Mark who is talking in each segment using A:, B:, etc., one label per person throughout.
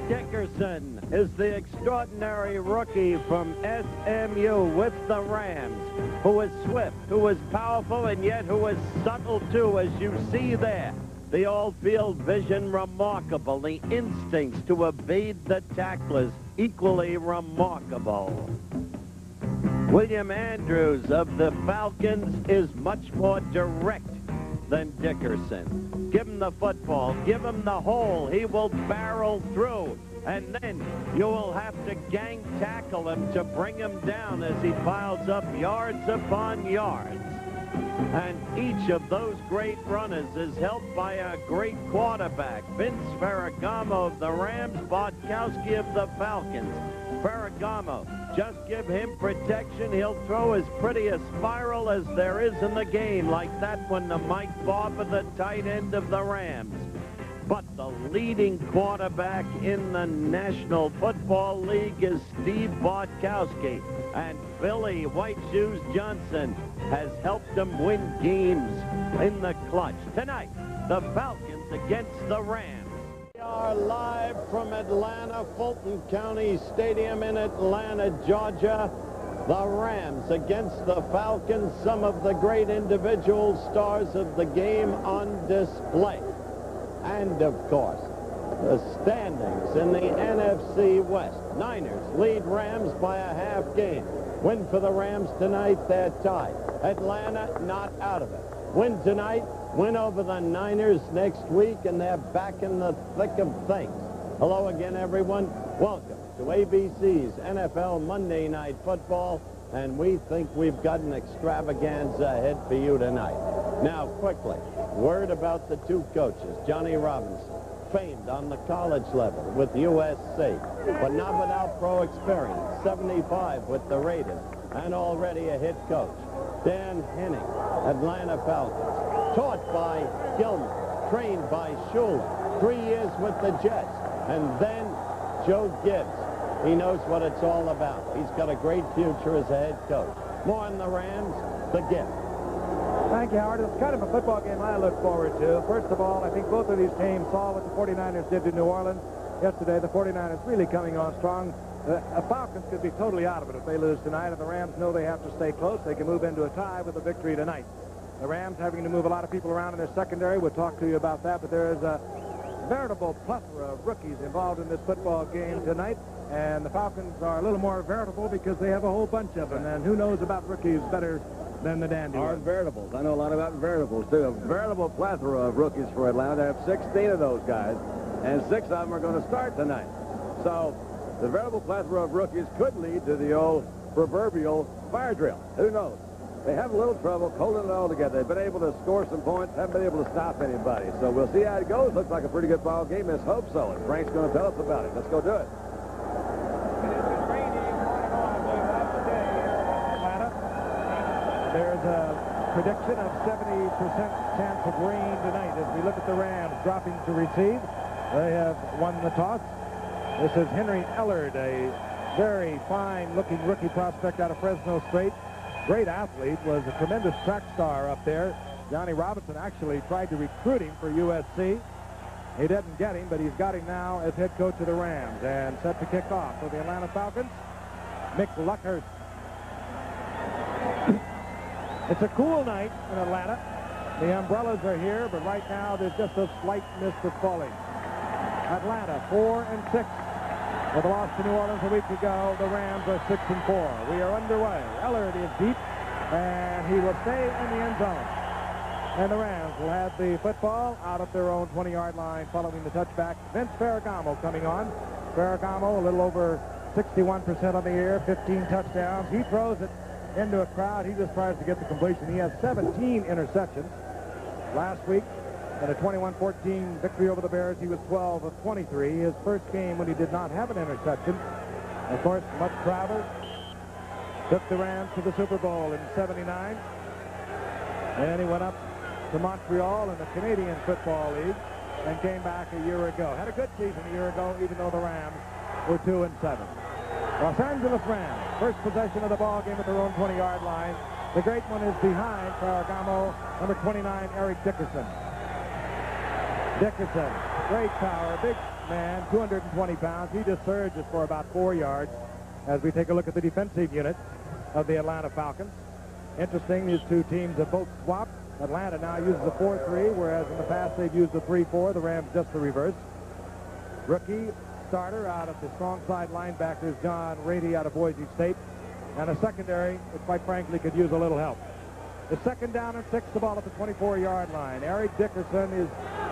A: Dickerson is the extraordinary rookie from SMU with the Rams, who is swift, who is powerful, and yet who is subtle too, as you see there. The all-field vision remarkable, the instincts to evade the tacklers equally remarkable. William Andrews of the Falcons is much more direct than Dickerson. Give him the football, give him the hole, he will barrel through. And then you will have to gang tackle him to bring him down as he piles up yards upon yards. And each of those great runners is helped by a great quarterback. Vince Ferragamo of the Rams, Bartkowski of the Falcons. Ferragamo, just give him protection. He'll throw as pretty a spiral as there is in the game, like that one to Mike Barber, the tight end of the Rams. But the leading quarterback in the National Football League is Steve Bartkowski. And Billy White Shoes Johnson has helped them win games in the clutch. Tonight, the Falcons against the Rams. We are live from Atlanta, Fulton County Stadium in Atlanta, Georgia. The Rams against the Falcons, some of the great individual stars of the game on display. And, of course, the standings in the NFC West. Niners lead Rams by a half game. Win for the Rams tonight, they're tied. Atlanta not out of it. Win tonight, win over the Niners next week, and they're back in the thick of things. Hello again, everyone. Welcome to ABC's NFL Monday Night Football, and we think we've got an extravaganza ahead for you tonight. Now, quickly, word about the two coaches. Johnny Robinson, famed on the college level with USC, but not without pro experience, 75 with the Raiders, and already a hit coach. Dan Henning, Atlanta Falcons, taught by Gilmer, trained by Schuler, 3 years with the Jets, and then Joe Gibbs. He knows what it's all about. He's got a great future as a head coach. More on the Rams, the gift.
B: Thank you, Howard. It's kind of a football game I look forward to. First of all, I think both of these teams saw what the 49ers did to New Orleans yesterday. The 49ers really coming on strong. The Falcons could be totally out of it if they lose tonight, and the Rams know they have to stay close. They can move into a tie with a victory tonight. The Rams having to move a lot of people around in their secondary. We'll talk to you about that, but there is a veritable plethora of rookies involved in this football game tonight, and the Falcons are a little more veritable because they have a whole bunch of them, and who knows about rookies better than the dandy
C: ones. Veritables. I know a lot about veritables, too. A veritable plethora of rookies for Atlanta. They have 16 of those guys, and 6 of them are going to start tonight. So the veritable plethora of rookies could lead to the old proverbial fire drill. Who knows? They have a little trouble holding it all together. They've been able to score some points, haven't been able to stop anybody. So we'll see how it goes. Looks like a pretty good ball game. Let's hope so. And Frank's going to tell us about it. Let's go do it.
B: There's a prediction of 70% chance of rain tonight as we look at the Rams dropping to receive. They have won the toss. This is Henry Ellard, a very fine-looking rookie prospect out of Fresno State. Great athlete, was a tremendous track star up there. Johnny Robinson actually tried to recruit him for USC. He didn't get him, but he's got him now as head coach of the Rams. And set to kick off for the Atlanta Falcons, Mick Luckhurst. It's a cool night in Atlanta. The umbrellas are here, but right now there's just a slight mist of falling. Atlanta 4-6. With a loss to New Orleans a week ago, the Rams are 6-4. We are underway. Ellard is deep, and he will stay in the end zone. And the Rams will have the football out of their own 20-yard line following the touchback. Vince Ferragamo coming on. Ferragamo a little over 61% on the air, 15 touchdowns. He throws it into a crowd. He just tries to get the completion. He has 17 interceptions. Last week, in a 21-14 victory over the Bears, he was 12 of 23. His first game when he did not have an interception. Of course, Mutt Crowder took the Rams to the Super Bowl in '79. And he went up to Montreal in the Canadian Football League and came back a year ago. Had a good season a year ago, even though the Rams were 2-7. Los Angeles Rams, first possession of the ball game at their own 20-yard line. The great one is behind Ferragamo, number 29, Eric Dickerson. Dickerson, great power, big man, 220 pounds. He just surges for about 4 yards as we take a look at the defensive unit of the Atlanta Falcons. Interesting, these two teams have both swapped. Atlanta now uses a 4-3, whereas in the past they've used a 3-4. The Rams just the reverse. Rookie starter out of the strong side linebackers, John Rady out of Boise State. And a secondary that, quite frankly, could use a little help. The second down and 6, the ball at the 24-yard line. Eric Dickerson is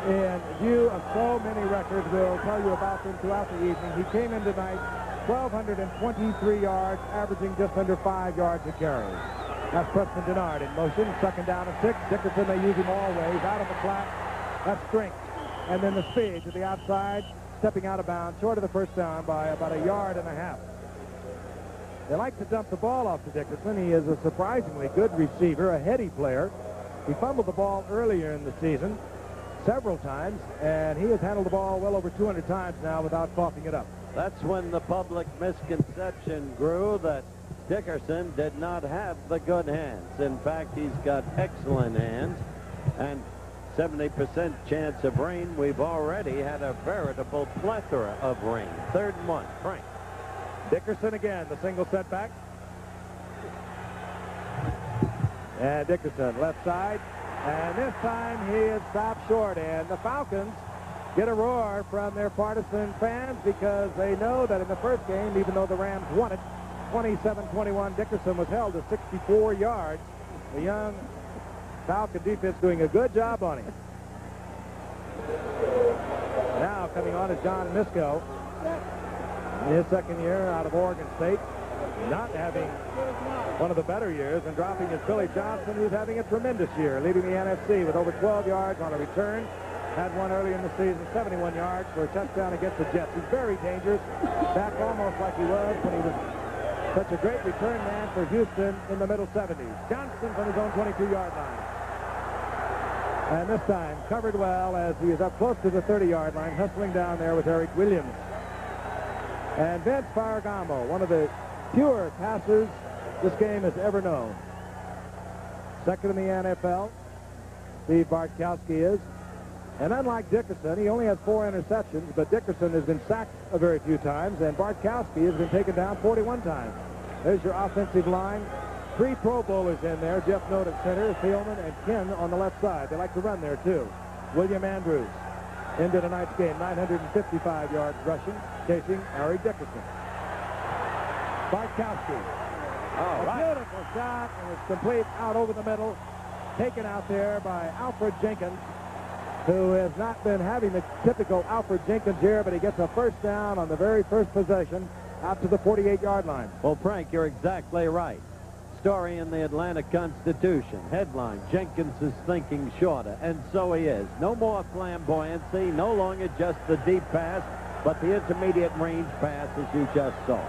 B: in view of so many records. We'll tell you about them throughout the evening. He came in tonight 1,223 yards, averaging just under 5 yards a carry. That's Preston Denard in motion. Second down and 6. Dickerson, they use him always. Out of the flat. That's strength. And then the speed to the outside, stepping out of bounds, short of the first down by about 1.5 yards. They like to dump the ball off to Dickerson. He is a surprisingly good receiver, a heady player. He fumbled the ball earlier in the season several times, and he has handled the ball well over 200 times now without coughing it up.
A: That's when the public misconception grew that Dickerson did not have the good hands. In fact, he's got excellent hands, and 70% chance of rain. We've already had a veritable plethora of rain. 3rd and 1. Frank.
B: Dickerson again, the single setback. And Dickerson left side. And this time he is stopped short. And the Falcons get a roar from their partisan fans because they know that in the first game, even though the Rams won it, 27-21, Dickerson was held to 64 yards. The young Falcon defense doing a good job on him. Now coming on is John Misko. In his second year out of Oregon State, not having one of the better years, and dropping is Billy Johnson, who's having a tremendous year, leading the NFC with over 12 yards on a return. Had one early in the season, 71 yards for a touchdown against the Jets. He's very dangerous, back almost like he was when he was such a great return man for Houston in the middle 70s. Johnson from his own 22-yard line. And this time covered well as he is up close to the 30-yard line, hustling down there with Eric Williams. And Vince Ferragamo, one of the pure passers this game has ever known. Second in the NFL, Steve Bartkowski is. And unlike Dickerson, he only has 4 interceptions, but Dickerson has been sacked a very few times, and Bartkowski has been taken down 41 times. There's your offensive line. 3 Pro Bowlers in there. Jeff Note at center, Thielman and Ken on the left side. They like to run there, too. William Andrews ended tonight's game, 955 yards rushing, chasing Eric Dickerson. Bartkowski.
A: All right.
B: A beautiful shot, and it's complete out over the middle, taken out there by Alfred Jenkins, who has not been having the typical Alfred Jenkins here, but he gets a first down on the very first possession out to the 48-yard line.
A: Well, Frank, you're exactly right. Story in the Atlanta Constitution. Headline, Jenkins is thinking shorter, and so he is. No more flamboyancy, no longer just the deep pass, but the intermediate range pass as you just saw.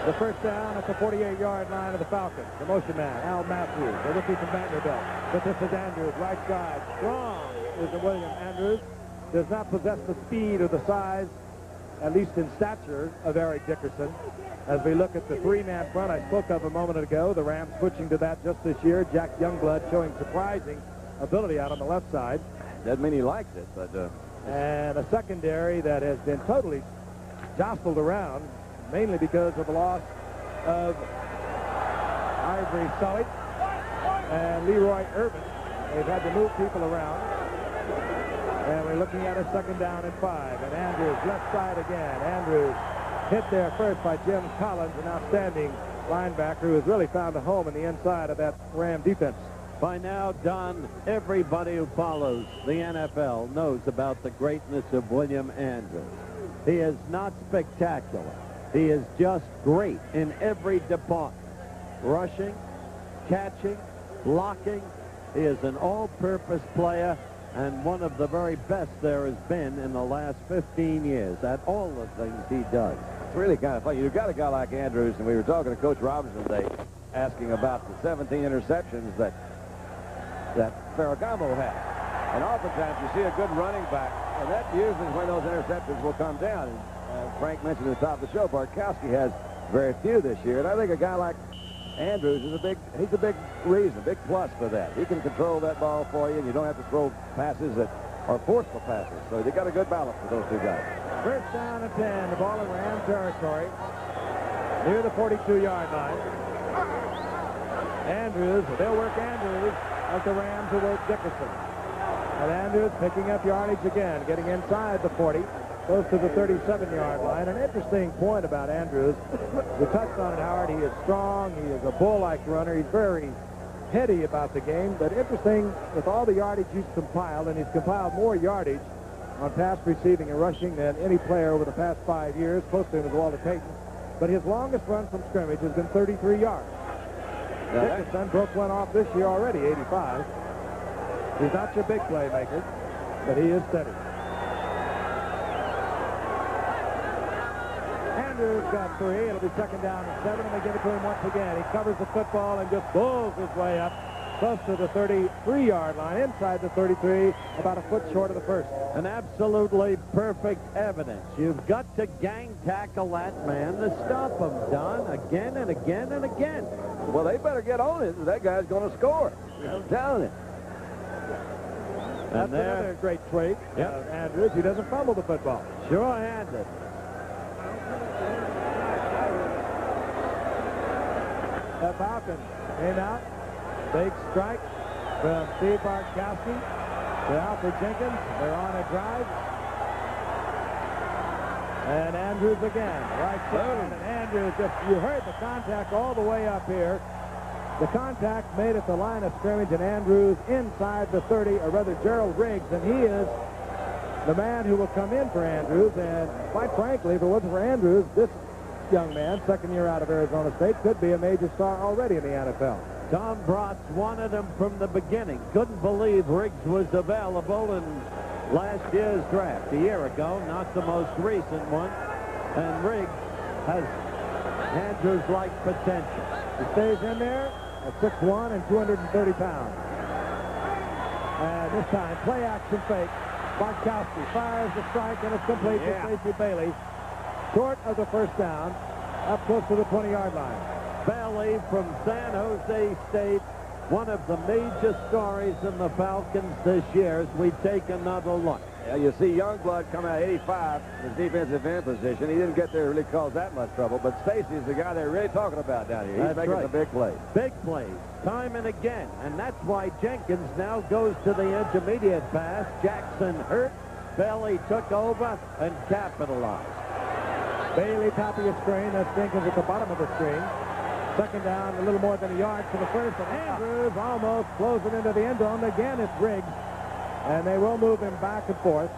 B: The first down at the 48-yard line of the Falcons. The motion man, Al Matthews, the rookie from Vanderbilt. But this is Andrews, right side. Strong is the William Andrews. Does not possess the speed or the size, at least in stature, of Eric Dickerson. As we look at the 3-man front I spoke of a moment ago, the Rams switching to that just this year. Jack Youngblood showing surprising ability out on the left side.
C: Doesn't mean he likes it, but...
B: And a secondary that has been totally jostled around, mainly because of the loss of Ivory Sully and Leroy Irvin. They've had to move people around. And we're looking at a second down and 5. And Andrews, left side again. Andrews hit there first by Jim Collins, an outstanding linebacker who has really found a home in the inside of that Ram defense.
A: By now, Don, everybody who follows the NFL knows about the greatness of William Andrews. He is not spectacular. He is just great in every department. Rushing, catching, blocking. He is an all-purpose player and one of the very best there has been in the last 15 years at all the things he does.
C: It's really kind of funny. You've got a guy like Andrews, and we were talking to Coach Robinson today, asking about the 17 interceptions that Ferragamo had. And oftentimes you see a good running back, and that usually is when those interceptions will come down. And Frank mentioned at the top of the show, Bartkowski has very few this year. And I think a guy like Andrews is he's a big reason, a big plus for that. He can control that ball for you, and you don't have to throw passes that are forceful passes. So they got a good balance with those two guys.
B: First down and 10. The ball in Ram territory near the 42-yard line. Andrews, they'll work Andrews as the Rams will work Dickerson. And Andrews picking up yardage again, getting inside the 40, close to the 37-yard line. An interesting point about Andrews, you touched on it, Howard. He is strong. He is a bull-like runner. He's very heady about the game. But interesting, with all the yardage he's compiled, and he's compiled more yardage on pass receiving and rushing than any player over the past 5 years, close to him is Walter Payton. But his longest run from scrimmage has been 33 yards. Dickerson broke one off this year already, 85. He's not your big playmaker, but he is steady. Andrews got 3. It'll be second down and 7, and they give it to him once again. He covers the football and just bulls his way up close to the 33-yard line, inside the 33, about a foot short of the first.
A: An absolutely perfect evidence. You've got to gang tackle that man to stop him, Don, again and again and again.
C: Well, they better get on it. That guy's going to score. I'm telling you.
B: That's another great trait. Andrews, he doesn't fumble the football.
A: Sure-handed.
B: The Falcons came out. Big strike from Steve Bartkowski to Alfred Jenkins. They're on a drive. And Andrews again. Right side. And Andrews you heard the contact all the way up here. The contact made at the line of scrimmage, and Andrews inside the 30, or rather Gerald Riggs, and he is the man who will come in for Andrews. And quite frankly, if it wasn't for Andrews, this young man, second year out of Arizona State, could be a major star already in the NFL.
A: Tom Bratz wanted him from the beginning. Couldn't believe Riggs was available in last year's draft. A year ago, not the most recent one. And Riggs has Andrews-like potential.
B: He stays in there at 6'1" and 230 pounds. And this time, play action fake. Bartkowski fires the strike, and it's complete to Stacey Bailey. Short of the first down, up close to the 20-yard line.
A: Bailey from San Jose State, one of the major stories in the Falcons this year as we take another look.
C: Yeah, you see Youngblood come out 85, his defensive end position. He didn't get there to really cause that much trouble, but Stacey's the guy they're really talking about down here. He's making some big plays.
A: Big plays, time and again, and that's why Jenkins now goes to the intermediate pass. Jackson hurt, Bailey took over and capitalized.
B: Bailey top of your screen, that's Jenkins at the bottom of the screen. Second down, a little more than a yard for the first, and Andrews almost closing into the end zone. Again, it's Riggs, and they will move him back and forth.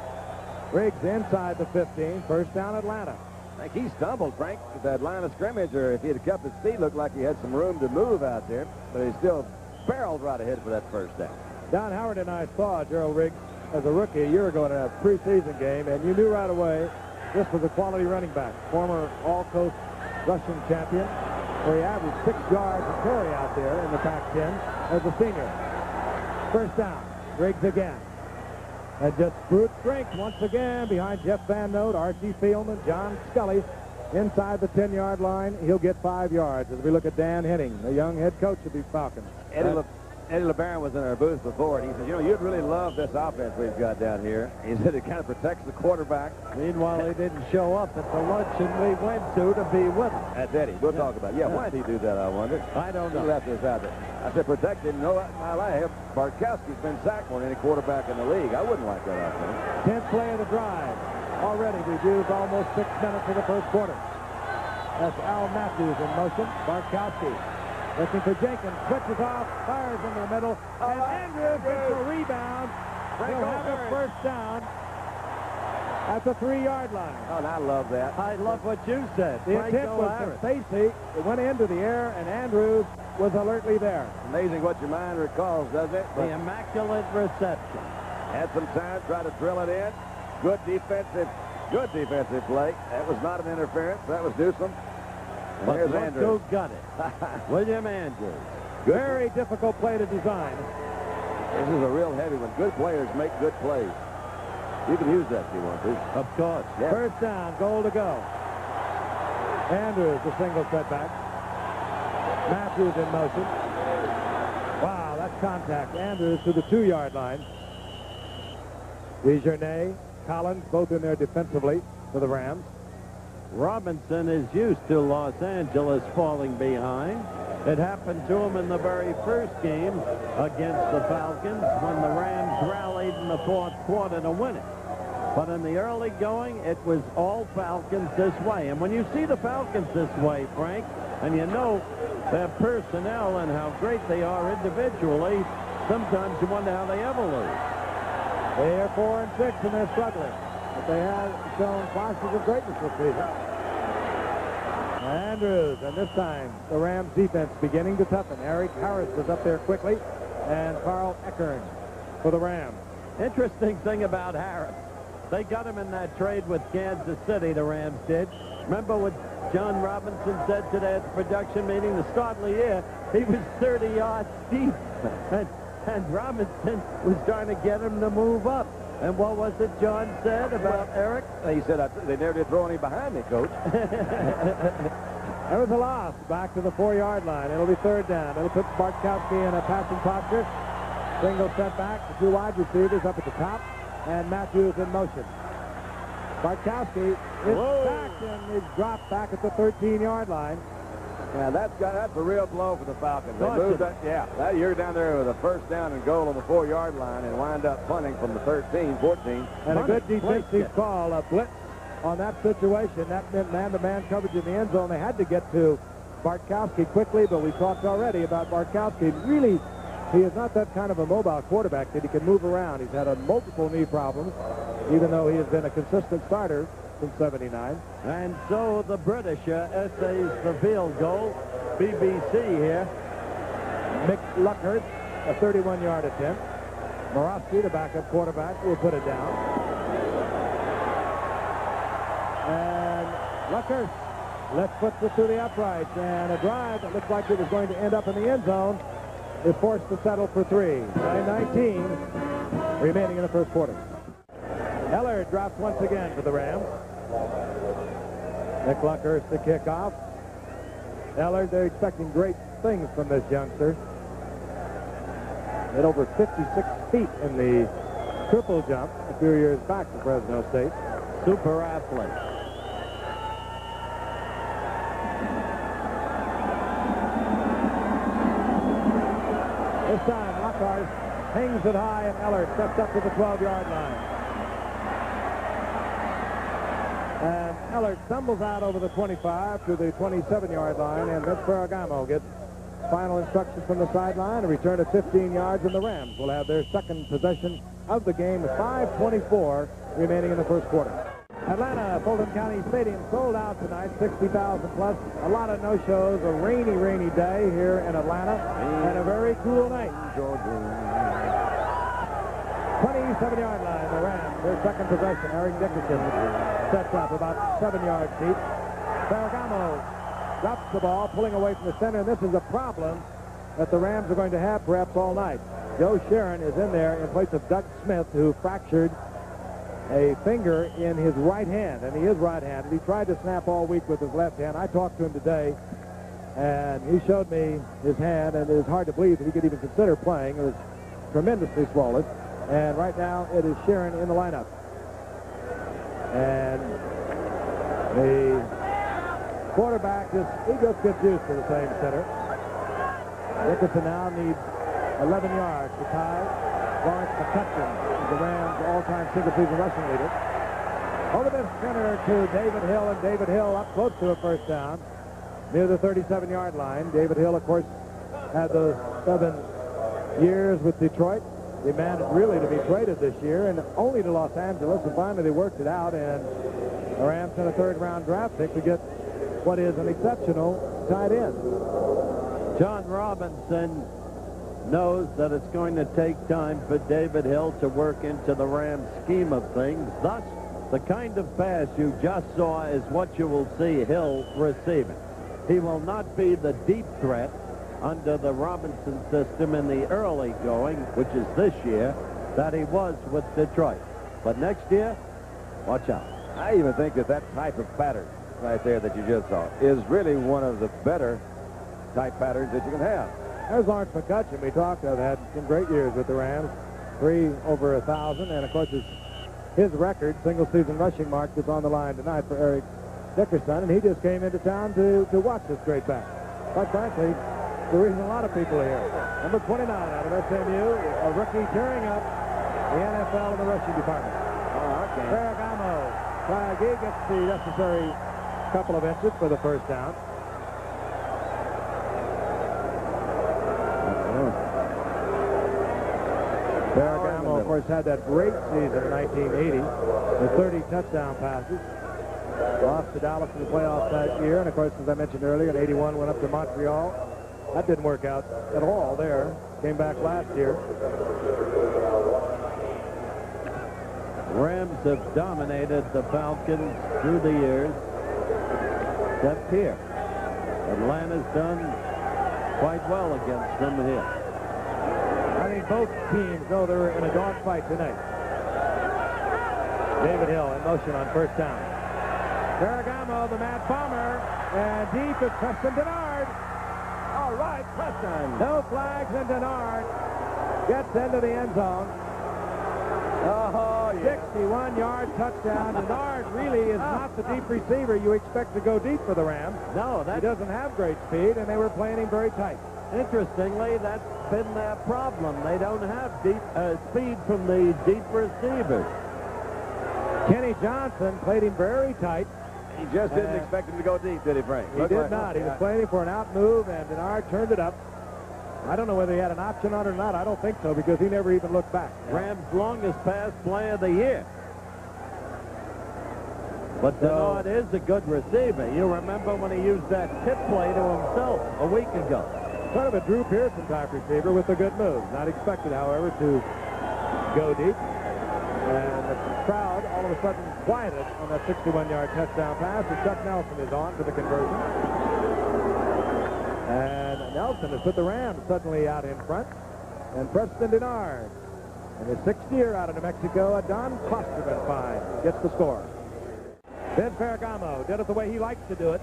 B: Riggs inside the 15, first down Atlanta.
C: I think he stumbled, Frank, at that line of scrimmage, or if he had kept his feet, looked like he had some room to move out there, but he still barreled right ahead for that first down.
B: Don Howard and I saw Gerald Riggs as a rookie a year ago in a preseason game, and you knew right away this was a quality running back, former All-Coast rushing champion, where he averaged 6 yards a carry out there in the Pac-10 as a senior. First down, Riggs again. And just brute strength once again behind Jeff Van Note, Archie Fieldman, John Scully. Inside the 10-yard line, he'll get 5 yards as we look at Dan Henning, the young head coach of these Falcons.
C: Eddie LeBaron was in our booth before, and he said, you know, you'd really love this offense we've got down here. He said it kind of protects the quarterback.
A: Meanwhile, he didn't show up at the luncheon we went to be with him.
C: That's Eddie. We'll talk about it. Yeah, why did he do that, I wonder?
A: I don't know.
C: He left this out there. I said, protect him. No, in my life, Bartkowski's been sacked more than any quarterback in the league. I wouldn't like that offense.
B: 10th play of the drive. Already, we've used almost 6 minutes of the first quarter. That's Al Matthews in motion. Bartkowski looking for Jenkins, switches off, fires into the middle, and Andrews gets a rebound. He'll have a first down at the 3-yard line.
C: Oh, and I love that.
A: I love what you said.
B: The intent was for Stacey. It went into the air, and Andrews was alertly there.
C: Amazing what your mind recalls, doesn't it?
A: The immaculate reception.
C: Had some time, tried to drill it in. Good defensive play. That was not an interference. That was Newsom. And
A: But
C: there's
A: look
C: Andrews.
A: who got it. William Andrews.
B: Very difficult play to design.
C: This is a real heavy one. Good players make good plays. You can use that if you want to.
A: Of course.
C: Yeah.
B: First down, goal to go. Andrews, a single setback. Matthews in motion. Wow, that's contact. Andrews to the 2-yard line. Desjardins, Collins, both in there defensively for the Rams.
A: Robinson is used to Los Angeles falling behind. It happened to him in the very first game against the Falcons when the Rams rallied in the fourth quarter to win it. But in the early going, it was all Falcons this way. And when you see the Falcons this way, Frank, and you know their personnel and how great they are individually, sometimes you wonder how they ever lose.
B: They are 4-6 and they're struggling. But they have shown flashes of greatness this season. Andrews, and this time the Rams defense beginning to toughen. Eric Harris was up there quickly, and Carl Eckern for the Rams.
A: Interesting thing about Harris, they got him in that trade with Kansas City, the Rams did. Remember what John Robinson said today at the production meeting to start the year? He was 30 yards deep, and Robinson was trying to get him to move up. And what was it John said about Eric?
C: He said, they never did throw any behind me, Coach.
B: There was a loss back to the 4-yard line. It'll be 3rd down. It'll put Bartkowski in a passing posture. Single setback. The 2 wide receivers up at the top. And Matthews in motion. Bartkowski is sacked and is dropped back at the 13-yard line.
C: Yeah, that's a real blow for the Falcons. They moved that, that you're down there with a 1st down and goal on the 4-yard line and wind up punting from the 13, 14.
B: And a good defensive call, a blitz on that situation. That meant man-to-man coverage in the end zone. They had to get to Bartkowski quickly, but we talked already about Bartkowski. Really, he is not that kind of a mobile quarterback that he can move around. He's had multiple knee problems, even though he has been a consistent starter since '79.
A: And so the British essays the field goal. BBC here.
B: Mick Luckhurst, a 31-yard attempt. Morosky, the backup quarterback, will put it down. And Luckhurst left puts it through the uprights, and a drive that looked like it was going to end up in the end zone is forced to settle for 3. 9:19 remaining in the first quarter. Eller drops once again for the Rams. Mick Luckhurst to kick off. Eller, they're expecting great things from this youngster. Hit over 56 feet in the triple jump a few years back for Fresno State.
A: Super athlete.
B: This time, Lockhart hangs it high, and Eller steps up to the 12-yard line. And Eller stumbles out over the 25 to the 27-yard line, and Vince Ferragamo gets final instructions from the sideline, a return of 15 yards, and the Rams will have their second possession of the game with 5:24 remaining in the first quarter. Atlanta, Fulton County Stadium sold out tonight, 60,000 plus. A lot of no-shows, a rainy, rainy day here in Atlanta, and a very cool night. 27-yard line, the Rams, their second possession. Eric Dickerson sets up about 7 yards deep. Ferragamo drops the ball, pulling away from the center, and this is a problem that the Rams are going to have perhaps all night. Joe Sharon is in there in place of Doug Smith, who fractured a finger in his right hand, and he is right-handed. He tried to snap all week with his left hand. I talked to him today, and he showed me his hand, and it is hard to believe that he could even consider playing. It was tremendously swollen, and right now it is Sharon in the lineup. And the quarterback he just gets used to the same center. Dickerson now needs 11 yards to tie Lawrence McCutcheon, the Rams' all-time single-season rushing leader. Over the center to David Hill, and David Hill up close to a first down near the 37-yard line. David Hill, of course, had those 7 years with Detroit. They managed really to be traded this year and only to Los Angeles, and finally they worked it out, and the Rams sent a 3rd-round draft pick to get what is an exceptional tight end.
A: John Robinson knows that it's going to take time for David Hill to work into the Rams scheme of things. Thus, the kind of pass you just saw is what you will see Hill receiving. He will not be the deep threat under the Robinson system in the early going, which is this year, that he was with Detroit. But next year, watch out.
C: I even think that type of pattern right there that you just saw is really one of the better type patterns that you can have.
B: There's Lawrence McCutcheon. We talked of, had some great years with the Rams. 3 over 1,000, and of course his record, single-season rushing mark, is on the line tonight for Eric Dickerson, and he just came into town to watch this great back. Quite frankly, the reason a lot of people are here. Number 29 out of SMU, a rookie tearing up the NFL in the rushing department. Ferragamo. He gets the necessary couple of inches for the first down. Ferragamo, of course, had that great season in 1980 with 30 touchdown passes. Lost to Dallas in the playoffs that year, and of course, as I mentioned earlier, in 81 went up to Montreal. That didn't work out at all there. Came back last year.
A: Rams have dominated the Falcons through the years, except here. Atlanta's done quite well against them here.
B: I think both teams know they're in a dogfight tonight. David Hill in motion on first down. Ferragamo, the Mad Bomber, and deep is Preston Denard. All right, Preston. No flags, and Denard gets into the end zone.
C: Oh, yeah.
B: 61-yard touchdown. Denard really is not the deep receiver you expect to go deep for the Rams.
A: No,
B: he doesn't have great speed, and they were playing him very tight.
A: Interestingly, that's been their problem. They don't have deep speed from the deep receivers.
B: Kenny Johnson played him very tight.
C: He just didn't expect him to go deep, did he, Frank?
B: He did not. He was playing him for an out move, and Denard turned it up. I don't know whether he had an option on it or not. I don't think so, because he never even looked back.
A: Rams' longest pass play of the year. But Denard is a good receiver. You remember when he used that tip play to himself a week ago.
B: Sort of a Drew Pearson type receiver with a good move. Not expected, however, to go deep. And the crowd all of a sudden quieted on that 61-yard touchdown pass. And Chuck Nelson is on for the conversion. And Nelson has put the Rams suddenly out in front. And Preston Denard, in his 6th year out of New Mexico, a Don Klosterman find, gets the score. Ben Ferragamo did it the way he likes to do it.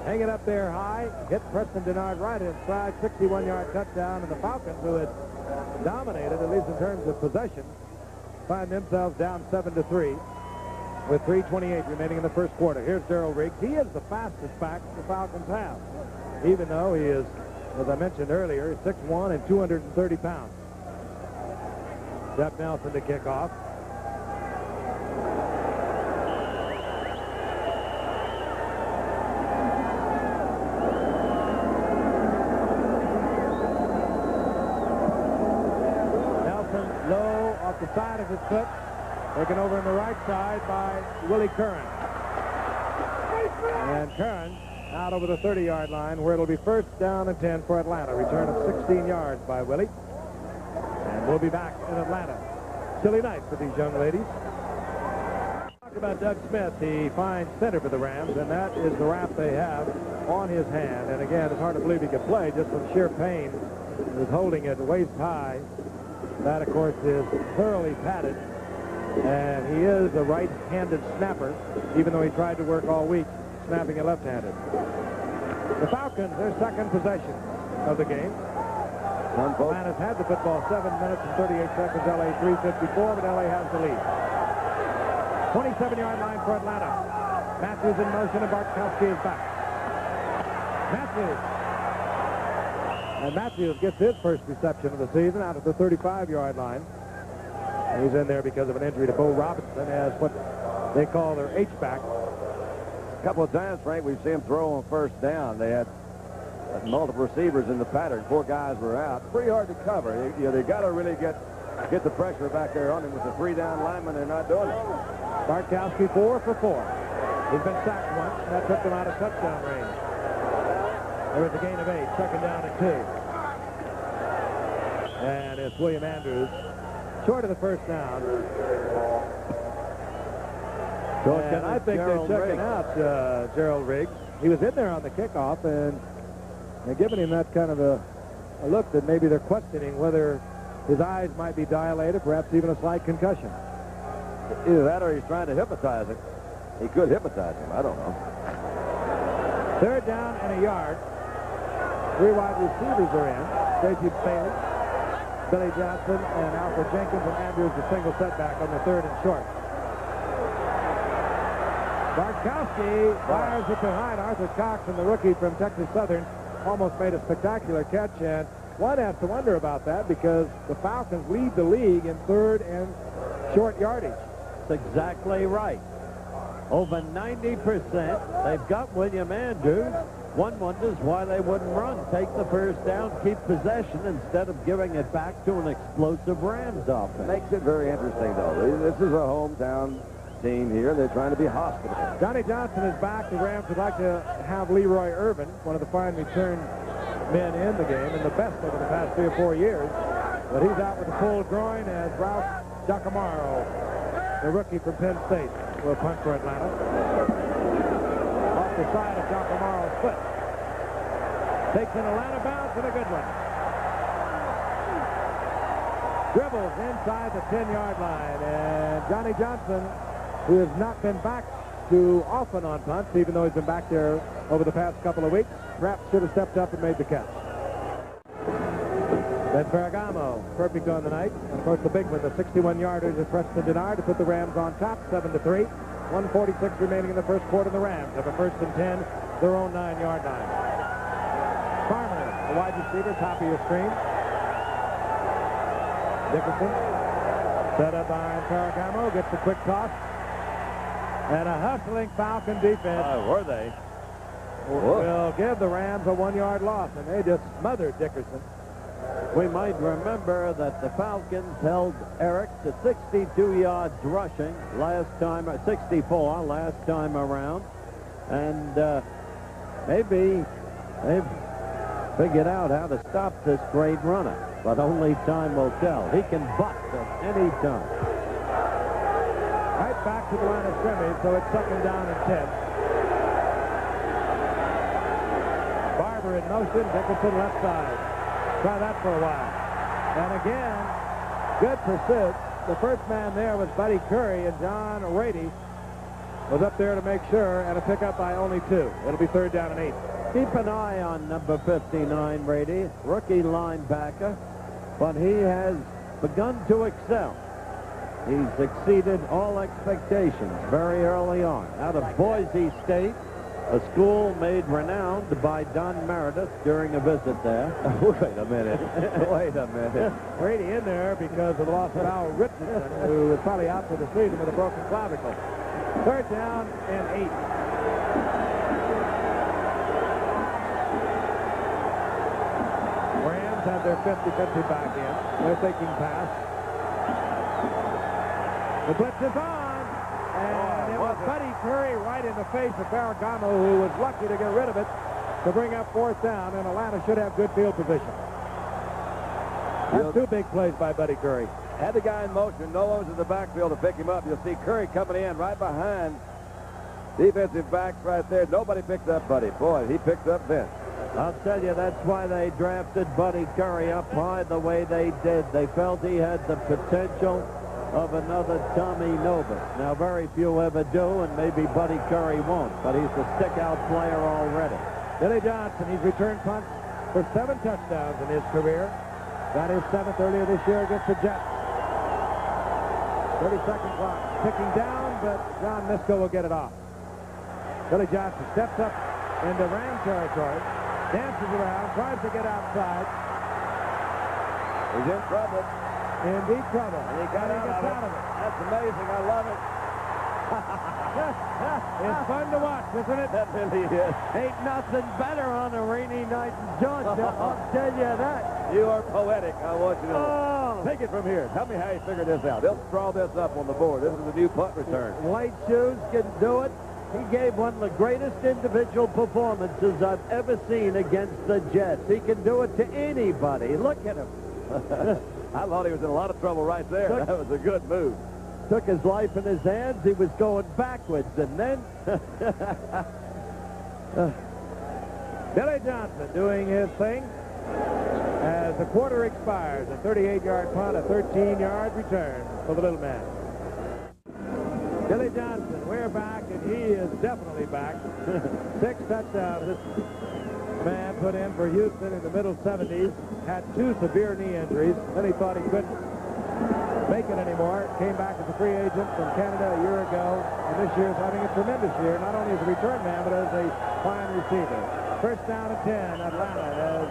B: Hang it up there high, hit Preston Denard right inside, 61-yard touchdown, and the Falcons, who had dominated, at least in terms of possession, find themselves down 7-3 with 3:28 remaining in the first quarter. Here's Darrell Riggs. He is the fastest back the Falcons have, even though he is, as I mentioned earlier, 6'1" and 230 pounds. Jeff Nelson to kick off. Low off the side of his foot, taken over on the right side by Willie Curran. And Curran out over the 30-yard line, where it'll be first down and 10 for Atlanta. Return of 16 yards by Willie. And we'll be back in Atlanta. Silly night for these young ladies. Talk about Doug Smith, the fine center for the Rams, and that is the wrap they have on his hand. And again, it's hard to believe he could play just from sheer pain. He was holding it waist high. That, of course, is thoroughly padded, and he is a right-handed snapper, even though he tried to work all week snapping it left-handed. The Falcons, their second possession of the game. Atlanta's had the football 7 minutes and 38 seconds, L.A. 3:54, but L.A. has the lead. 27-yard line for Atlanta. Matthews in motion, and Bartkowski is back. And Matthews gets his first reception of the season out at the 35-yard line. And he's in there because of an injury to Bo Robinson as what they call their H-back.
C: A couple of times, Frank, we've seen him throw on first down. They had multiple receivers in the pattern. 4 guys were out. Pretty hard to cover. They got to really get the pressure back there on him. With the 3-down lineman, they're not doing it.
B: Bartkowski 4 for 4. He's been sacked once, and that took them out of touchdown range. There was a gain of 8, second down and 2. And it's William Andrews short of the first down. And I think they're checking out Gerald Riggs. He was in there on the kickoff, and they're giving him that kind of a look that maybe they're questioning whether his eyes might be dilated, perhaps even a slight concussion.
C: Either that or he's trying to hypnotize him. He could hypnotize him. I don't know.
B: Third down and a yard. Three wide receivers are in. Stacey Bailey, Billy Johnson, and Alfred Jenkins, and Andrews a single setback on the third and short. Bartkowski fires it behind. Arthur Cox, and the rookie from Texas Southern, almost made a spectacular catch, and one has to wonder about that because the Falcons lead the league in third and short yardage.
A: That's exactly right. Over 90%. They've got William Andrews. One wonders why they wouldn't run. Take the first down, keep possession instead of giving it back to an explosive Rams offense.
C: Makes it very interesting, though. This is a hometown team here. They're trying to be hospitable.
B: Johnny Johnson is back. The Rams would like to have Leroy Irvin, one of the fine return men in the game, and the best over the past 3 or 4 years. But he's out with a pulled groin as Ralph Giacomo, the rookie from Penn State, will punt for Atlanta. Off the side of Giacomo's foot. Takes an Atlanta bounce and a good one. Dribbles inside the 10-yard line, and Johnny Johnson, who has not been back too often on punts, even though he's been back there over the past couple of weeks, perhaps should have stepped up and made the catch. Then Ferragamo, perfect on the night. And of course, the big one, the 61-yarder to Preston Denard to put the Rams on top, 7-3. 1:46 remaining in the first quarter. The Rams have a first and 10, their own 9-yard line. Farmer, the wide receiver, top of your screen. Dickerson, set up by Ferragamo, gets the quick toss. And a hustling Falcon defense.
A: Were they?
B: Will give the Rams a 1-yard loss, and they just smothered Dickerson.
A: We might remember that the Falcons held Eric to 62 yards rushing last time, 64 last time around. And maybe they've figured out how to stop this great runner, but only time will tell. He can bust at any time.
B: Right back to the line of scrimmage, so it's 2nd down and 10. Barber in motion, Dickerson left side. Try that for a while. And again, good pursuit. The first man there was Buddy Curry, and John Rady was up there to make sure, and a pickup by only 2. It'll be 3rd down and 8.
A: Keep an eye on number 59, Rady, rookie linebacker, but he has begun to excel. He's exceeded all expectations very early on. Out of Boise State, a school made renowned by Don Meredith during a visit there.
C: Wait a minute. Wait a minute.
B: Brady in there because of the loss of Al Richardson, who is probably out for the season with a broken clavicle. 3rd down and 8. Rams have their 50-50 back in. They're taking pass. The blitz is on, and it was Buddy Curry right in the face of Ferragamo, who was lucky to get rid of it to bring up 4th down, and Atlanta should have good field position. That's 2 big plays by Buddy Curry.
C: Had the guy in motion, no one's in the backfield to pick him up. You'll see Curry coming in right behind defensive backs right there. Nobody picked up Buddy. Boy, he picked up Vince.
A: I'll tell you, that's why they drafted Buddy Curry up high the way they did. They felt he had the potential of another Tommy Novus. Now, very few ever do, and maybe Buddy Curry won't, but he's a stick-out player already.
B: Billy Johnson, he's returned punts for 7 touchdowns in his career. Got his 7th earlier this year against the Jets. 30-second clock ticking down, but John Misko will get it off. Billy Johnson steps up into Ram territory, dances around, tries to get outside.
C: He's in trouble.
B: In deep trouble.
C: And he got out of it. That's amazing. I love it.
B: It's fun to watch, isn't it?
C: That really is.
A: Ain't nothing better on a rainy night in Georgia, I'll tell you that.
C: You are poetic. I want you to take it from here. Tell me how you figured this out. They'll draw this up on the board. This is a new punt return.
A: Light shoes can do it. He gave one of the greatest individual performances I've ever seen against the Jets. He can do it to anybody. Look at him.
C: I thought he was in a lot of trouble right there. That was a good move.
A: Took his life in his hands. He was going backwards, and then...
B: Billy Johnson doing his thing as the quarter expires. A 38-yard punt, a 13-yard return for the little man. Billy Johnson, we're back, and he is definitely back. 6 touchdowns. man put in for Houston in the middle 70s, had 2 severe knee injuries. Then he thought he couldn't make it anymore. Came back as a free agent from Canada a year ago, and this year is having a tremendous year, not only as a return man, but as a fine receiver. First down and 10, Atlanta, as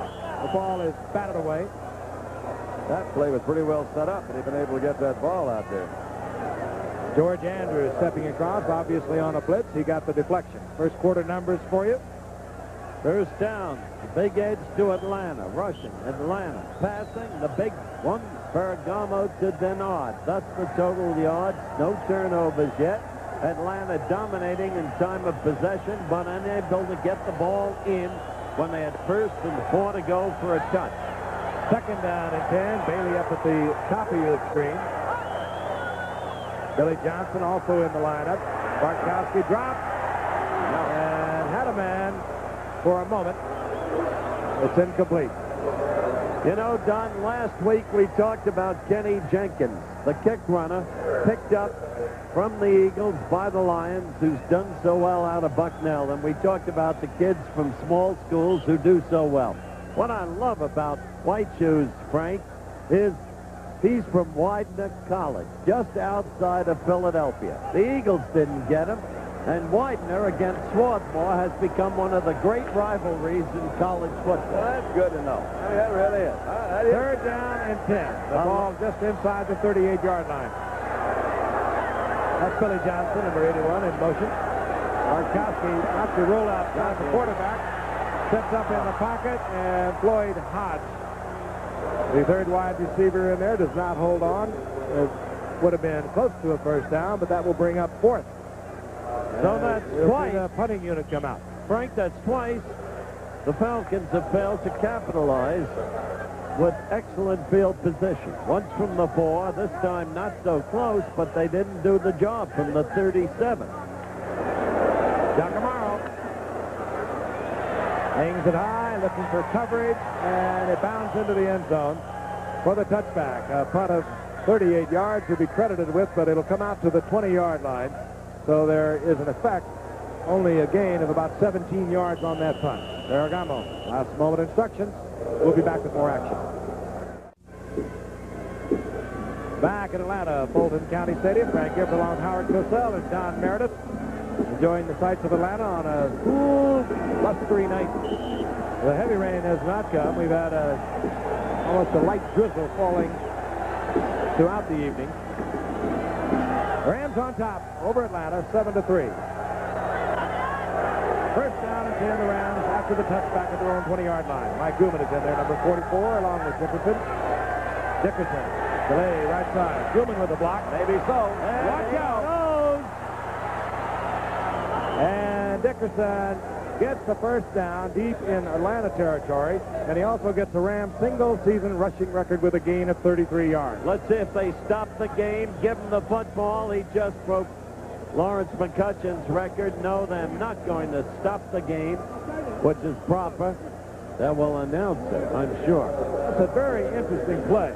B: the ball is batted away.
C: That play was pretty well set up, and he'd been able to get that ball out there.
B: George Andrews stepping across, obviously on a blitz. He got the deflection. First quarter numbers for you.
A: First down, the big edge to Atlanta, rushing, Atlanta, passing, the big one, Bergamo to Denard. That's the total yards, no turnovers yet. Atlanta dominating in time of possession, but unable to get the ball in when they had 1st and 4 to go for a touch.
B: Second down and 10, Bailey up at the top of your screen. Billy Johnson also in the lineup. Bartkowski dropped and had a man for a moment. It's incomplete.
A: You know, Don, last week we talked about Kenny Jenkins, the kick runner, picked up from the Eagles by the Lions, who's done so well out of Bucknell. And we talked about the kids from small schools who do so well. What I love about White Shoes, Frank, is he's from Widener College, just outside of Philadelphia. The Eagles didn't get him, and Widener against Swarthmore has become one of the great rivalries in college football.
C: Well, that's good to know. I mean, that really is.
B: Third down and 10. The ball just inside the 38-yard line. That's Billy Johnson, number 81, in motion. Bartkowski knocks the rollout down the quarterback, sets up in the pocket, and Floyd Hodge, the third wide receiver in there, does not hold on. It would have been close to a first down, but that will bring up 4th.
A: So that's twice.
B: The punting unit come out.
A: Frank, that's twice the Falcons have failed to capitalize with excellent field position. Once from the 4, this time not so close, but they didn't do the job from the 37.
B: Giacomo hangs it high, looking for coverage, and it bounds into the end zone for the touchback. A punt of 38 yards to be credited with, but it'll come out to the 20-yard line. So there is, in effect, only a gain of about 17 yards on that punt. Bergamo, last moment instructions. We'll be back with more action. Back in Atlanta, Fulton County Stadium. Frank Gibb along Howard Cosell and Don Meredith, enjoying the sights of Atlanta on a cool, blustery night. The heavy rain has not come. We've had almost a light drizzle falling throughout the evening. Rams on top over Atlanta, 7-3. First down and 10, the Rams after the touchback at their own 20-yard line. Mike Gooman is in there, number 44, along with Dickerson. Dickerson, delay right side. Gooman with the block. Maybe so. Watch out. And Dickerson gets the first down deep in Atlanta territory, and he also gets the Rams single-season rushing record with a gain of 33 yards.
A: Let's see if they stop the game, give him the football. He just broke Lawrence McCutcheon's record. No, they're not going to stop the game, which is proper. That will announce it, I'm sure.
B: That's a very interesting play.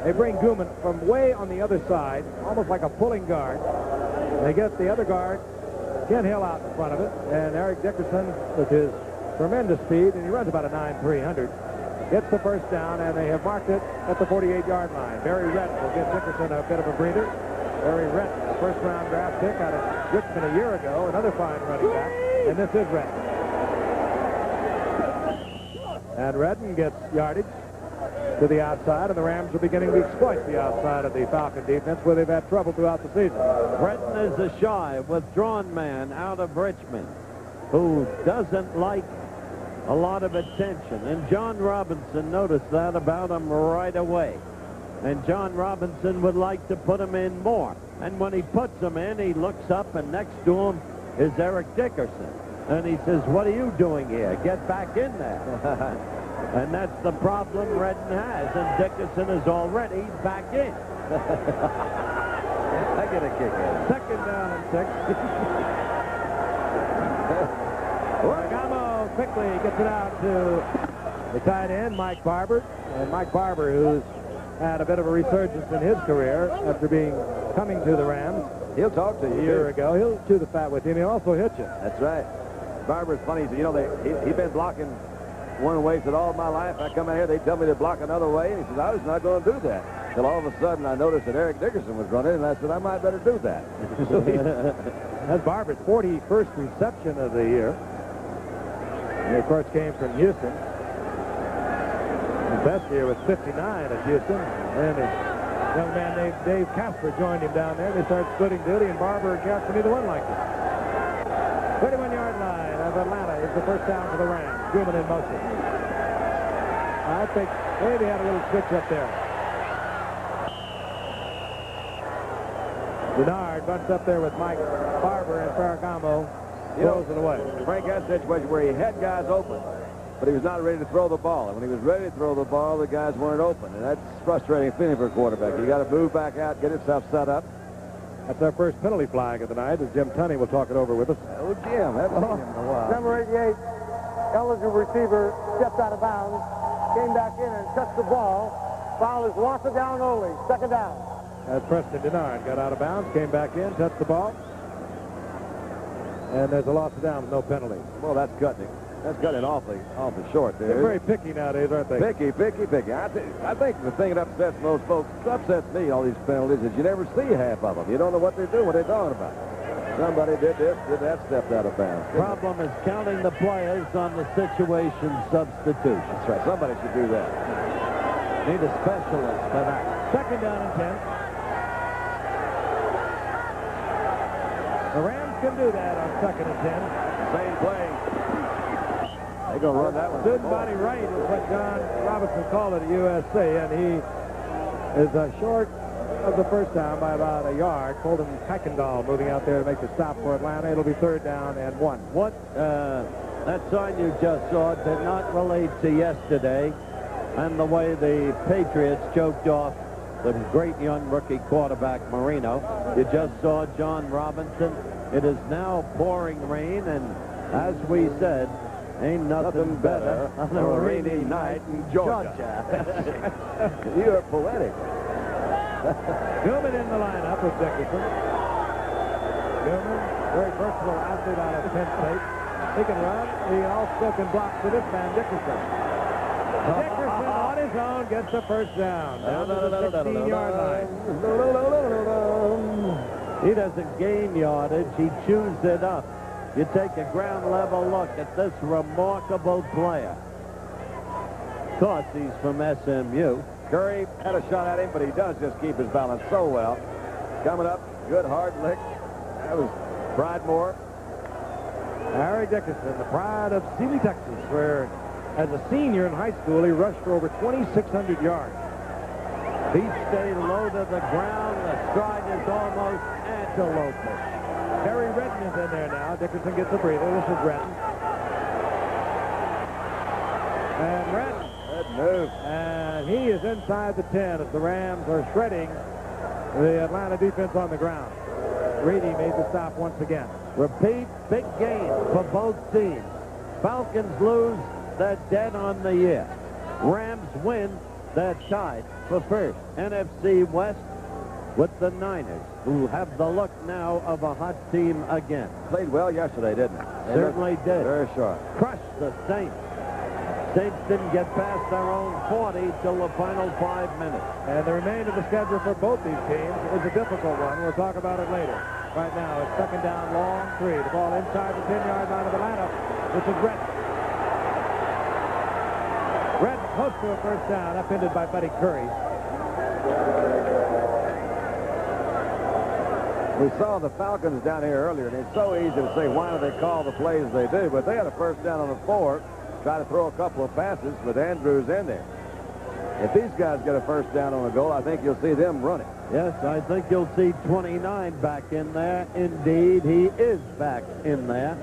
B: They bring Gooman from way on the other side, almost like a pulling guard. They get the other guard, Ken Hill, out in front of it, and Eric Dickerson, with his tremendous speed, and he runs about a 9.300, gets the first down, and they have marked it at the 48-yard line. Barry Redden will give Dickerson a bit of a breather. Barry Redden, a first-round draft pick out of Richmond a year ago, another fine running back, and this is Redden. And Redden gets yardage to the outside, and the Rams are beginning to exploit the outside of the Falcon defense, where they've had trouble throughout the season.
A: Redden is a shy, withdrawn man out of Richmond who doesn't like a lot of attention. And John Robinson noticed that about him right away. And John Robinson would like to put him in more. And when he puts him in, he looks up, and next to him is Eric Dickerson. And he says, "What are you doing here? Get back in there." And that's the problem Redden has, and Dickerson is already back in.
C: I get a kick out of it.
B: Second down and 6. Bergamo quickly gets it out to the tight end, Mike Barber. And Mike Barber, who's had a bit of a resurgence in his career after coming to the Rams.
C: He'll talk to you.
B: A year ago. He'll chew the fat with you, and he'll also hit you.
C: That's right. Barber's funny. You know, he's been blocking one wasted all my life. I come out here, they tell me to block another way. And he says, I was not going to do that. Till all of a sudden I noticed that Eric Dickerson was running, and I said, I might better do that.
B: That's Barber's 41st reception of the year. He, of course, came from Houston. His best year was 59 at Houston. And a young man named Dave Casper joined him down there. They started splitting duty, and Barber and Casper, neither one liked it. 31-yard line of Atlanta is the first down for the Rams. Truman in motion. I think maybe had a little switch up there. Denard bunts up there with Mike Barber, and Ferragamo throws it away.
C: Frank had a situation where he had guys open, but he was not ready to throw the ball. And when he was ready to throw the ball, the guys weren't open. And that's frustrating feeling for a quarterback. You got to move back out, get yourself set up.
B: That's our first penalty flag of the night, as Jim Tunney will talk it over with us.
C: Oh, Jim, haven't seen him in a while.
D: Number 88, eligible receiver, stepped out of bounds, came back in and touched the ball. Foul is loss of down only, second down.
B: As Preston Denard got out of bounds, came back in, touched the ball. And there's a loss of down with no penalty.
C: Well, that's cutting it. That's cutting it awfully short there.
B: They're very picky nowadays, aren't they?
C: Picky. I think the thing that upsets most folks, upsets me, all these penalties, is you never see half of them. You don't know what they're doing, what they're talking about. Somebody did this, did that, stepped out of bounds.
A: Problem is counting the players on the situation substitution.
C: That's right. Somebody should do that.
A: Need a specialist for that.
B: Second down and 10. The Rams can do that on second and 10.
C: Same play. They're going to run that one.
B: Student body right is what John Robinson called it at USC, and he is short of the first down by about a yard. Colton Kuykendall moving out there to make the stop for Atlanta. It'll be third down and 1.
A: What that sign you just saw did not relate to yesterday and the way the Patriots choked off the great young rookie quarterback Marino. You just saw John Robinson. It is now pouring rain, and as we said, ain't nothing better on a rainy night in Georgia.
C: You're poetic.
B: Gilman in the lineup with Dickerson. Gilman, very versatile athlete out of Penn State. He can run. He also can block for this man, Dickerson. Dickerson on his own gets the first down. Down to the 16-yard line.
A: He doesn't gain yardage. He chews it up. You take a ground level look at this remarkable player. Of course, he's from SMU.
C: Curry had a shot at him, but he does just keep his balance so well. Coming up, good hard lick. That was Pridemore.
B: Harry Dickerson, the pride of Sealy, Texas, where as a senior in high school, he rushed for over 2,600 yards.
A: Feet stay low to the ground. The stride is almost antelope-ish.
B: Terry Redden is in there now. Dickerson gets a breather. This is Redden. And Redden.
C: Good move.
B: And he is inside the 10 as the Rams are shredding the Atlanta defense on the ground. Reedy made the stop once again.
A: Repeat, big game for both teams. Falcons lose, they're dead on the year. Rams win, they're tied for first. NFC West with the Niners, who have the look now of a hot team again.
C: Played well yesterday, didn't it?
A: Certainly did.
C: Very sharp.
A: Crushed the Saints. Saints didn't get past their own 40 till the final 5 minutes.
B: And the remainder of the schedule for both these teams is a difficult one. We'll talk about it later. Right now, it's second down, long 3. The ball inside the 10-yard line of Atlanta, which is Redden. Redden close to a first down, upended by Buddy Curry.
C: We saw the Falcons down here earlier, and it's so easy to say why do they call the plays they do, but they had a first down on the 4, try to throw a couple of passes with Andrews in there. If these guys get a first down on a goal, I think you'll see them running.
A: Yes, I think you'll see 29 back in there. Indeed, he is back in there.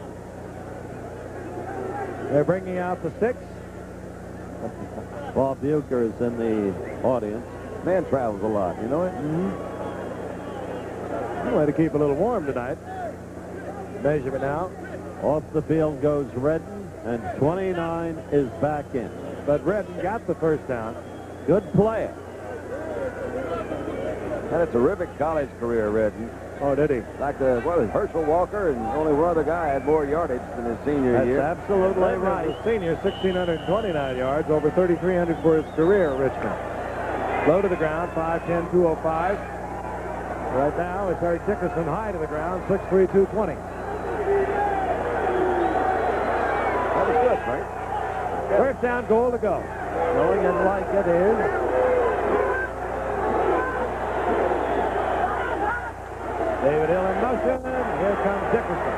B: They're bringing out the 6.
A: Bob Bucher is in the audience.
C: Man travels a lot, you know it?
B: Mm-hmm. Way to keep a little warm tonight. Measurement now.
A: Off the field goes Redden, and 29 is back in.
B: But Redden got the first down.
A: Good player.
C: Had a terrific college career, Redden.
B: Oh, did he?
C: Like Herschel Walker, and only one other guy had more yardage than his senior year.
A: That's absolutely right.
B: His senior, 1,629 yards, over 3,300 for his career, Richmond. Low to the ground, 5'10", 205. Right now, it's Eric Dickerson, high to the ground, 6'3", 220.
C: That was good, Frank.
B: First down, goal to go.
A: Going it like it is.
B: David Hill in motion. Here comes Dickerson.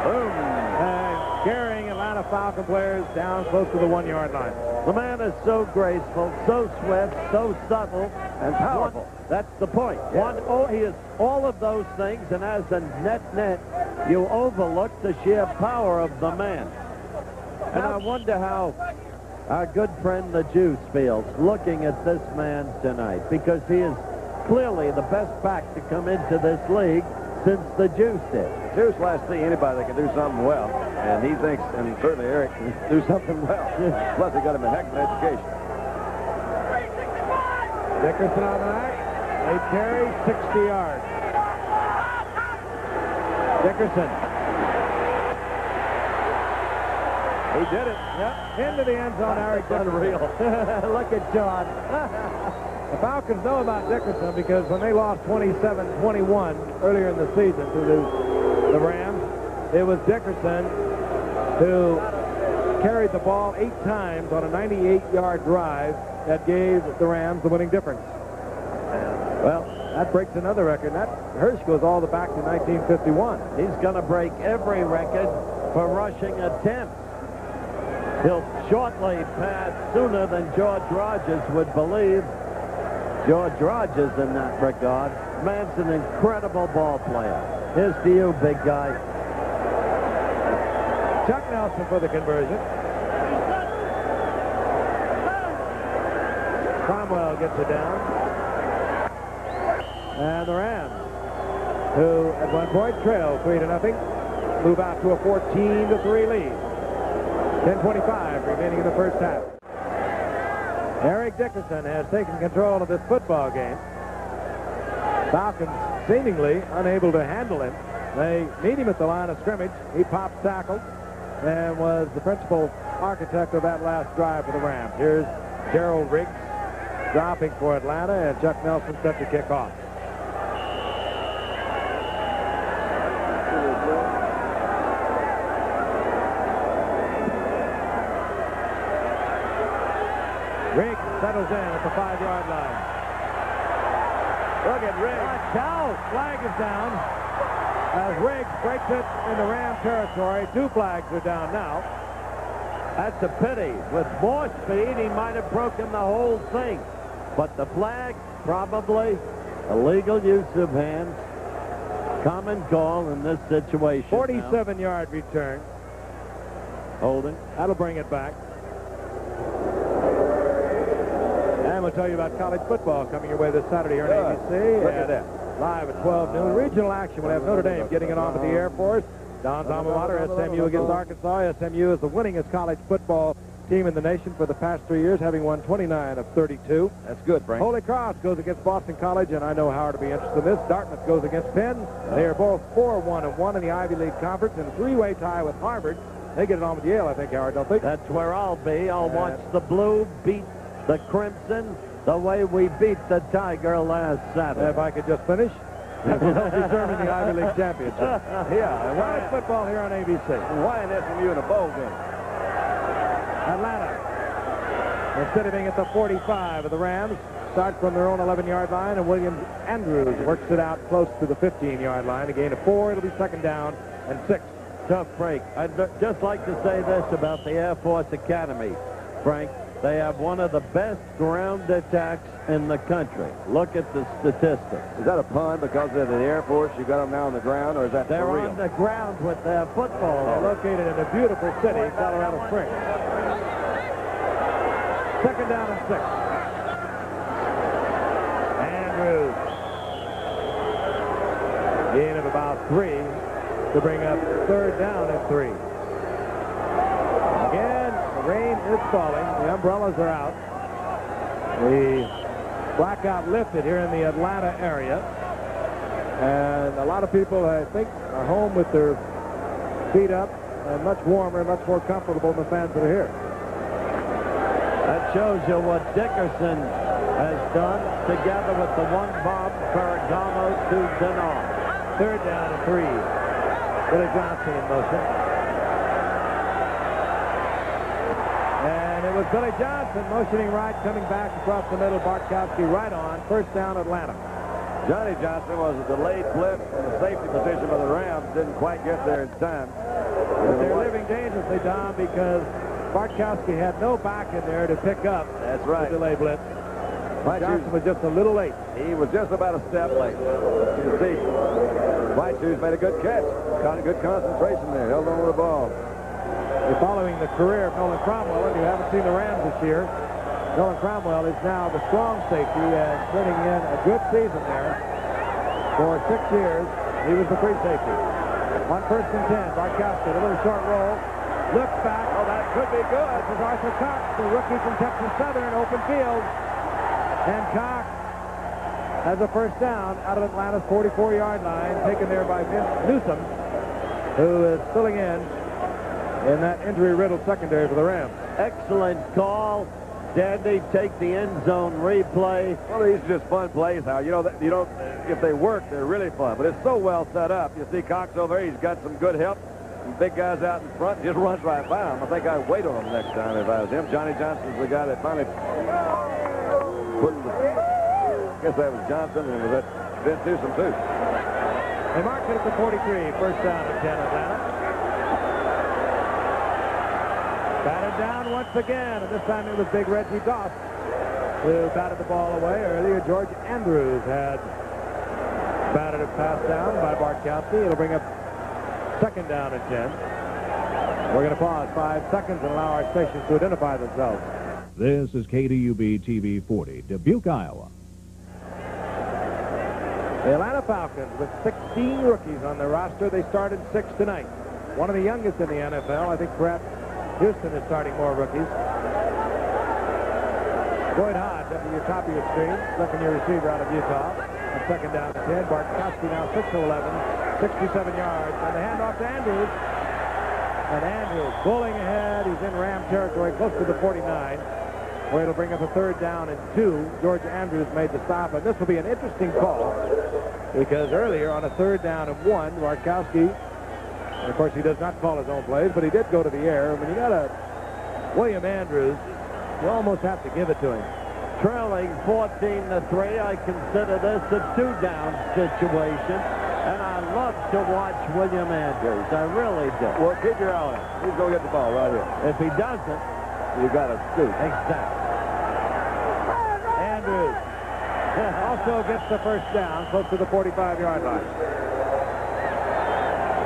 B: Boom. And carrying Atlanta Falcon players down close to the 1-yard line.
A: The man is so graceful, so swift, so subtle,
C: And powerful.
A: That's the point. He is all of those things, and as a net, you overlook the sheer power of the man. And I wonder how our good friend the Juice feels looking at this man tonight, because he is clearly the best back to come into this league since the Juice did.
C: Juice last see anybody that can do something well, and he thinks, and certainly Eric, can do something well. Plus, he got him a heck of an education.
B: Dickerson on the back. 8 carries, 60 yards. Dickerson. He did it. Yep. Into the end zone, Eric Dickerson.
A: Unreal. Look at John.
B: The Falcons know about Dickerson because when they lost 27-21 earlier in the season to the Rams, it was Dickerson who carried the ball 8 times on a 98-yard drive that gave the Rams the winning difference. Well, that breaks another record. That Hirsch goes all the back to 1951.
A: He's going to break every record for rushing attempts. He'll shortly pass sooner than George Rogers would believe. George Rogers in that regard. Man's an incredible ball player. Here's to you, big guy.
B: Chuck Nelson for the conversion. Cromwell gets it down. And the Rams, who at one point trailed 3-0, move out to a 14-3 lead. 10:25 remaining in the first half. Eric Dickerson has taken control of this football game. Falcons seemingly unable to handle him. They meet him at the line of scrimmage. He pops tackles and was the principal architect of that last drive for the Rams. Here's Gerald Riggs dropping for Atlanta, and Chuck Nelson set to kick off. Riggs settles in at the 5-yard line. Look at Riggs. Watch out. Flag is down. As Riggs breaks it in the Ram territory, 2 flags are down now.
A: That's a pity. With more speed, he might have broken the whole thing. But the flag, probably illegal use of hands. Common call in this situation.
B: 47-yard return.
A: Holding.
B: That'll bring it back. And we'll tell you about college football coming your way this Saturday here on ABC.
C: Look at that.
B: Live at 12 noon. Regional action. We'll have Notre Dame getting it on to the Air Force. Don's alma mater, SMU against Arkansas. SMU is the winningest college football team in the nation for the past 3 years, having won 29 of 32.
C: That's good, Frank.
B: Holy Cross goes against Boston College, and I know Howard will be interested in this. Dartmouth goes against Penn. They are both 4-1-1 in the Ivy League Conference, and a 3-way tie with Harvard. They get it on with Yale, I think, Howard, don't they?
A: That's where I'll be. I'll watch the Blue beat the Crimson the way we beat the Tiger last Saturday.
B: If I could just finish. That will help determine the Ivy League championship.
C: Yeah.
B: College football here on ABC.
C: Why in SMU in a bowl game?
B: Atlanta. Instead of being at the 45 of the Rams, start from their own 11-yard line, and William Andrews works it out close to the 15-yard line. A gain of 4. It'll be 2nd down and 6.
A: Tough break. I'd just like to say this about the Air Force Academy, Frank. They have one of the best ground attacks in the country. Look at the statistics.
C: Is that a pun because of the Air Force? You got them now on the ground, or is that
A: They're
C: for real?
A: on the ground with their football.
B: They're located in a beautiful city, Colorado Springs. 2nd down and 6. Andrews. Gain of about 3 to bring up 3rd down and 3. Again, the rain is falling. The umbrellas are out. The blackout lifted here in the Atlanta area. And a lot of people, I think, are home with their feet up and much warmer, much more comfortable than the fans that are here.
A: That shows you what Dickerson has done together with the one Bob Ferragamo to Denard.
B: 3rd down and 3. Billy Johnson in motion. And it was Billy Johnson motioning right, coming back across the middle. Bartkowski right on. 1st down, Atlanta.
C: Johnny Johnson was a delayed blitz in the safety position of the Rams. Didn't quite get there in time.
B: But they're living dangerously, Don, because Bartkowski had no back in there to pick up.
C: That's right.
B: The delay blitz. Johnson was just a little late.
C: He was just about a step late. You can see White Shoes made a good catch. Got a good concentration there. Held on to the ball.
B: We're following the career of Nolan Cromwell. If you haven't seen the Rams this year, Nolan Cromwell is now the strong safety and turning in a good season there. For 6 years, he was the free safety. On 1st and 10, Bartkowski, a little short roll. Looks back. Oh, that could be good. This is Arthur Cox, the rookie from Texas Southern, open field. And Cox has a 1st down out of Atlanta's 44-yard line, taken there by Vince Newsom, who is filling in that injury-riddled secondary for the Rams.
A: Excellent call. Dandy, take the end zone replay.
C: Well, these are just fun plays, Hal. You know, if they work, they're really fun. But it's so well set up. You see Cox over there, he's got some good help. Some big guys out in front, just runs right by him. I think I'd wait on him next time if I was him. Johnny Johnson's the guy that finally put the... I guess that was Johnson, and it was Vince Newsom, too.
B: They marked it at the 43, 1st down and 10, Atlanta. Batted down once again, and this time it was big Reggie Goff who batted the ball away. Earlier, George Andrews had batted a pass down by Bartkowski. It'll bring up 2nd down and 10. We're going to pause 5 seconds and allow our stations to identify themselves.
E: This is KDUB TV 40, Dubuque, Iowa.
B: The Atlanta Falcons with 16 rookies on their roster. They started 6 tonight. One of the youngest in the NFL. I think perhaps Houston is starting more rookies. Boyd Hodge up to your top of your screen, second-year receiver out of Utah. On 2nd down and 10. Bartkowski now 6-11, 67 yards. And the handoff to Andrews. And Andrews bowling ahead. He's in Ram territory, close to the 49, where it'll bring up a 3rd down and 2. George Andrews made the stop, and this will be an interesting call because earlier on a 3rd down and 1, Bartkowski, and of course he does not call his own plays, but he did go to the air. When you got a William Andrews, you almost have to give it to him.
A: Trailing 14-3, I consider this a 2-down situation, and I love to watch William Andrews. I really do.
C: Well, keep your eye on him. He's going to get the ball right here.
A: If he doesn't,
C: you got to scoot.
A: Exactly.
B: Andrews also gets the 1st down, close to the 45-yard line.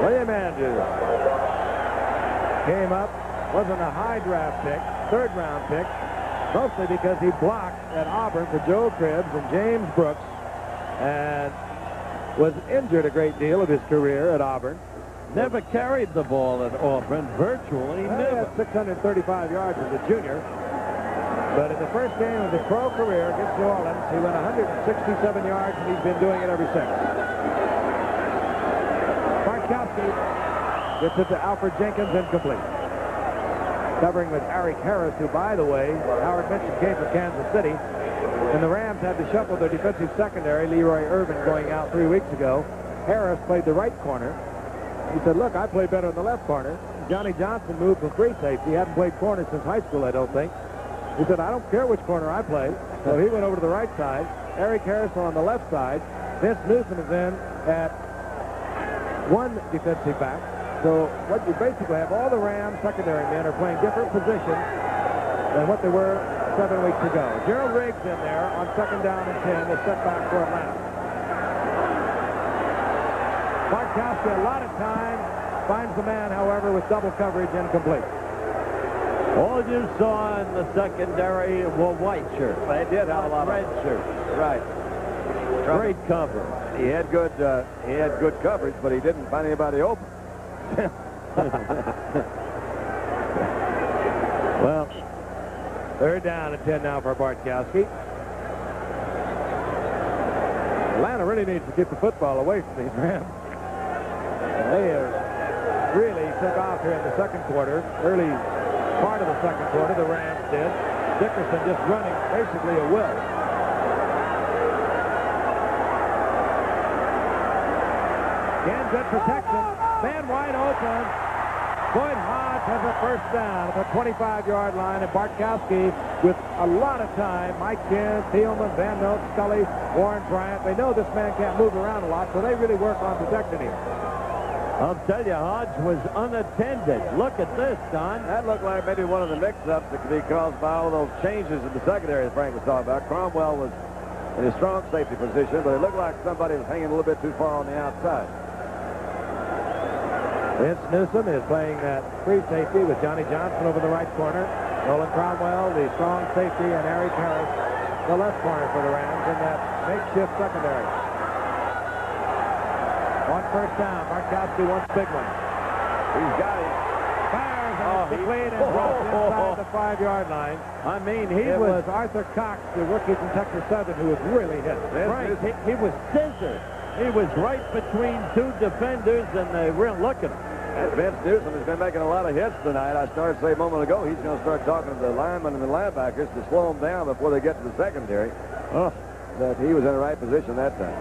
B: William Andrews came up, wasn't a high draft pick, 3rd-round pick, mostly because he blocked at Auburn for Joe Cribbs and James Brooks, and was injured a great deal of his career at Auburn.
A: Never carried the ball at Auburn, virtually never.
B: He had 635 yards as a junior. But in the first game of his pro career against New Orleans, he went 167 yards, and he's been doing it ever since. Bartkowski gets it to Alfred Jenkins, incomplete. Covering with Eric Harris, who, by the way, Howard mentioned came from Kansas City. And the Rams had to shuffle their defensive secondary, Leroy Irvin going out 3 weeks ago. Harris played the right corner. He said, look, I play better in the left corner. Johnny Johnson moved from free safety. He hadn't played corner since high school, I don't think. He said, I don't care which corner I play. So he went over to the right side. Eric Harris on the left side. Vince Newsom is in at one defensive back. So what you basically have, all the Rams secondary men are playing different positions than what they were 7 weeks ago. Gerald Riggs in there on 2nd down and 10, the setback for Atlanta. Bartkowski, a lot of time, finds the man, however, with double coverage, incomplete.
A: All you saw in the secondary were white shirts.
C: They did have a lot
A: red
C: of
A: shirts.
C: Right.
A: Great cover.
C: He had good coverage, but he didn't find anybody open.
B: Well, 3rd down and 10 now for Bartkowski. Atlanta really needs to get the football away from these Rams. And they have really took off here in the second quarter. Early part of the second quarter, the Rams did. Dickerson just running basically a will. Again, good protection. Man wide open. Boyd Hodge has a first down at the 25-yard line, and Bartkowski with a lot of time. Mike Kent, Thielman, Van Note, Scully, Warren Bryant. They know this man can't move around a lot, so they really work on protecting him.
A: I'll tell you, Hodge was unattended. Look at this, Don.
C: That looked like maybe one of the mix-ups that could be caused by all those changes in the secondary that Frank was talking about. Cromwell was in a strong safety position, but it looked like somebody was hanging a little bit too far on the outside.
B: Vince Newsom is playing that free safety with Johnny Johnson over the right corner. Nolan Cromwell, the strong safety, and Eric Harris, the left corner for the Rams in that makeshift secondary. One first down. Bartkowski wants big one.
C: He's got it.
B: Fires on the clean and drops inside the 5-yard line.
A: I mean,
B: It was Arthur Cox, the rookie from Texas Southern, who was really hit.
A: Right. He was scissored. He was right between two defenders, and they were looking.
C: And Vince Newsom has been making a lot of hits tonight. I started to say a moment ago he's going to start talking to the linemen and the linebackers to slow them down before they get to the secondary. But he was in the right position that time.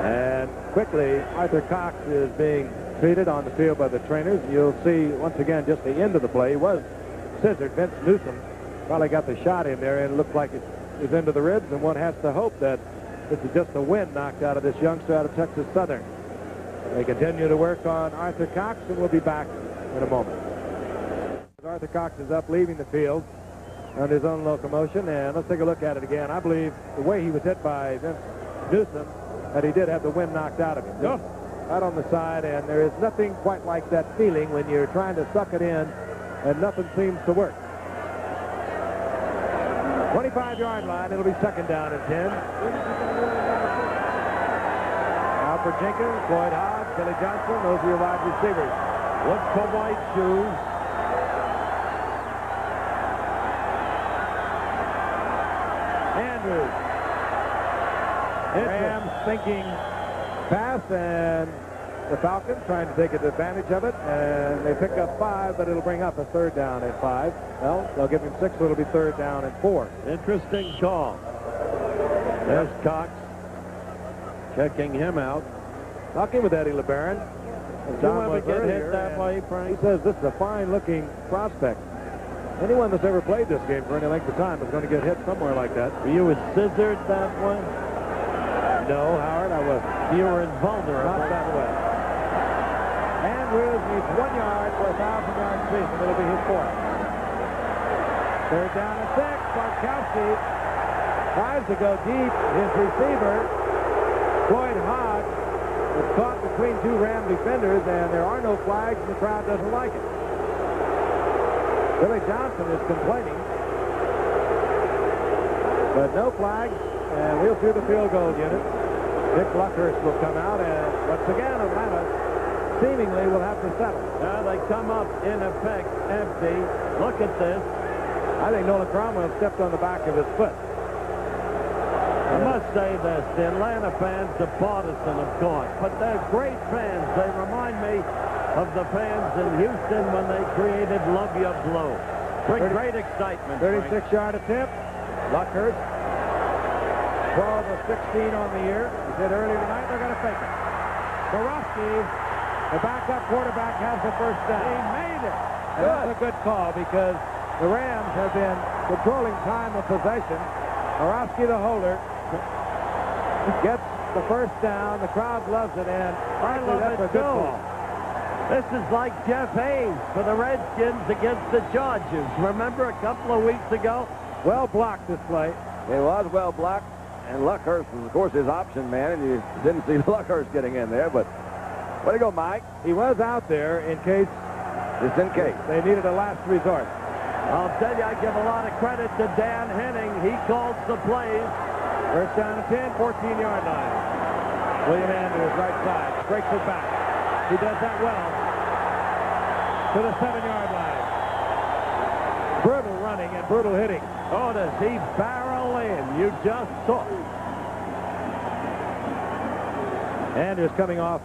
B: And quickly, Arthur Cox is being treated on the field by the trainers. You'll see, once again, just the end of the play. He was scissored. Vince Newsom probably got the shot in there, and it looked like it was into the ribs, and one has to hope that this is just the wind knocked out of this youngster out of Texas Southern. They continue to work on Arthur Cox, and we'll be back in a moment. Arthur Cox is up, leaving the field on his own locomotion, and let's take a look at it again. I believe the way he was hit by Vince Newsom, that he did have the wind knocked out of him. Right on the side, and there is nothing quite like that feeling when you're trying to suck it in and nothing seems to work. 25-yard line, it'll be second down and 10. Now for Jenkins, Floyd Hodge, Billy Johnson, those are your wide receivers.
A: Look for white shoes.
B: Andrews. Rams thinking pass, and the Falcons trying to take advantage of it, and they pick up 5, but it'll bring up a third down and 5. Well, they'll give him 6, so it'll be third down and 4.
A: Interesting call. There's Cox checking him out.
B: Talking with Eddie LeBaron.
A: And Don was get hit that way, Frank.
B: He says this is a fine-looking prospect. Anyone that's ever played this game for any length of time is going to get hit somewhere like that.
A: You was scissored that way?
B: No, Howard, I wasn't.
A: You were invulnerable.
B: Not that way. Andrews needs 1 yard for a 1,000-yard season. It'll be his 4th. Third down and 6. Bartkowski tries to go deep. His receiver, Floyd Hodge, was caught between two Ram defenders, and there are no flags, and the crowd doesn't like it. Billy Johnson is complaining, but no flags, and we'll see the field goal unit. Dick Luckhurst will come out, and once again, Atlanta seemingly will have to settle.
A: Now they come up, in effect, empty. Look at this.
B: I think Nolan Cromwell stepped on the back of his foot.
A: I must say this, the Atlanta fans are partisan, of course, but they're great fans. They remind me of the fans in Houston when they created Love Your Blue. Bring great excitement.
B: 36-yard attempt. Luckhurst, 12 of 16 on the year. He said earlier tonight they're going to fake it. Borowski, the backup quarterback, has the first down.
A: He made it.
B: And that's a good call because the Rams have been controlling time of possession. Borowski, the holder, gets the first down. The crowd loves it, and finally that's a good call.
A: This is like Jeff Hayes for the Redskins against the Chargers. Remember a couple of weeks ago?
B: Well blocked this play.
C: It was well blocked, and Luckhurst was, of course, his option man, and you didn't see Luckhurst getting in there, but way to go, Mike.
B: He was out there in case.
C: Just in case.
B: They needed a last resort.
A: I'll tell you, I give a lot of credit to Dan Henning. He calls the plays.
B: First down and 10, 14-yard line. William Andrews, right side, breaks it back. He does that well. To the 7-yard line. Brutal running and brutal hitting.
A: Oh, does he barrel in? You just saw.
B: Andrews coming off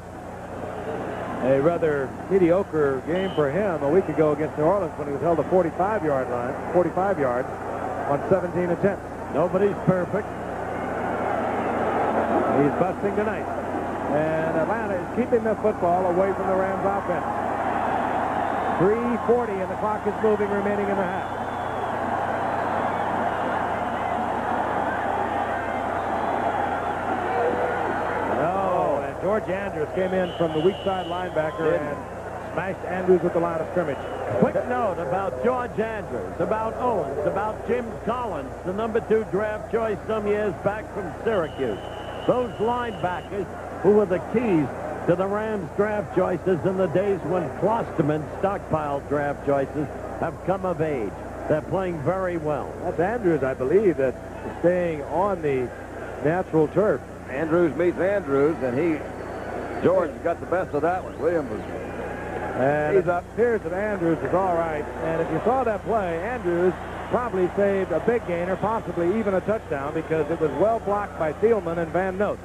B: a rather mediocre game for him a week ago against New Orleans when he was held to 45-yard line, 45 yards on 17 attempts.
A: Nobody's perfect.
B: He's busting tonight. And Atlanta is keeping the football away from the Rams offense. 3:40 and the clock is moving remaining in the half. George Andrews came in from the weak side linebacker and smashed Andrews with the line of scrimmage.
A: Quick note about George Andrews, about Owens, about Jim Collins, the #2 draft choice some years back from Syracuse. Those linebackers who were the keys to the Rams draft choices in the days when Klosterman stockpiled draft choices have come of age. They're playing very well.
B: That's Andrews, I believe, that is staying on the natural turf.
C: Andrews meets Andrews, and George got the best of that one. Williams was.
B: And it appears that Andrews is all right. And if you saw that play, Andrews probably saved a big gain or possibly even a touchdown because it was well blocked by Thielman and Van Note.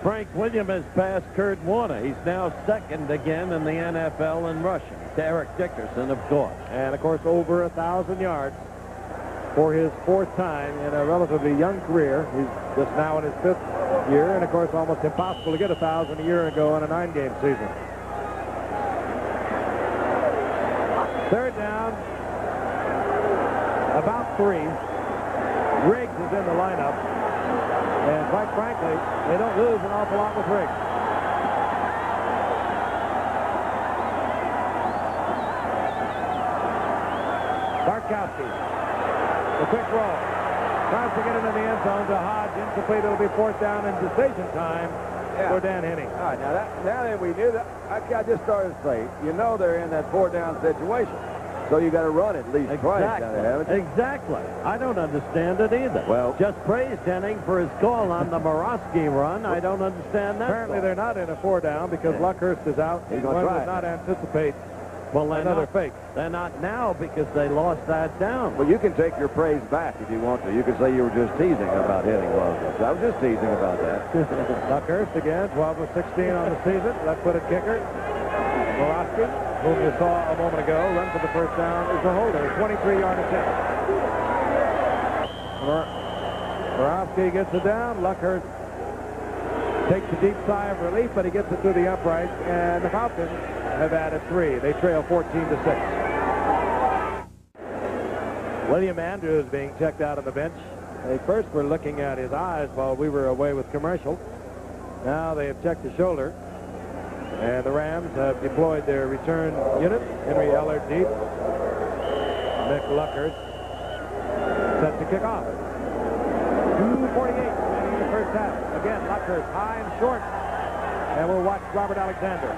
A: Frank Williams has passed Kurt Warner. He's now second again in the NFL in rushing. Derek Dickerson, of course.
B: And, of course, over 1,000 yards for his 4th time in a relatively young career. He's just now in his 5th year, and, of course, almost impossible to get 1,000 a year ago in a 9-game season. 3rd down, about 3. Riggs is in the lineup. And quite frankly, they don't lose an awful lot with Riggs. Barkowski, the quick roll. Tries to get into the end zone to Hodge. Incomplete. It'll be 4th down and decision time for Dan Henning.
C: All right, now that we knew that, I just started to say, you know they're in that 4-down situation. So you got to run at least twice.
A: Exactly. I don't understand it either.
C: Well,
A: just praised Henning for his call on the Morosky run. I don't understand that.
B: Apparently they're not in a 4-down because Luckhurst is out.
C: He's going to try.
B: Not anticipate
A: another
B: fake.
A: They're not now because they lost that down.
C: Well, you can take your praise back if you want to. You can say you were just teasing about hitting Luckhurst. I was just teasing about that.
B: Luckhurst again, 12 of 16 on the season. Left-footed kicker. Morosky, whom you saw a moment ago, run for the 1st down, is the holder. 23-yard attempt. Morosky gets it down. Luckhurst takes a deep sigh of relief, but he gets it to the upright, and the Falcons have added 3. They trail 14-6. William Andrews being checked out on the bench. They first were looking at his eyes while we were away with commercial. Now they have checked the shoulder. And the Rams have deployed their return unit. Henry Eller deep. Mick Luckhurst set to kick off. 2:48 remaining in the 1st half. Again, Luckhurst high and short. And we'll watch Robert Alexander.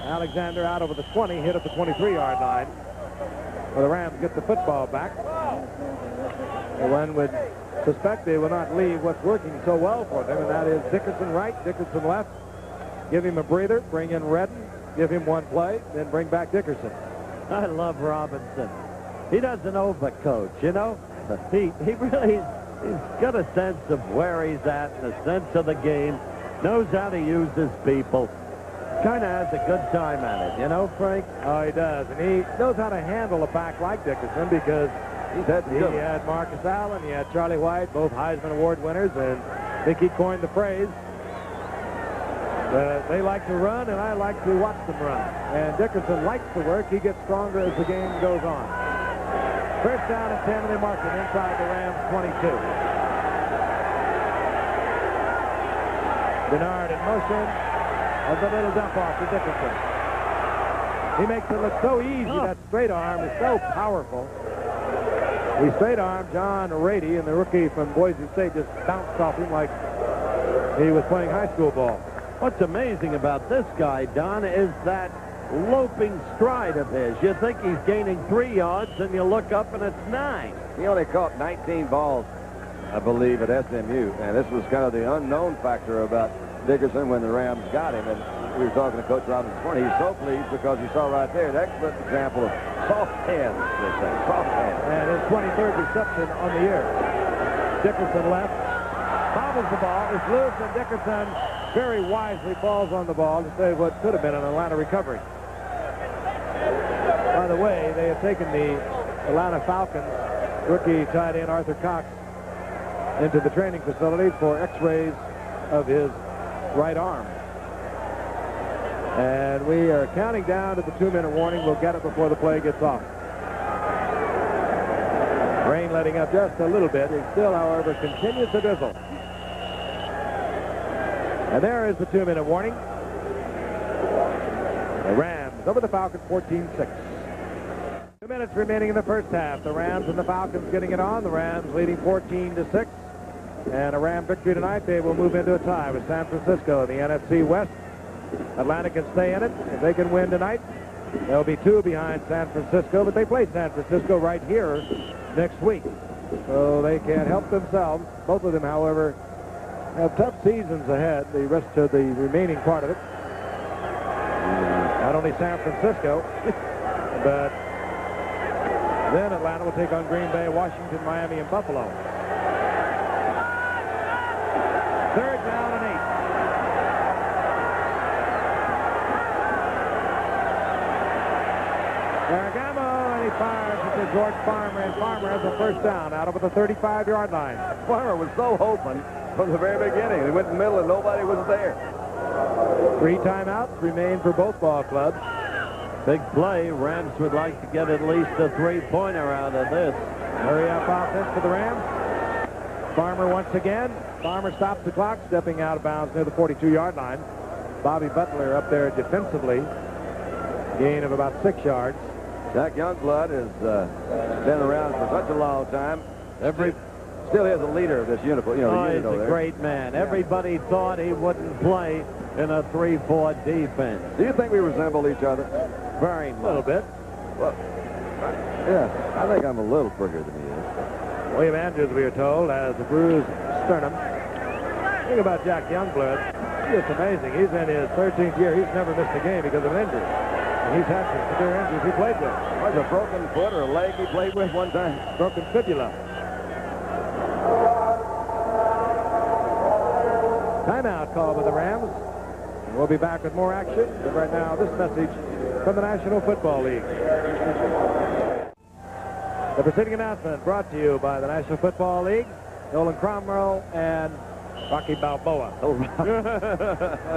B: Alexander out over the 20, hit at the 23-yard line. Well, the Rams get the football back. And one would suspect they will not leave what's working so well for them, and that is Dickerson right, Dickerson left. Give him a breather, bring in Redden, give him one play, then bring back Dickerson.
A: I love Robinson. He doesn't overcoach, you know. He really, he's got a sense of where he's at and a sense of the game, knows how to use his people. Kind of has a good time at it, you know, Frank?
B: Oh, he does, and he knows how to handle a back like Dickerson because he had Marcus Allen, he had Charlie White, both Heisman Award winners, and I think he coined the phrase, they like to run, and I like to watch them run. And Dickerson likes to work. He gets stronger as the game goes on. 1st down and 10, and they mark it inside the Rams 22. Bernard in motion. As a little dump off to Dickerson. He makes it look so easy. That straight arm is so powerful. He straight arm John Rady, and the rookie from Boise State just bounced off him like he was playing high school ball.
A: What's amazing about this guy, Don, is that loping stride of his. You think he's gaining 3 yards, and you look up and it's 9.
C: He only caught 19 balls, I believe, at SMU. And this was kind of the unknown factor about Dickerson when the Rams got him. And we were talking to Coach Robinson this morning. He's so pleased because you saw right there an excellent example of soft hands, they say. Soft hands.
B: And his 23rd reception on the year. Dickerson left. Bobbles the ball. It's loose, and Dickerson very wisely falls on the ball to save what could have been an Atlanta recovery. By the way, they have taken the Atlanta Falcons rookie tight end Arthur Cox into the training facility for x-rays of his right arm. And we are counting down to the 2-minute warning. We'll get it before the play gets off. Rain letting up just a little bit. It still, however, continues to drizzle. And there is the 2-minute warning. The Rams over the Falcons 14-6. 2 minutes remaining in the first half. The Rams and the Falcons getting it on. The Rams leading 14-6. And a Ram victory tonight, they will move into a tie with San Francisco in the NFC West. Atlanta can stay in it. If they can win tonight, they'll be 2 behind San Francisco, but they play San Francisco right here next week. So they can't help themselves. Both of them, however, have tough seasons ahead, the rest of the remaining part of it. Not only San Francisco, but then Atlanta will take on Green Bay, Washington, Miami, and Buffalo. 3rd down and 8. Ferragamo, and he fires it to George Farmer, and Farmer has a first down out over the 35-yard line.
C: Farmer was so open from the very beginning. He went in the middle and nobody was there.
B: 3 timeouts remain for both ball clubs.
A: Big play. Rams would like to get at least a 3-pointer out of this.
B: Hurry up offense for the Rams. Farmer once again. Farmer stops the clock, stepping out of bounds near the 42-yard line. Bobby Butler up there defensively. Gain of about 6 yards.
C: Jack Youngblood has been around for such a long time. Still is a leader of this uniform. You know,
A: he's a great man. Yeah. Everybody thought he wouldn't play in a 3-4 defense.
C: Do you think we resemble each other?
A: Very much.
B: A little bit.
C: Well, yeah, I think I'm a little quicker than he is.
B: William Andrews, we are told, has a bruised sternum. Think about Jack Youngblood. It's amazing. He's in his 13th year. He's never missed a game because of an injury. And he's had some severe injuries he played with.
C: Was a broken foot or a leg he played with one time?
B: Broken fibula. Timeout call by the Rams. We'll be back with more action. But right now, this message from the National Football League. The preceding announcement brought to you by the National Football League, Nolan Cromwell and Rocky Balboa.
C: Oh,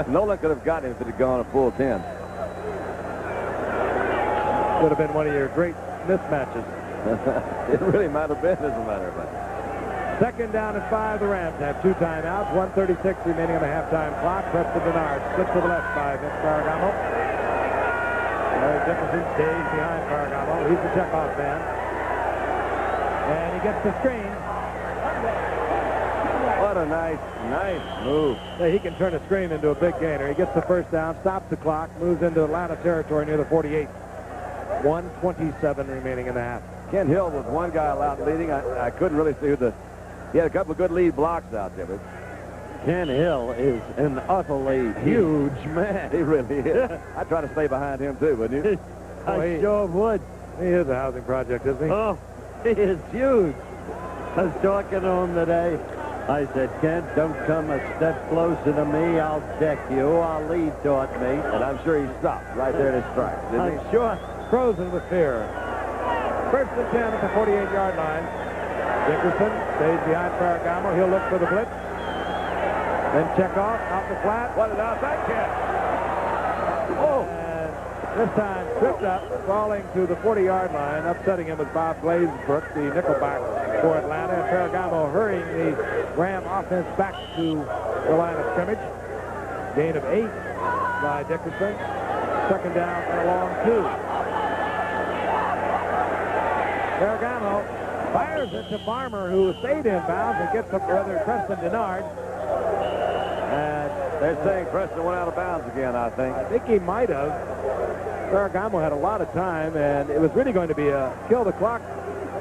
C: Nolan could have gotten him if it had gone a full 10.
B: Would have been one of your great mismatches.
C: It really might have been, as a matter of fact.
B: 2nd down and 5. The Rams have 2 timeouts. 1:36 remaining on the halftime clock. Preston Denard splits to the left by Vince Ferragamo. Larry Dickerson stays behind Ferragamo. He's the checkoff man. And he gets the screen.
C: What a nice move.
B: Yeah, he can turn a screen into a big gainer. He gets the first down, stops the clock, moves into Atlanta territory near the 48. 1:27 remaining in the half.
C: Ken Hill was one guy out leading. I couldn't really see who he had a couple of good lead blocks out there, but
A: Ken Hill is an utterly huge man.
C: He really is. I'd try to stay behind him too, wouldn't you?
A: I sure would.
B: He is a housing project, isn't he?
A: Oh, he is huge. I was talking to him today. I said, Kent, don't come a step closer to me. I'll deck you. I'll lead toward me.
C: And I'm sure he stopped right there in his stride.
A: I'm sure.
B: Frozen with fear. 1st and 10 at the 48-yard line. Dickerson stays behind Ferragamo. He'll look for the blitz. Then check off out the flat.
C: What an outside catch.
B: Oh! And this time tripped up, falling to the 40-yard line. Upsetting him was Bob Glazebrook, the nickelback for Atlanta. And Ferragamo hurrying the Ram offense back to the line of scrimmage. Gain of 8 by Dickerson. 2nd down and a long 2. Ferragamo fires it to Farmer, who stayed in bounds and gets up rather Preston Denard. And
C: they're saying Preston went out of bounds again, I think.
B: I think he might have. Ferragamo had a lot of time, and it was really going to be a kill-the-clock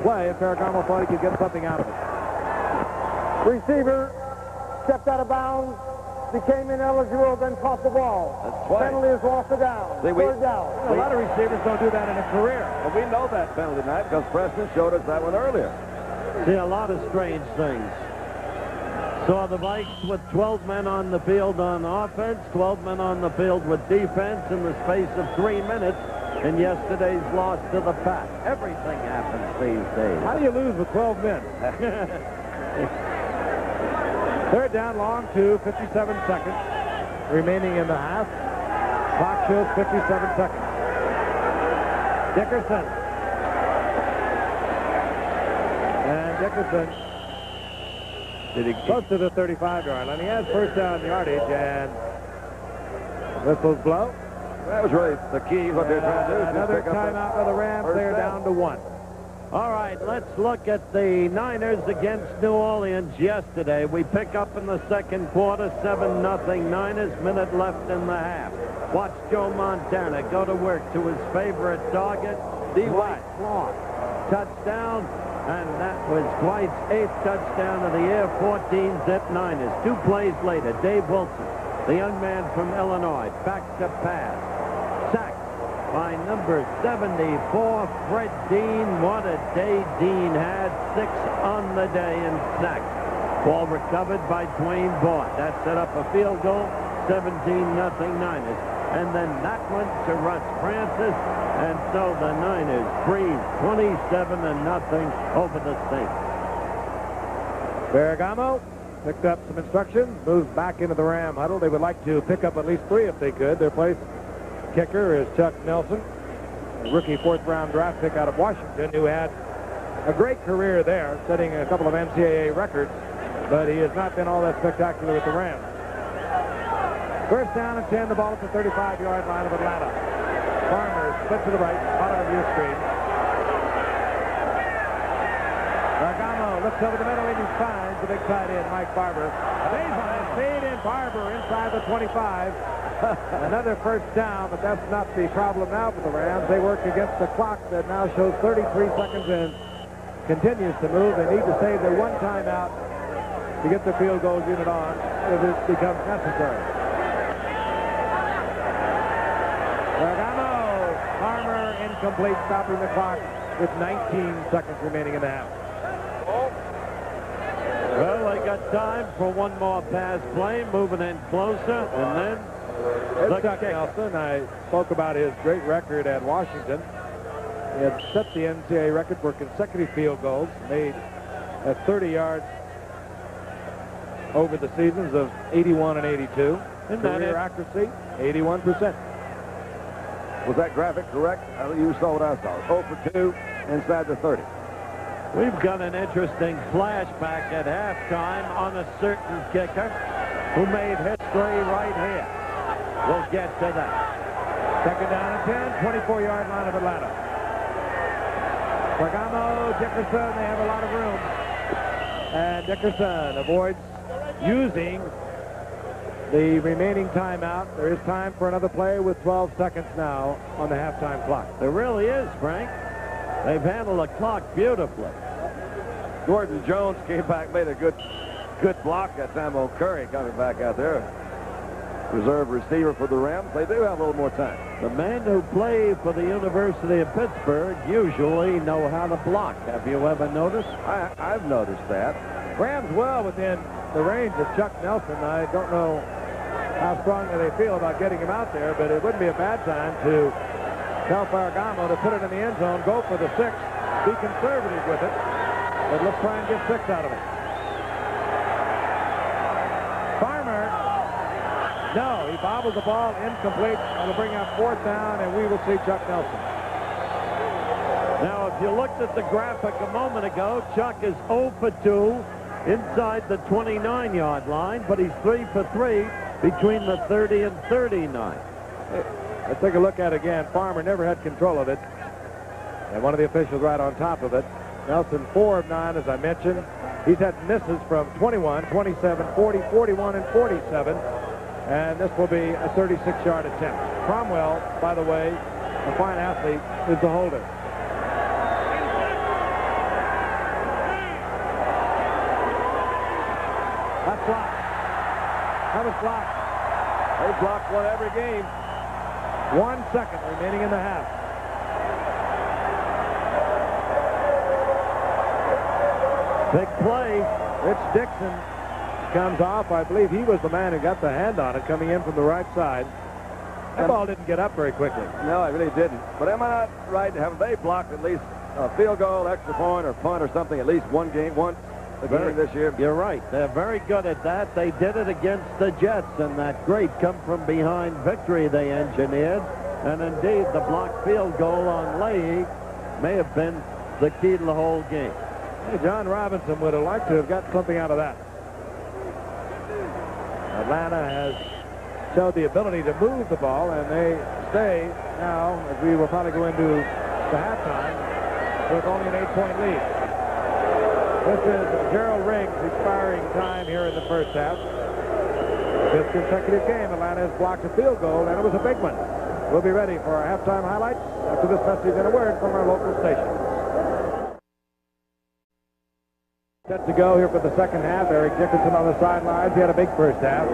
B: play, and Ferragamo thought he could get something out of it.
D: Receiver stepped out of bounds, became ineligible, then caught the ball.
C: That's twice.
D: Penalty is lost of down. 3rd down.
B: A lot of receivers don't do that in a career.
C: Well, we know that penalty tonight because Preston showed us that one earlier.
A: See, a lot of strange things. Saw the Vikes with 12 men on the field on offense, 12 men on the field with defense in the space of 3 minutes in yesterday's loss to the Pats. Everything happens these days.
B: How do you lose with 12 men? Third down, long two, 57 seconds remaining in the half. Clock shows 57 seconds. Dickerson. And Dickerson close to the 35-yard line. He has first down yardage, and whistles blow.
C: That was really the key. What they're trying to do is
B: another timeout for the Rams. They're down to 1.
A: All right, let's look at the Niners against New Orleans yesterday. We pick up in the second quarter, 7-0 Niners, minute left in the half. Watch Joe Montana go to work to his favorite target, Dwight Clark. Touchdown, and that was Dwight's 8th touchdown of the year, 14-zip Niners. 2 plays later, Dave Wilson, the young man from Illinois, back to pass. Sacked by number 74, Fred Dean. What a day Dean had. 6 on the day in sacks. Ball recovered by Dwayne Vaught. That set up a field goal, 17-0 Niners. And then that one to Russ Francis. And so the Niners breathe 27-0 over the Saints.
B: Bergamo picked up some instructions, moves back into the Ram huddle. They would like to pick up at least 3 if they could. Their place kicker is Chuck Nelson, a rookie 4th-round draft pick out of Washington, who had a great career there, setting a couple of NCAA records, but he has not been all that spectacular with the Rams. First down and 10, the ball at the 35-yard line of Atlanta. Farmer split to the right, bottom of your screen. Bergamo looks over the middle and he finds the big tight end, Mike Barber. Baseline fade in, Barber inside the 25. Another first down, but that's not the problem now for the Rams. They work against the clock that now shows 33 seconds and continues to move. They need to save their 1 timeout to get the field goal unit on if it becomes necessary. Bergamo, Farmer incomplete, stopping the clock with 19 seconds remaining in the half.
A: Well, they got time for one more pass play, moving in closer, and then
B: It's Chuck Nelson. I spoke about his great record at Washington. He had set the NCAA record for consecutive field goals, made at 30 yards over the seasons of 81 and 82. And career accuracy, 81%.
C: Was that graphic correct? You saw what I saw. 0 for 2 inside the 30.
A: We've got an interesting flashback at halftime on a certain kicker who made history right here. We'll get to that.
B: Second down and 10, 24-yard line of Atlanta. Bergamo, Dickerson, they have a lot of room. And Dickerson avoids using the remaining timeout. There is time for another play with 12 seconds now on the halftime clock.
A: There really is, Frank. They've handled the clock beautifully.
C: Gordon Jones came back, made a good block that time on Curry coming back out there. Reserve receiver for the Rams. They do have a little more time.
A: The men who play for the University of Pittsburgh usually know how to block. Have you ever noticed?
C: I've noticed that.
B: Rams well within the range of Chuck Nelson. I don't know how strongly they feel about getting him out there, but it wouldn't be a bad time to tell Bergamo to put it in the end zone, go for the 6, be conservative with it, but let's try and get 6 out of it. Farmer, no, he bobbles the ball, incomplete. That'll bring up 4th down, and we will see Chuck Nelson.
A: Now, if you looked at the graphic a moment ago, Chuck is 0 for 2 inside the 29-yard line, but he's 3 for 3 between the 30 and 39.
B: Let's take a look at it again. Farmer never had control of it, and one of the officials right on top of it. Nelson 4 of 9, as I mentioned. He's had misses from 21, 27, 40, 41, and 47, and this will be a 36-yard attempt. Cromwell, by the way, a fine athlete, is the holder. That's blocked. That was blocked.
C: They block one every game.
B: 1 second remaining in the half.
A: Big play.
B: Rich Dixon comes off. I believe he was the man who got the hand on it coming in from the right side. That ball didn't get up very quickly.
C: No, it really didn't. But am I not right? Have they blocked at least a field goal, extra point, or punt or something at least once a game this year?
A: You're right. They're very good at that. They did it against the Jets, and that great come-from-behind victory they engineered. And indeed, the blocked field goal on Leahy may have been the key to the whole game.
B: Hey, John Robinson would have liked to have got something out of that. Atlanta has showed the ability to move the ball, and they stay now, as we will probably go into the halftime, with only an 8-point lead. This is Gerald Riggs' expiring time here in the first half. Fifth consecutive game, Atlanta has blocked a field goal, and it was a big one. We'll be ready for our halftime highlights after this message and a word from our local station. Set to go here for the second half. Eric Dickerson on the sidelines. He had a big first half.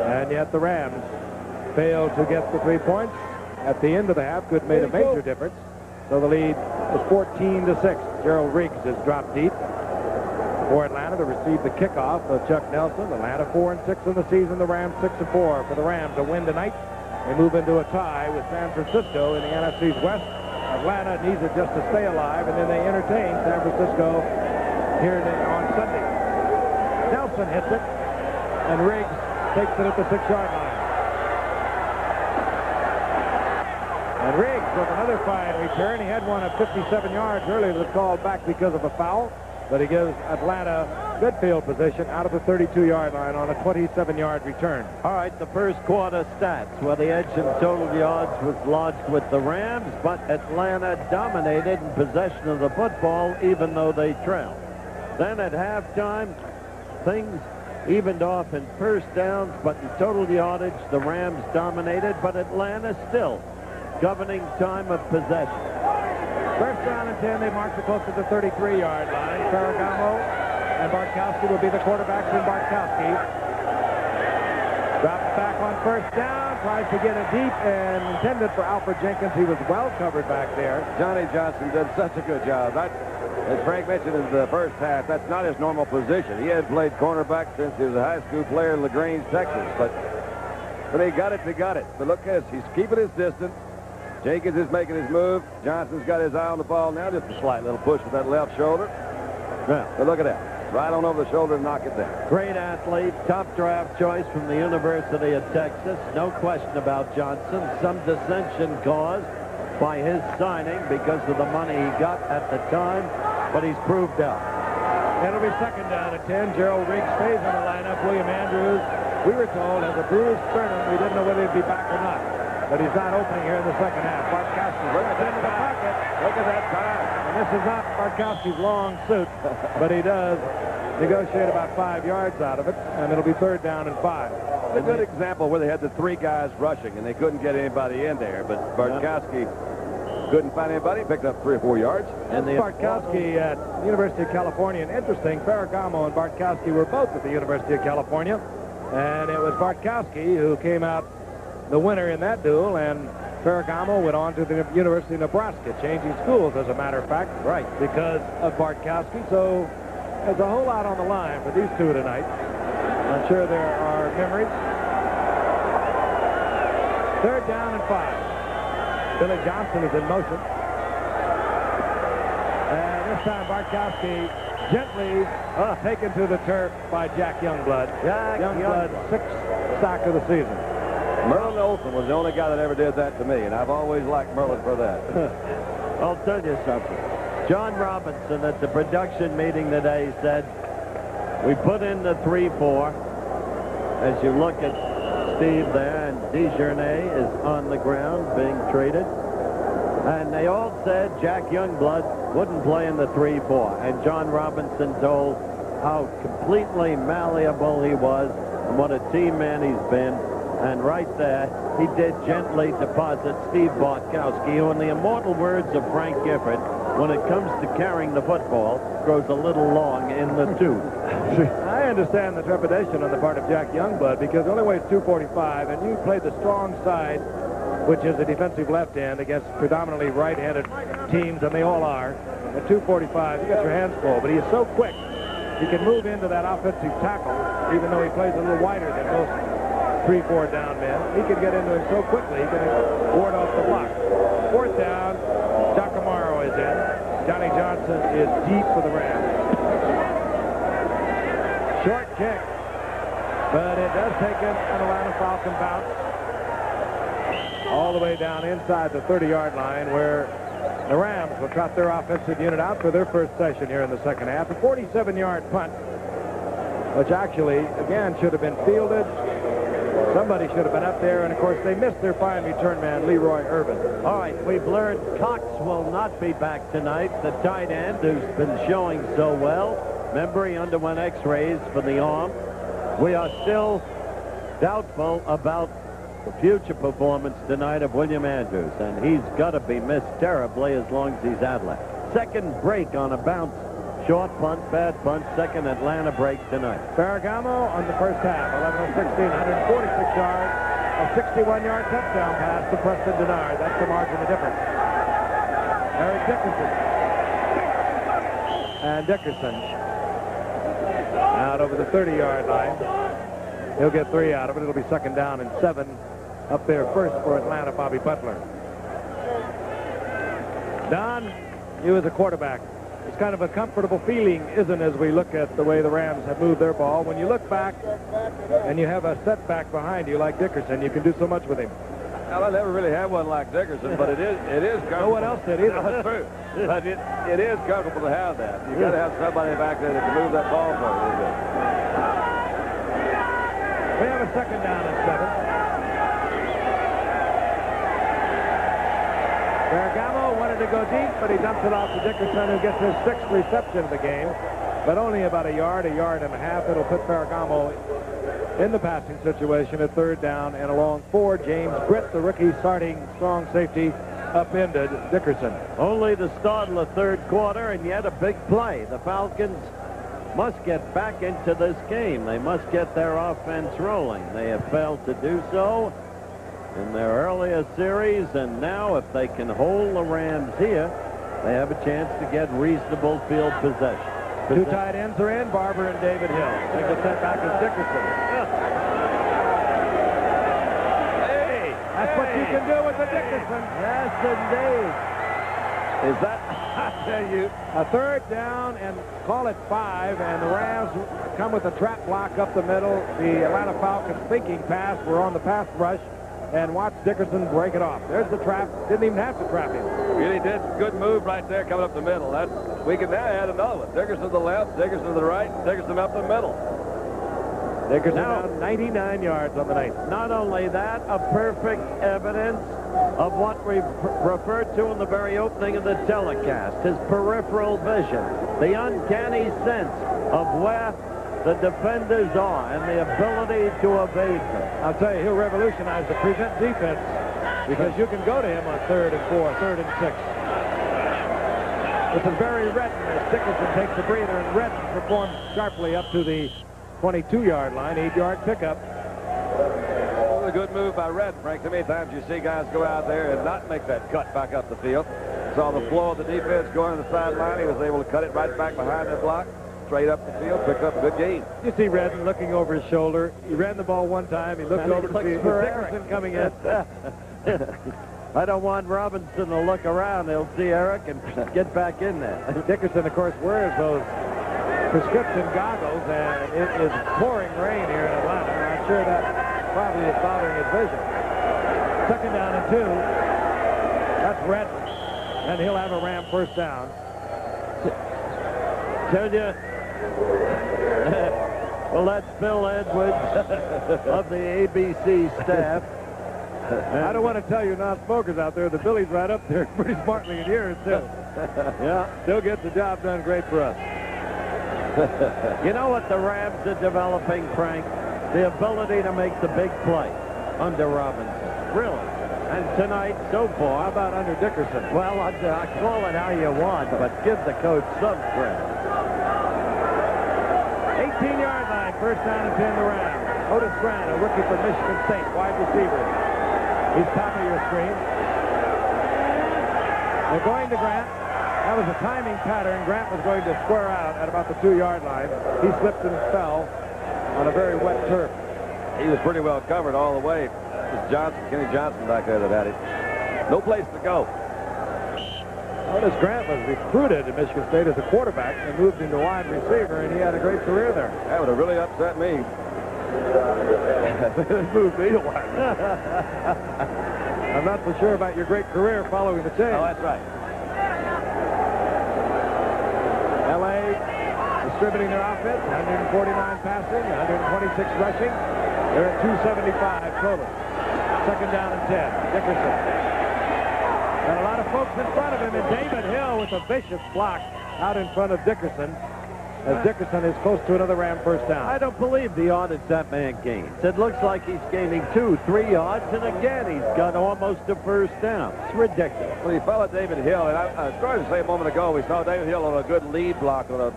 B: And yet the Rams failed to get the 3 points. At the end of the half, could have made a major difference. So the lead is 14-6. Gerald Riggs has dropped deep for Atlanta to receive the kickoff of Chuck Nelson. Atlanta 4-6 in the season. The Rams 6-4. For the Rams, a win tonight. They move into a tie with San Francisco in the NFC's West. Atlanta needs it just to stay alive, and then they entertain San Francisco here on Sunday. Nelson hits it, and Riggs takes it at the 6-yard line. And Riggs with another fine return. He had one at 57 yards earlier that was called back because of a foul, but he gives Atlanta good field position out of the 32-yard line on a 27-yard return.
A: All right, the first quarter stats. Well, the edge in total yards was lodged with the Rams, but Atlanta dominated in possession of the football even though they trailed. Then at halftime, things evened off in first downs, but in total yardage, the Rams dominated, but Atlanta still governing time of possession.
B: First down and 10, they march it close to the 33-yard line. Ferragamo and Bartkowski will be the quarterbacks, and Bartkowski drops back on first down, tries to get it deep, and intended for Alfred Jenkins. He was well covered back there.
C: Johnny Johnson did such a good job. That, as Frank mentioned in the first half, that's not his normal position. He had played cornerback since he was a high school player in LaGrange, Texas. But he got it, But look at this. He's keeping his distance. Jenkins is making his move. Johnson's got his eye on the ball now. Just a slight little push with that left shoulder. Now, but look at that. Right on over the shoulder and knock it down.
A: Great athlete, top draft choice from the University of Texas. No question about Johnson. Some dissension caused by his signing because of the money he got at the time, but he's proved out.
B: It'll be second down at 10. Gerald Riggs stays in the lineup. William Andrews, we were told, has a bruised sternum. We didn't know whether he'd be back or not. But he's not opening here in the second half. Bartkowski looks into the pocket.
C: Look at that time.
B: And this is not Bartkowski's long suit, but he does negotiate about 5 yards out of it, and it'll be third down and 5.
C: It's a good example where they had the 3 guys rushing, and they couldn't get anybody in there. But Bartkowski couldn't find anybody. Picked up 3 or 4 yards.
B: And Bartkowski at the University of California. And interesting, Ferragamo and Bartkowski were both at the University of California. And it was Bartkowski who came out the winner in that duel, and Ferragamo went on to the University of Nebraska, changing schools, as a matter of fact, right, because of Bartkowski. So there's a whole lot on the line for these two tonight. I'm sure there are memories. Third down and 5. Billy Johnson is in motion. And this time Bartkowski gently taken to the turf by Jack Youngblood. Youngblood's 6th sack of the season.
C: Merlin Olsen was the only guy that ever did that to me, and I've always liked Merlin for that.
A: I'll tell you something. John Robinson at the production meeting today said, we put in the 3-4. As you look at Steve there, and Dejournay is on the ground being treated. And they all said Jack Youngblood wouldn't play in the 3-4. And John Robinson told how completely malleable he was and what a team man he's been. And right there, he did gently deposit Steve Bartkowski, who, in the immortal words of Frank Gifford, when it comes to carrying the football, grows a little long in the tooth.
B: I understand the trepidation on the part of Jack Youngblood, because he only weighs 245, and you play the strong side, which is a defensive left end, against predominantly right-handed teams, and they all are. At 245, you got your hands full, but he is so quick He can move into that offensive tackle, even though he plays a little wider than most 3-4 down men. He can get into him so quickly, he can ward off the block. 4th down, Giacomo is in. Johnny Johnson is deep for the Rams. Short kick, but it does take an Atlanta Falcon bounce all the way down inside the 30-yard line, where the Rams will trot their offensive unit out for their first session here in the second half. A 47-yard punt, which actually, again, should have been fielded. Somebody should have been up there, and of course they missed their fine return man, Leroy Irvin.
A: All right, we've learned Cox will not be back tonight, the tight end who's been showing so well. Remember, he underwent x-rays for the arm. We are still doubtful about the future performance tonight of William Andrews, and he's got to be missed terribly as long as he's Adler. Second break on a bounce. Short punt, bad punt, second Atlanta break tonight.
B: Ferragamo on the first half, 11 of 16, 146 yards, a 61-yard touchdown pass to Preston Denard. That's the margin of difference. Eric Dickerson. And Dickerson out over the 30-yard line. He'll get 3 out of it. It'll be second down and 7 up there first for Atlanta, Bobby Butler. Don, you as a quarterback, it's kind of a comfortable feeling, isn't it, as we look at the way the Rams have moved their ball. When you look back and you have a setback behind you like Dickerson, you can do so much with him.
C: Well, I never really had one like Dickerson, but it is comfortable.
B: No one else did either.
C: That's true. But it is comfortable to have that. You got to have somebody back there that can move that ball for you a little bit.
B: We have a second down and 7. Ferragamo wanted to go deep, but he dumps it off to Dickerson, who gets his 6th reception of the game, but only about a yard and a half. It'll put Ferragamo in the passing situation at 3rd down and along 4. James Britt, the rookie starting strong safety, upended Dickerson.
A: Only the start of the 3rd quarter, and yet a big play. The Falcons must get back into this game. They must get their offense rolling. They have failed to do so in their earlier series, and now if they can hold the Rams here, they have a chance to get reasonable field possession.
B: 2 tight ends are in, Barber and David Hill. They get sent back as Dickerson.
A: Hey!
B: That's what you can do with the Dickerson.
A: Yes, indeed.
C: Is that, I tell you,
B: A 3rd down and call it 5, and the Rams come with a trap block up the middle. The Atlanta Falcons thinking pass. We're on the pass rush, and watch Dickerson break it off. There's the trap. Didn't even have to trap him.
C: really did. Good move right there coming up the middle. We can now add another one. Dickerson to the left, Dickerson to the right, Dickerson up the middle.
B: Dickerson now 99 yards on the night.
A: Not only that, a perfect evidence of what we referred to in the very opening of the telecast, his peripheral vision, the uncanny sense of where the defenders are and the ability to evade them.
B: I'll tell you, he'll revolutionize the prevent defense because you can go to him on 3rd and 4, 3rd and 6. This is Barry Redden as Dickerson takes a breather, and Redden performs sharply up to the 22-yard line, 8-yard pickup.
C: A good move by Redden, Frank. So many times you see guys go out there and not make that cut back up the field. Saw the flow of the defense going to the sideline. He was able to cut it right back behind the block, straight up the field, picked up a good gain.
B: You see Redden looking over his shoulder. He ran the ball one time. He looked over to see Dickerson coming in.
A: I don't want Robinson to look around. He'll see Eric and get back in there.
B: Dickerson, of course, wears those prescription goggles, and it is pouring rain here in Atlanta. I'm sure that probably is bothering his vision. 2nd down and 2. That's Redden, and he'll have a Ram first down.
A: Tell you, well, that's Bill Edwards of the ABC staff.
B: I don't want to tell you non-smokers out there, the Billy's right up there pretty smartly in yours, too.
A: Yeah.
B: Still gets the job done great for us.
A: You know what the Rams are developing, Frank? The ability to make the big play under Robinson. Really. And tonight, so far,
B: How about under Dickerson?
A: well, I call it how you want, but give the coach some credit.
B: 18-yard line, first down and 10 to Rams. Otis Grant, a rookie from Michigan State, wide receiver. He's top of your screen. They're going to Grant. That was a timing pattern. Grant was going to square out at about the 2-yard line. He slipped and fell on a very wet turf.
C: He was pretty well covered all the way. It was Johnson, Kenny Johnson back there that had it. No place to go.
B: Notice Grant was recruited at Michigan State as a quarterback and moved into wide receiver, and he had a great career there.
C: That would have really upset me.
B: Moved me to wide. I'm not so sure about your great career following the change.
C: Oh, that's right.
B: L.A. distributing their offense, 149 passing, 126 rushing. They're at 275 total. Second down and 10. Dickerson. Got a lot of folks in front of him, and David Hill with a vicious block out in front of Dickerson, as Dickerson is close to another Ram first down.
A: I don't believe the yardage that man gains. It looks like he's gaining 2-3 yards, and again, he's got almost a first down. It's ridiculous.
C: Well, he followed David Hill, and I started to say a moment ago, we saw David Hill on a good lead block on a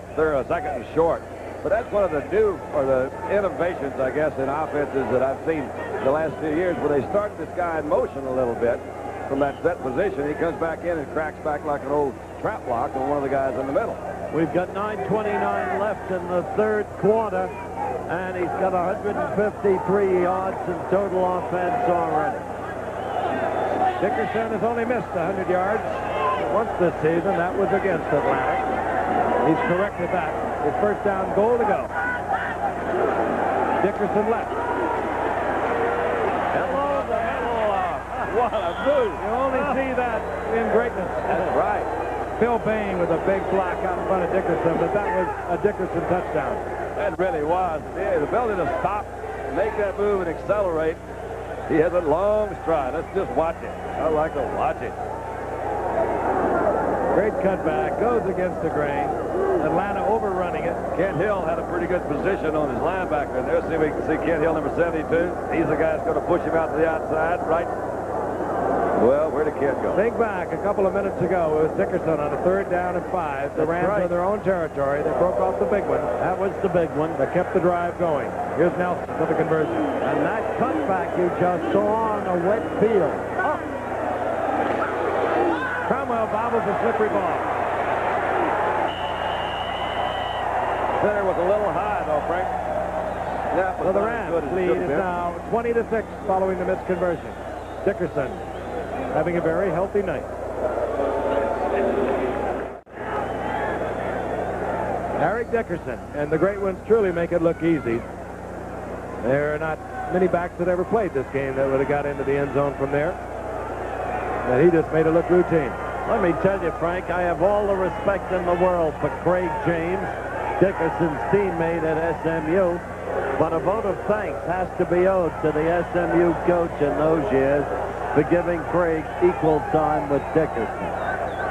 C: second and short. But that's one of the new, or the innovations, I guess, in offenses that I've seen the last few years, where they start this guy in motion a little bit from that set position. He comes back in and cracks back like an old trap block on one of the guys in the middle.
A: We've got 9:29 left in the third quarter, and he's got 153 yards in total offense already.
B: Dickerson has only missed 100 yards once this season. That was against Atlanta. He's corrected that. His first down goal to go. Dickerson left.
A: Hello, the middle.
C: What a move.
B: You only see that in greatness.
C: That's right.
B: Phil Bain with a big block out in front of Dickerson, but that was a Dickerson touchdown.
C: That really was. Yeah, the ability to stop, make that move, and accelerate. He has a long stride. Let's just watch it. I like to watch it.
B: Great cutback. Goes against the grain. Atlanta overrunning it.
C: Kent Hill had a pretty good position on his linebacker in there. See, we can see Kent Hill, number 72. He's the guy that's going to push him out to the outside, right? Well, where did Kent go?
B: Think back a couple of minutes ago. It was Dickerson on a 3rd down and 5. The Rams are in their own territory. They broke off the big one.
A: That was the big one.
B: They kept the drive going. Here's Nelson for the conversion.
A: And that cutback you just saw on a wet field. Oh.
B: Cromwell bobbles a slippery ball.
C: Center was a little high, though, Frank.
B: So the Rams lead is now 20-6 following the missed conversion. Dickerson having a very healthy night. Eric Dickerson, and the great ones truly make it look easy. There are not many backs that ever played this game that would have got into the end zone from there. And he just made it look routine.
A: Let me tell you, Frank, I have all the respect in the world for Craig James, Dickerson's teammate at SMU, but a vote of thanks has to be owed to the SMU coach in those years for giving Craig equal time with Dickerson.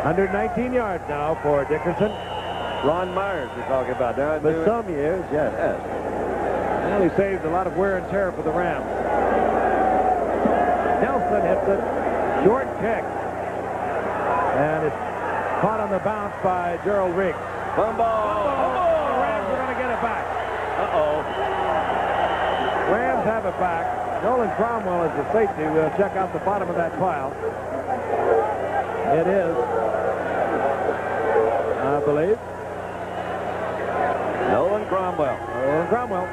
B: 119 yards now for Dickerson.
C: Ron Myers we're talking about now.
A: For some years, yes.
B: Well, he saved a lot of wear and tear for the Rams. Nelson hits it. Short kick. And it's caught on the bounce by Gerald Riggs.
C: Fumble.
B: The Rams are going to get it back.
C: Uh-oh.
B: Rams have it back. Nolan Cromwell is the safety. We'll check out the bottom of that pile. It is, I believe,
C: Nolan Cromwell.
B: Nolan Cromwell.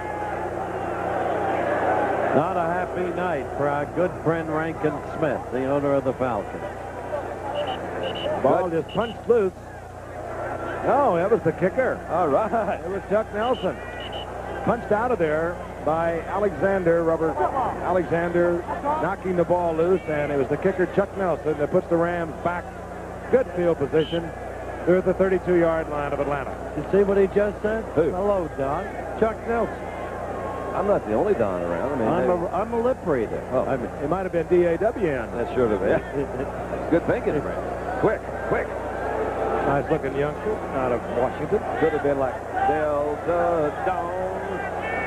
A: Not a happy night for our good friend Rankin Smith, the owner of the Falcons.
B: Ball just punched loose. No, that was the kicker.
C: All right.
B: It was Chuck Nelson. Punched out of there by Alexander, Robert Alexander, knocking the ball loose, and it was the kicker, Chuck Nelson, that puts the Rams back. Good field position. They're at the 32-yard line of Atlanta.
A: You see what he just said?
C: Who?
A: Hello, Don. Chuck Nelson.
C: I'm not the only Don around. I mean,
A: I'm a lip reader.
C: Oh,
B: I mean, it might have been D-A-W-N.
C: that should have been. That's good thinking, Frank. Quick.
B: Nice-looking youngster out of Washington.
C: Could have been like Delta Dawn.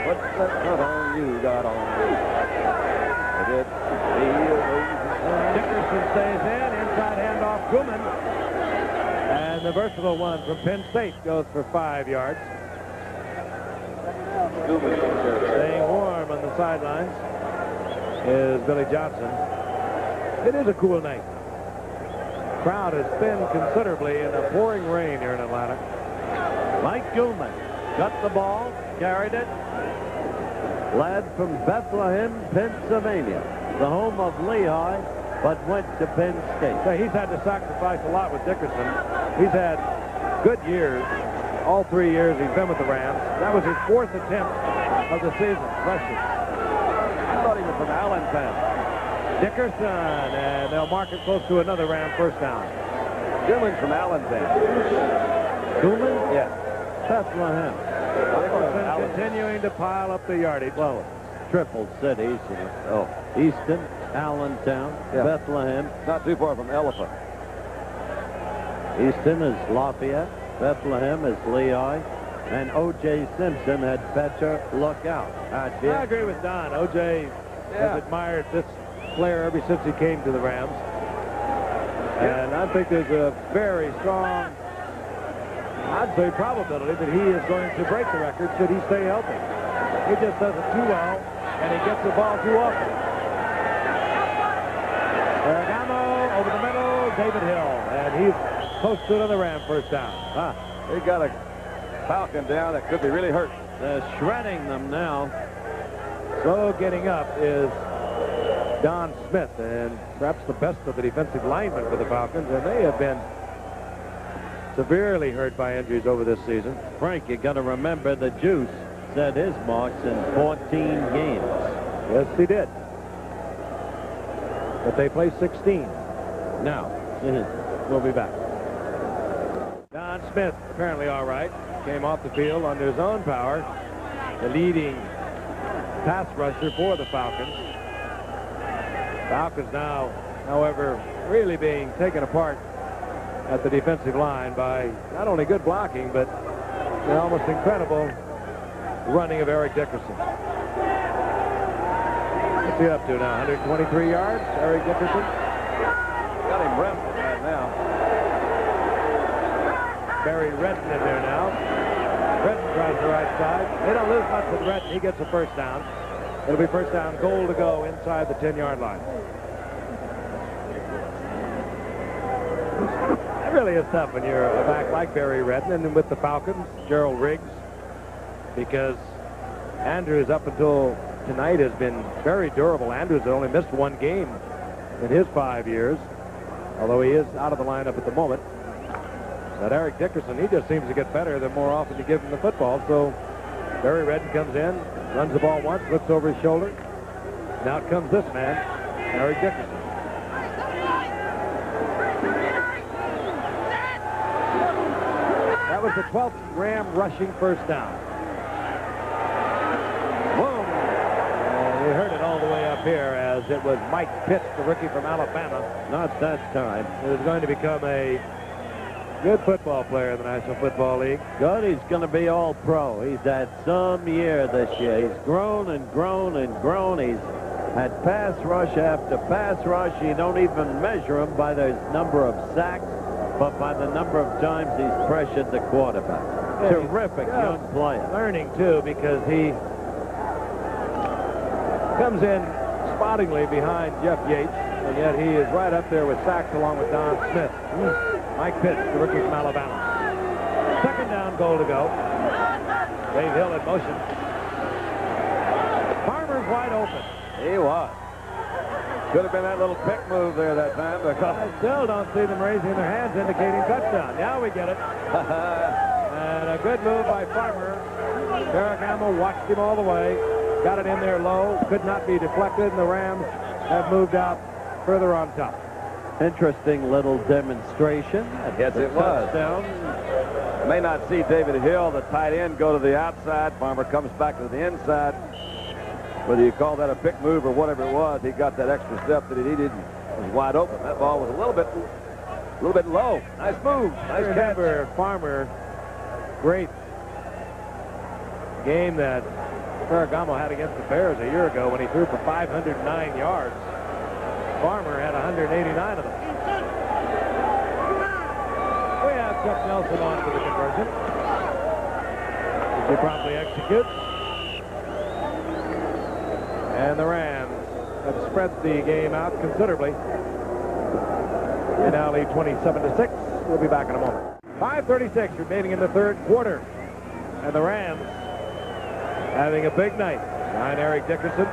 C: What's that cut on you got on?
B: Dickerson stays in. Inside handoff, Gooman. And the versatile one from Penn State goes for 5 yards. Staying warm on the sidelines is Billy Johnson. It is a cool night. crowd has thinned considerably in the pouring rain here in Atlanta.
A: Mike Goulman got the ball, carried it. Lad from Bethlehem, Pennsylvania, the home of Lehigh, but went to Penn State.
B: So he's had to sacrifice a lot with Dickerson. He's had good years, all 3 years he's been with the Rams. That was his 4th attempt of the season, rushing.
C: I thought he was from Allentown.
B: Dickerson, and they'll mark it close to another Ram first down.
C: Goulman's from Allentown.
A: Goulman?
C: Yeah.
A: Bethlehem.
B: Dickerson continuing to pile up the yardage.
A: Well, triple cities. Oh, Easton, Allentown,
C: Yeah.
A: Bethlehem.
C: Not too far from Elephant.
A: Easton is Lafayette. Bethlehem is Lehigh. And O.J. Simpson had better look out.
B: I agree with Don. O.J. has admired this player ever since he came to the Rams. And I think there's a very strong, I'd say, probability that he is going to break the record should he stay healthy. He just does it too well, and he gets the ball too often. Ferragamo over the middle, David Hill, and he's close to another Ram first down.
C: He got a Falcon down that could be really hurt.
A: They're shredding them now.
B: So getting up is Don Smith, and perhaps the best of the defensive linemen for the Falcons, and they have been severely hurt by injuries over this season.
A: Frank, you got to remember the Juice set his marks in 14 games.
B: Yes, he did. But they play 16.
A: Now,
B: We'll be back. Don Smith, apparently all right, came off the field under his own power, the leading pass rusher for the Falcons. Falcons now, however, really being taken apart at the defensive line by not only good blocking, but an almost incredible running of Eric Dickerson. What's he up to now? 123 yards, Eric Dickerson.
C: Got him wrestling right now.
B: Barry Redden in there now. Redden tries the right side. They don't lose much with Redden. He gets a first down. It'll be first down, goal to go inside the 10-yard line. It really is tough when you're a back like Barry Redden, and then with the Falcons, Gerald Riggs, because Andrews up until tonight has been very durable. Andrews has only missed 1 game in his 5 years, although he is out of the lineup at the moment. But Eric Dickerson, he just seems to get better the more often you give him the football. So Barry Redden comes in, runs the ball once, looks over his shoulder, and out comes this man, Eric Dickerson. That was the 12th Ram rushing first down. Boom! And you heard it all the way up here as it was Mike Pitts, the rookie from Alabama.
A: not that time.
B: Who is going to become a good football player in the National Football League.
A: Good, he's going to be all pro. He's had some year this year. He's grown and grown and grown. He's had pass rush after pass rush. You don't even measure him by the number of sacks, but by the number of times he's pressured the quarterback.
B: Yeah,
A: Terrific young player.
B: Learning, too, because he comes in spottingly behind Jeff Yates, and yet he is right up there with sacks along with Don Smith. Mike Pitts, the rookie from Alabama. Second down, goal to go. Dave Hill in motion. Farmer's wide open.
C: He was. Could have been that little pick move there that time.
B: I still don't see them raising their hands indicating touchdown. Now we get it. And a good move by Farmer. Derek Hamill watched him all the way. Got it in there low. Could not be deflected, and the Rams have moved out further on top.
A: Interesting little demonstration.
C: Yes, it was.
A: Touchdown.
C: May not see David Hill, the tight end, go to the outside. Farmer comes back to the inside. Whether you call that a pick move or whatever it was, he got that extra step that he needed. It was wide open. That ball was a little bit low. Nice move. Nice catch.
B: Remember Farmer, great game that Ferragamo had against the Bears a year ago when he threw for 509 yards. Farmer had 189 of them. We have Chuck Nelson on for the conversion, which he promptly executes. And the Rams have spread the game out considerably. They now lead 27-6. We'll be back in a moment. 5:36 remaining in the third quarter. And the Rams having a big night. Behind Eric Dickerson.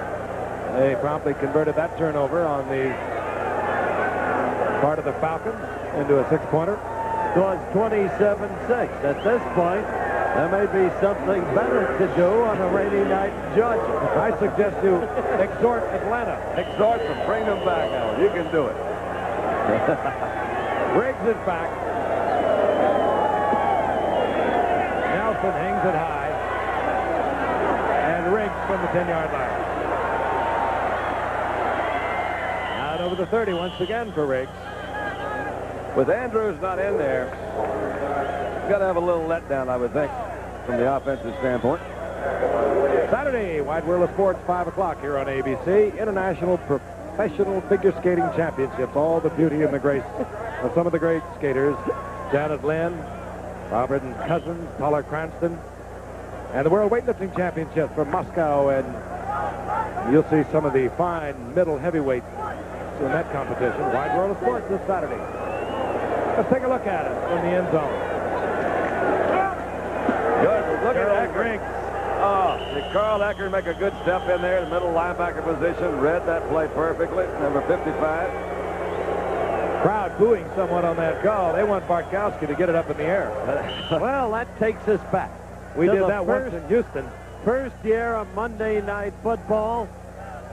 B: They promptly converted that turnover on the part of the Falcons into a 6-pointer.
A: It was 27-6. At this point, there may be something better to do on a rainy night in Georgia.
B: I suggest you exhort Atlanta.
C: Exhort them. Bring them back, Alan. You can do it.
B: Briggs is back. Nelson hangs it high. And Riggs from the 10-yard line. Out over the 30 once again for Riggs.
C: With Andrews not in there, you've got to have a little letdown, I would think, from the offensive standpoint.
B: Saturday, Wide World of Sports, 5 o'clock here on ABC. International Professional Figure Skating Championships. All the beauty and the grace of some of the great skaters. Janet Lynn, Robert and Cousins, Paula Cranston, and the World Weightlifting Championships from Moscow. And you'll see some of the fine middle heavyweights in that competition. Wide World of Sports this Saturday. Let's take a look at it from the end zone.
C: Good. Look at
B: Riggs.
C: Oh, did Carl Eckert make a good step in there, the middle linebacker position, read that play perfectly, number 55.
B: Crowd booing somewhat on that call. They want Bartkowski to get it up in the air.
A: Well, that takes us back.
B: We
A: to
B: did
A: the
B: that once in Houston.
A: First year of Monday Night Football,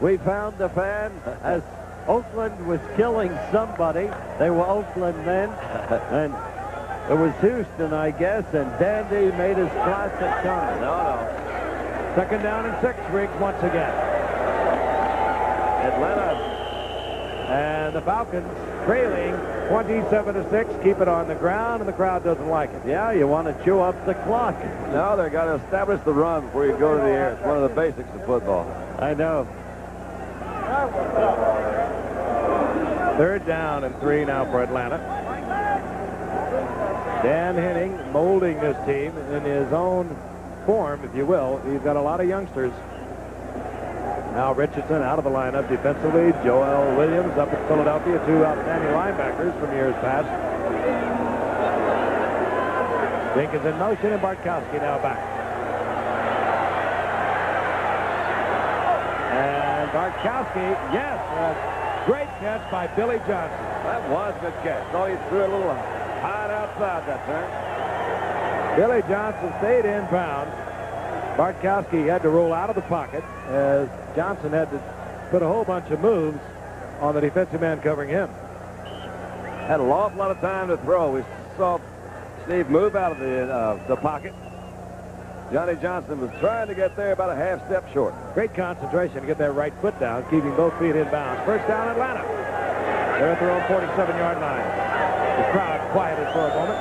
A: we found the fan as Oakland was killing somebody. They were Oakland then. And it was Houston, I guess, and Dandy made his classic comment.
C: No.
B: 2nd down and 6, Riggs once again.
C: Atlanta.
B: And the Falcons trailing 27-6, keep it on the ground, and the crowd doesn't like it.
A: Yeah, you want to chew up the clock.
C: No, they've got to establish the run before you go to the air. It's one of the basics of football.
A: I know.
B: 3rd down and 3 now for Atlanta. Dan Henning molding this team in his own form, if you will. He's got a lot of youngsters. Now Richardson out of the lineup defensively. Joel Williams up at Philadelphia, 2 outstanding linebackers from years past. Jenkins in motion, and Bartkowski now back. And Bartkowski, yes, a great catch by Billy Johnson.
C: That was a good catch. So he threw a little high outside that time.
B: Billy Johnson stayed in bounds. Bartkowski had to roll out of the pocket as Johnson had to put a whole bunch of moves on the defensive man covering him.
C: Had an awful lot of time to throw. We saw Steve move out of the pocket. Johnny Johnson was trying to get there about a half step short.
B: Great concentration to get that right foot down, keeping both feet in bounds. 1st down, Atlanta. They're at their own 47-yard line. The crowd quieted for a moment.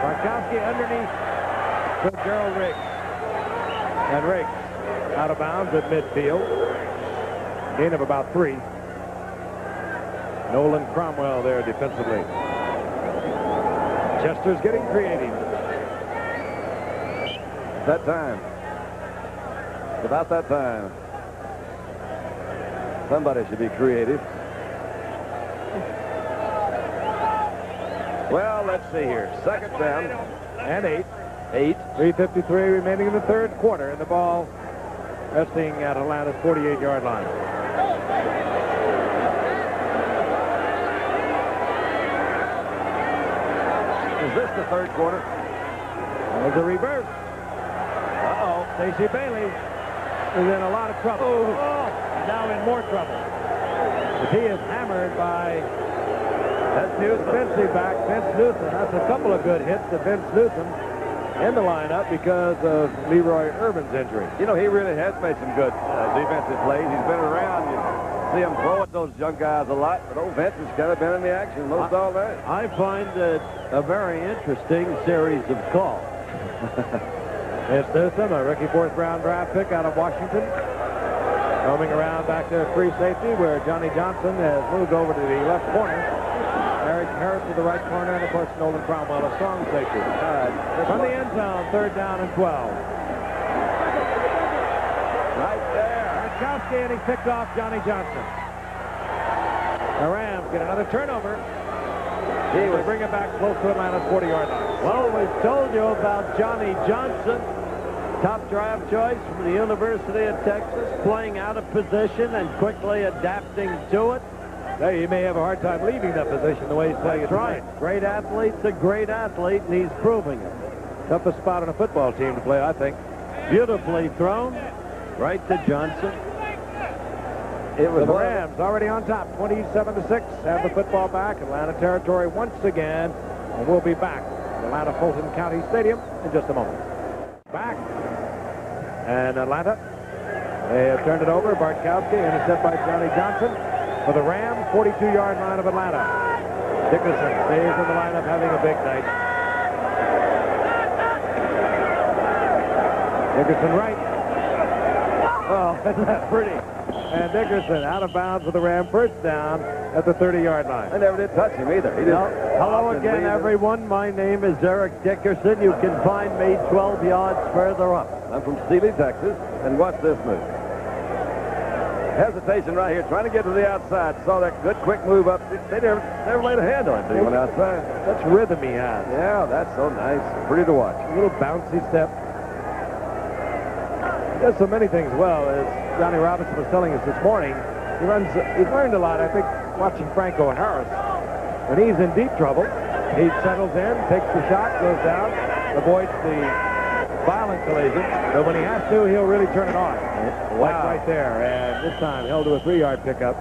B: Bartkowski underneath for Gerald Riggs. And Riggs out of bounds at midfield. Gain of about 3. Nolan Cromwell there defensively. Chester's getting creative.
C: That time. About that time. Somebody should be creative. Well, let's see here. 2nd down
B: And 8.
C: 8.
B: 3:53 remaining in the 3rd quarter, and the ball resting at Atlanta's 48-yard line.
C: Is this the 3rd quarter?
B: There's a reverse. Uh-oh. Stacey Bailey is in a lot of trouble. Oh, now in more trouble. As he is hammered by defensive back Vince Newsom. That's a couple of good hits to Vince Newsom in the lineup because of Leroy Urban's injury.
C: You know, he really has made some good defensive plays. He's been around. You see him throw at those young guys a lot, but old Vince has kind of been in the action most all night.
A: I find it a very interesting series of calls.
B: It's Newsom, a rookie 4th-round draft pick out of Washington. Roaming around back there at free safety where Johnny Johnson has moved over to the left corner. Eric Harris to the right corner, and of course Nolan Cromwell, a strong safety. From the end zone, 3rd down and 12.
C: Right there.
B: Bartkowski, and he picked off Johnny Johnson. The Rams get another turnover. He will bring it back close to Atlanta's 40-yard line.
A: Well, we've told you about Johnny Johnson, top draft choice from the University of Texas, playing out of position and quickly adapting to it.
B: Hey, he may have a hard time leaving that position the way he's playing it tonight.
A: Great athlete's a great athlete, and he's proving it.
B: Toughest spot on a football team to play, I think.
A: Beautifully thrown, right to Johnson.
B: It was the Rams already on top, 27-6. Have the football back. Atlanta territory once again. And we'll be back at Atlanta Fulton County Stadium in just a moment. Back. And Atlanta, they have turned it over. Bartkowski, intercept by Johnny Johnson for the Rams, 42-yard line of Atlanta. Dickerson stays in the lineup, having a big night. Dickerson right. Oh, isn't that pretty? And Dickerson out of bounds for the Ram, first down at the 30-yard line.
C: I never did touch him either. He
A: Hello again, everyone. My name is Eric Dickerson. You can find me 12 yards further up.
C: I'm from Sealy, Texas, and watch this move. Hesitation right here, trying to get to the outside. Saw that good, quick move up. They never laid a hand on it. They went outside.
B: Such rhythm he has.
C: Yeah, that's so nice. Pretty to watch.
B: A little bouncy step. He does so many things well, as Johnny Robinson was telling us this morning. He's learned a lot, I think, watching Franco Harris. When he's in deep trouble, he settles in, takes the shot, goes down, avoids the violent collision, but when he has to, he'll really turn it on. Wow. Like right there, and this time held to a 3-yard pickup.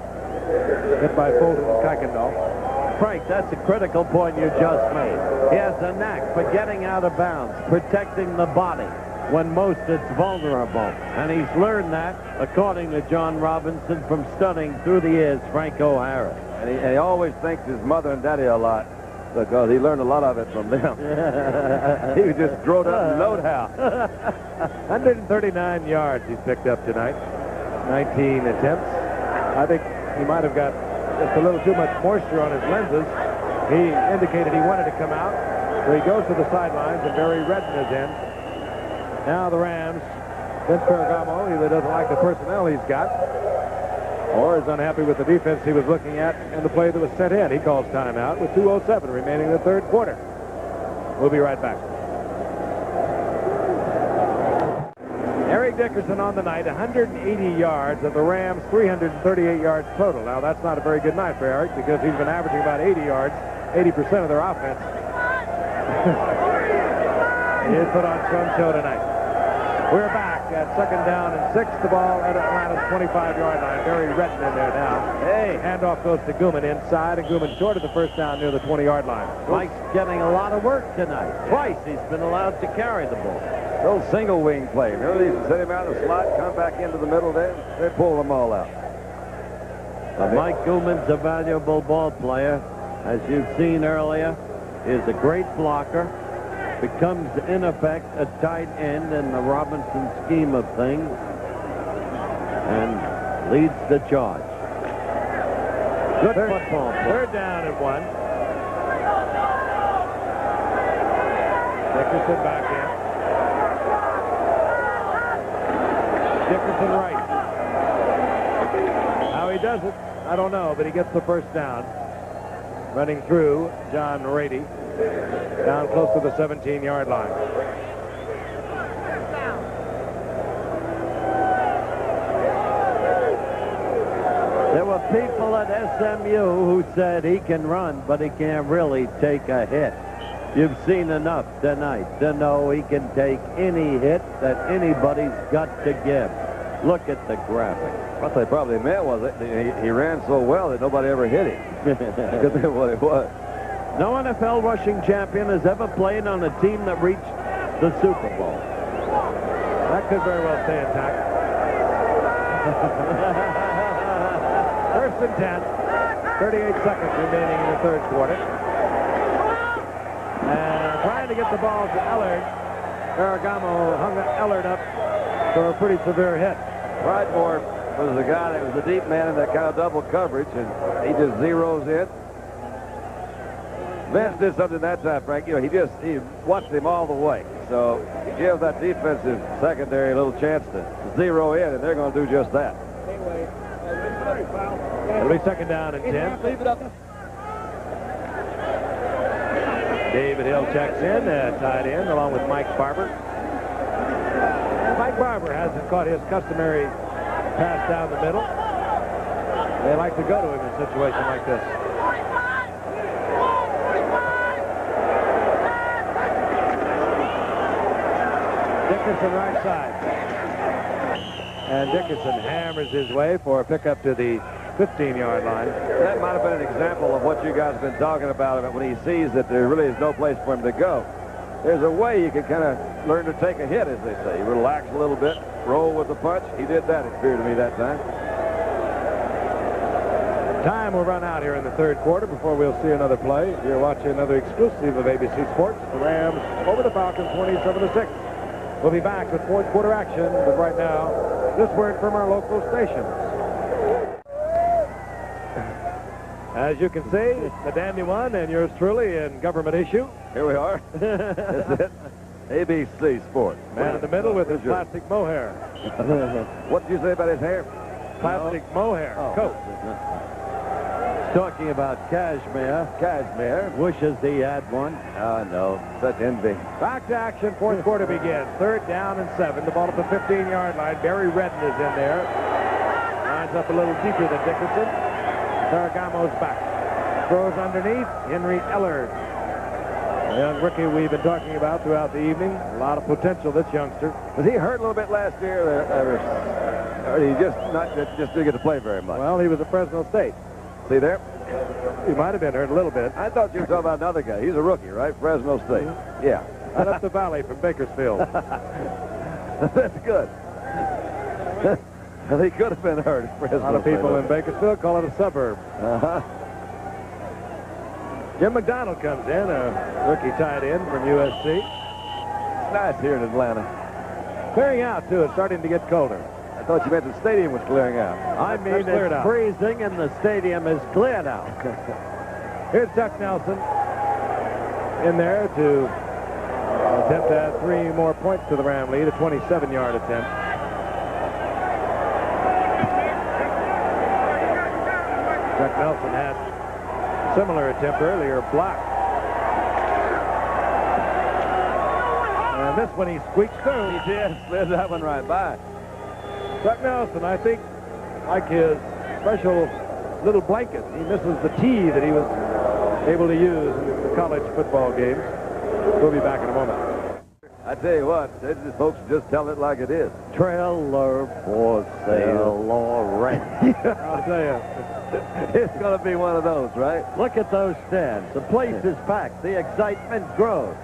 B: Hit by Fulton and Kuykendall.
A: Frank, that's a critical point you just made. He has a knack for getting out of bounds, protecting the body when most it's vulnerable. And he's learned that, according to John Robinson, from studying through the years Franco Harris.
C: And he always thanks his mother and daddy a lot, because he learned a lot of it from them. He was just grown up and knowed how.
B: 139 yards he's picked up tonight. 19 attempts. I think he might have got just a little too much moisture on his lenses. He indicated he wanted to come out, so he goes to the sidelines, and Barry Redden is in. Now the Rams, Vince Ferragamo either doesn't like the personnel he's got, or is unhappy with the defense he was looking at in the play that was sent in. He calls timeout with 2:07 remaining in the third quarter. We'll be right back. Eric Dickerson on the night, 180 yards of the Rams, 338 yards total. Now that's not a very good night for Eric, because he's been averaging about 80 yards, 80% of their offense. He is put on some show tonight. We're back at second down and 6. The ball at Atlanta's 25-yard line. Barry Redden in there now. Hey, handoff goes to Gooman inside, and Gooman short of the first down near the 20-yard line.
A: Mike's getting a lot of work tonight. Twice he's been allowed to carry the ball.
C: Those single wing play. Remember, they used to set him out in the slot, come back into the middle there. They pull them all out.
A: But Mike Gooman's a valuable ball player. As you've seen earlier, is a great blocker. Becomes, in effect, a tight end in the Robinson scheme of things, and leads the charge. Good football.
B: Third down and 1. Dickerson back in. Dickerson right. How he does it, I don't know, but he gets the first down. Running through John Rady. Down close to the 17-yard line.
A: There were people at SMU who said he can run, but he can't really take a hit. You've seen enough tonight to know he can take any hit that anybody's got to give. Look at the graphic.
C: What they probably meant was that he ran so well that nobody ever hit him. Because that's what it was.
A: No NFL rushing champion has ever played on a team that reached the Super Bowl.
B: That could very well stay intact. First and 10. 38 seconds remaining in the third quarter. And trying to get the ball to Ellard. Ferragamo hung Ellard up for a pretty severe hit.
C: Pridemore was the guy that was the deep man in that kind of double coverage, and he just zeroes in. Vince did something that time, Frank. You know, he watched him all the way. So he gives that defensive secondary a little chance to zero in, and they're going to do just that.
B: It'll be second down and 10.
C: Leave it up.
B: David Hill checks in, tied in, along with Mike Barber. Mike Barber hasn't caught his customary pass down the middle. They like to go to him in a situation like this. Dickerson right side. And Dickerson hammers his way for a pickup to the 15-yard line.
C: That might have been an example of what you guys have been talking about when he sees that there really is no place for him to go. There's a way you can kind of learn to take a hit, as they say. You relax a little bit, roll with the punch. He did that, it appeared to me, that time.
B: Time will run out here in the third quarter before we'll see another play. You're watching another exclusive of ABC Sports. The Rams over the Falcons 27-6. We'll be back with fourth quarter action, but right now, this word from our local stations. As you can see, the Dandy One and yours truly in government issue.
C: Here we are. That's it. ABC Sports.
B: Man in the middle with his plastic mohair.
C: What did you say about his hair?
B: Plastic mohair coat.
A: Talking about cashmere.
C: Cashmere.
A: Wishes he had one.
C: Oh, no. Such envy.
B: Back to action. Fourth quarter begins. Third down and 7. The ball at the 15-yard line. Barry Redden is in there. Lines up a little deeper than Dickerson. Ferragamo's back. Throws underneath. Henry Ellard. A young rookie we've been talking about throughout the evening. A lot of potential, this youngster.
C: Was he hurt a little bit last year? Or he just didn't get to play very much?
B: Well, he was at Fresno State.
C: See there?
B: He might have been hurt a little bit.
C: I thought you were talking about another guy. He's a rookie, right? Fresno State. Yeah.
B: Right up the valley from Bakersfield.
C: That's good. He could have been hurt at Fresno.
B: A lot of people in Bakersfield call it a suburb. Jim McDonald comes in, a rookie tight end from USC.
C: It's nice here in Atlanta.
B: Clearing out, too. It's starting to get colder.
C: I thought you meant the stadium was clearing out.
A: I mean, it's freezing and the stadium is cleared out.
B: Here's Chuck Nelson in there to attempt to add 3 more points to the Ram lead, a 27-yard attempt. Chuck Nelson had a similar attempt earlier, blocked. And this one he squeaked through.
C: He did. Slid that one right by.
B: Chuck Nelson, I think, like his special little blanket, he misses the tee that he was able to use in the college football games. We'll be back in a moment.
C: I tell you what, folks just tell it like it is.
A: Trailer for sale or rent.
B: I'll tell you.
C: It's going to be one of those, right?
A: Look at those stands. The place is packed. The excitement grows.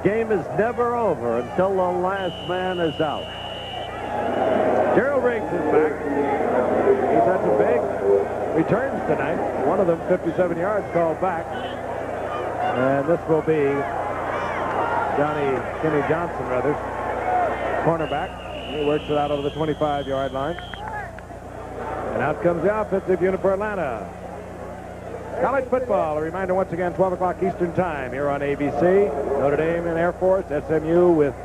A: Game is never over until the last man is out.
B: Gerald Riggs is back. He's had some big returns tonight. One of them, 57 yards, called back. And this will be Kenny Johnson, rather, cornerback. He works it out over the 25-yard line. And out comes the offensive unit for Atlanta. College football, a reminder once again, 12 o'clock Eastern time here on ABC. Notre Dame and Air Force, SMU with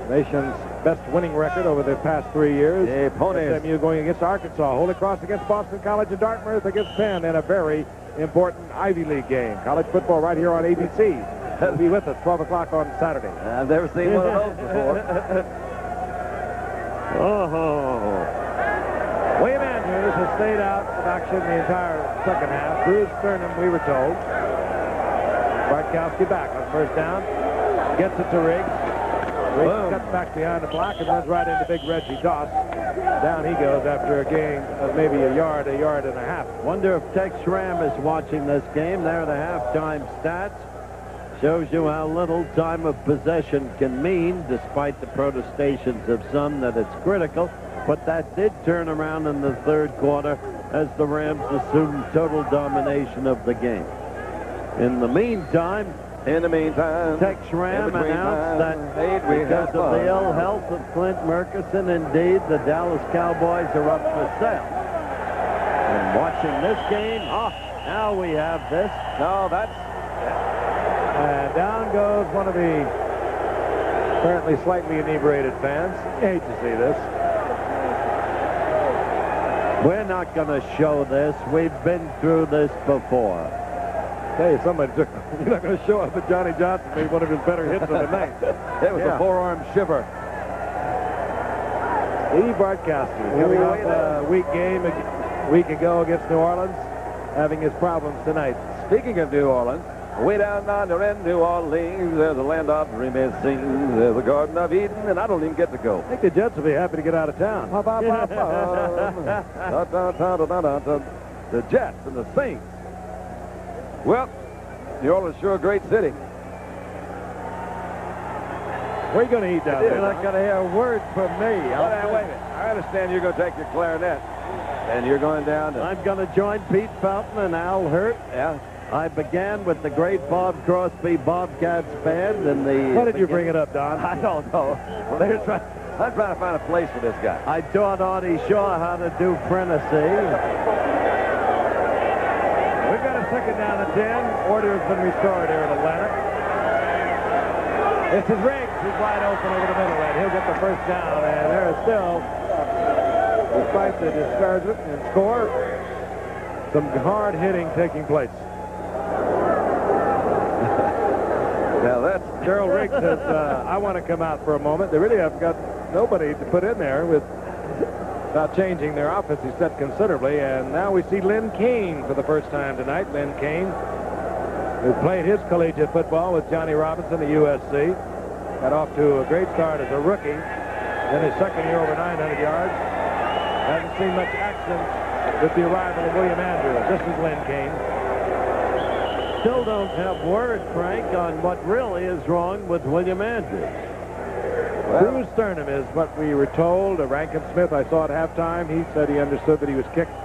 B: nation's best winning record over the past 3 years. SMU going against Arkansas. Holy Cross against Boston College, and Dartmouth against Penn in a very important Ivy League game. College football right here on ABC. He'll be with us 12 o'clock on Saturday.
C: I've never seen one of those before.
B: William Andrews has stayed out of action the entire second half. Bruce Sternum, we were told. Bartkowski back on first down. Gets it to Riggs. Riggs cuts back behind the block and runs right into big Reggie Doss. Down he goes after a gain of maybe a yard and a half.
A: Wonder if Tex Schramm is watching this game. There are the halftime stats. Shows you how little time of possession can mean, despite the protestations of some that it's critical. But that did turn around in the third quarter as the Rams assumed total domination of the game. In the meantime, Tex Schramm announced that because of the ill health of Clint Murkison, indeed, the Dallas Cowboys are up for sale. And watching this game, now we have this.
C: No, that's...
B: And down goes one of the apparently slightly inebriated fans. You hate to see this.
A: We're not going to show this. We've been through this before.
B: Tell you, somebody took. You're not going to show us that Johnny Johnson made one of his better hits of the night.
C: It was a forearm shiver.
B: Steve Bartkowski coming off a weak game a week ago against New Orleans, having his problems tonight.
C: Speaking of New Orleans, way down yonder in New Orleans, there's a land of dreaming scenes. There's a Garden of Eden, and I don't even get to go.
B: I think the Jets will be happy to get out of town.
C: The Jets and the Saints. Well, New Orleans sure a great city.
B: Where are you going to eat down there?
A: You're not going to hear a word from me.
C: Wait a minute. I understand you're going to take your clarinet, and you're going down to...
A: I'm going to join Pete Fountain and Al Hurt.
C: Yeah.
A: I began with the great Bob Crosby Bobcats band and the...
B: Why did you bring it up, Don?
C: I don't know. Well, I'm trying to find a place for this guy.
A: I taught Artie Shaw how to do Prentice.
B: We've got a second down and 10. Order has been restored here in Atlanta. This is Riggs. He's wide open over the middle, and he'll get the first down. And there is still, despite the discouragement and score, some hard hitting taking place.
C: Now that's...
B: Gerald Riggs says, I want to come out for a moment. They really have got nobody to put in there without changing their offensive set considerably. And now we see Lynn Kane for the first time tonight. Lynn Kane, who played his collegiate football with Johnny Robinson at USC. Got off to a great start as a rookie. Then his second year over 900 yards. Hasn't seen much action with the arrival of William Andrews. This is Lynn Kane.
A: Still don't have word, Frank, on what really is wrong with William Andrews.
B: Bruce Sternum is what we were told. Rankin Smith, I saw at halftime, he said he understood that he was kicked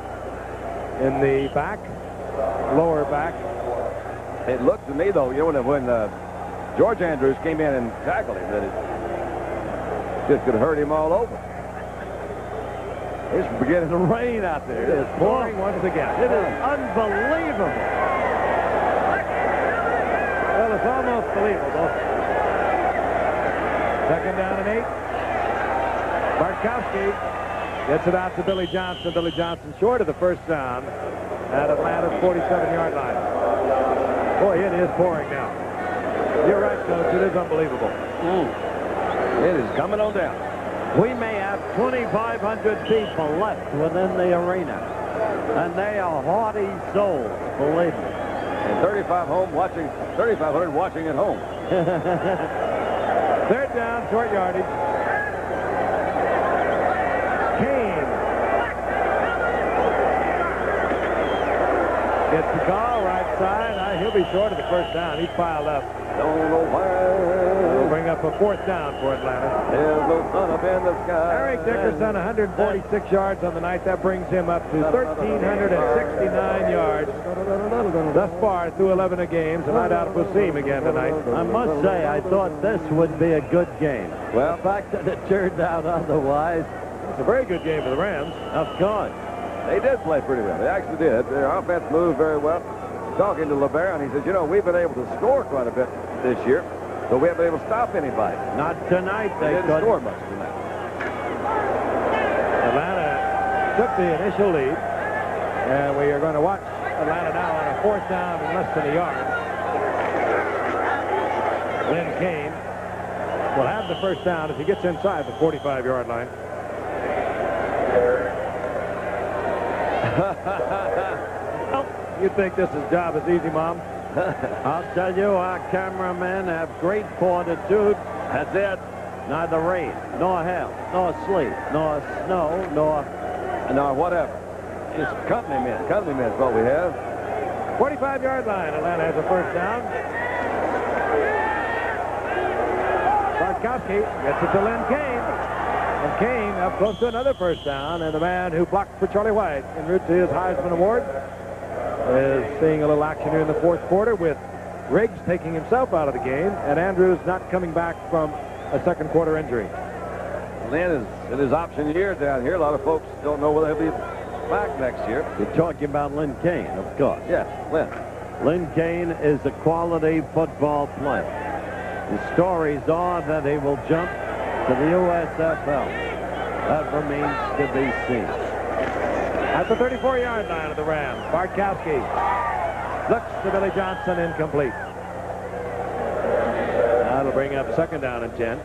B: in the back, lower back.
C: It looked to me, though, you know, when George Andrews came in and tackled him, that it just could hurt him all over. It's beginning to rain out there.
B: It is pouring once again.
A: It is unbelievable.
B: Well, it's almost believable. Second down and 8. Bartkowski gets it out to Billy Johnson. Billy Johnson short of the first down at Atlanta's 47-yard line. Boy, it is pouring now. You're right, Coach. It is unbelievable.
C: It is coming on down.
A: We may have 2,500 people left within the arena, and they are hardy souls, believe me.
C: And 3,500 watching at home.
B: Third down, short yardage. Kane gets the call right side. He'll be short of the first down. He's piled up.
C: Don't know why.
B: He'll bring up a fourth down for Atlanta.
C: There's no sun up in the sky.
B: Eric Dickerson, 146 yards on the night. That brings him up to 1,369 yards thus far through 11 games, and I doubt if we'll see him again tonight.
A: I must say, I thought this would be a good game.
C: Well,
A: The fact that it turned out otherwise,
B: It's a very good game for the Rams.
A: of course.
C: they did play pretty well. They actually did. Their offense moved very well. Talking to LeBaron, he said, you know, we've been able to score quite a bit this year, but we haven't been able to stop anybody.
A: Not tonight.
C: They didn't
A: couldn't.
C: score much tonight.
B: Atlanta took the initial lead, and we are going to watch Atlanta now on a fourth down and less than a yard. Lynn Kane will have the first down if he gets inside the 45-yard line. You think this is job is easy, Mom?
A: I'll tell you, our cameramen have great fortitude.
C: That's it.
A: Neither rain, nor hail, nor sleet, nor snow, nor...
C: No, whatever. It's company men. Company men is what we have.
B: 45-yard line. Atlanta has a first down. Bartkowski gets it to Lynn Kane. And Kane up close to another first down. And the man who blocked for Charlie White en route to his Heisman Award is seeing a little action here in the fourth quarter with Riggs taking himself out of the game and Andrews not coming back from a second quarter injury.
C: Lynn is in his option year down here. A lot of folks don't know whether he'll be back next year.
A: You're talking about Lynn Kane, of course.
C: Yes, Lynn.
A: Lynn Kane is a quality football player. The stories are that he will jump to the USFL. That remains to be seen.
B: At the 34-yard line of the Rams, Bartkowski looks to Billy Johnson, incomplete. That'll bring up second down and 10.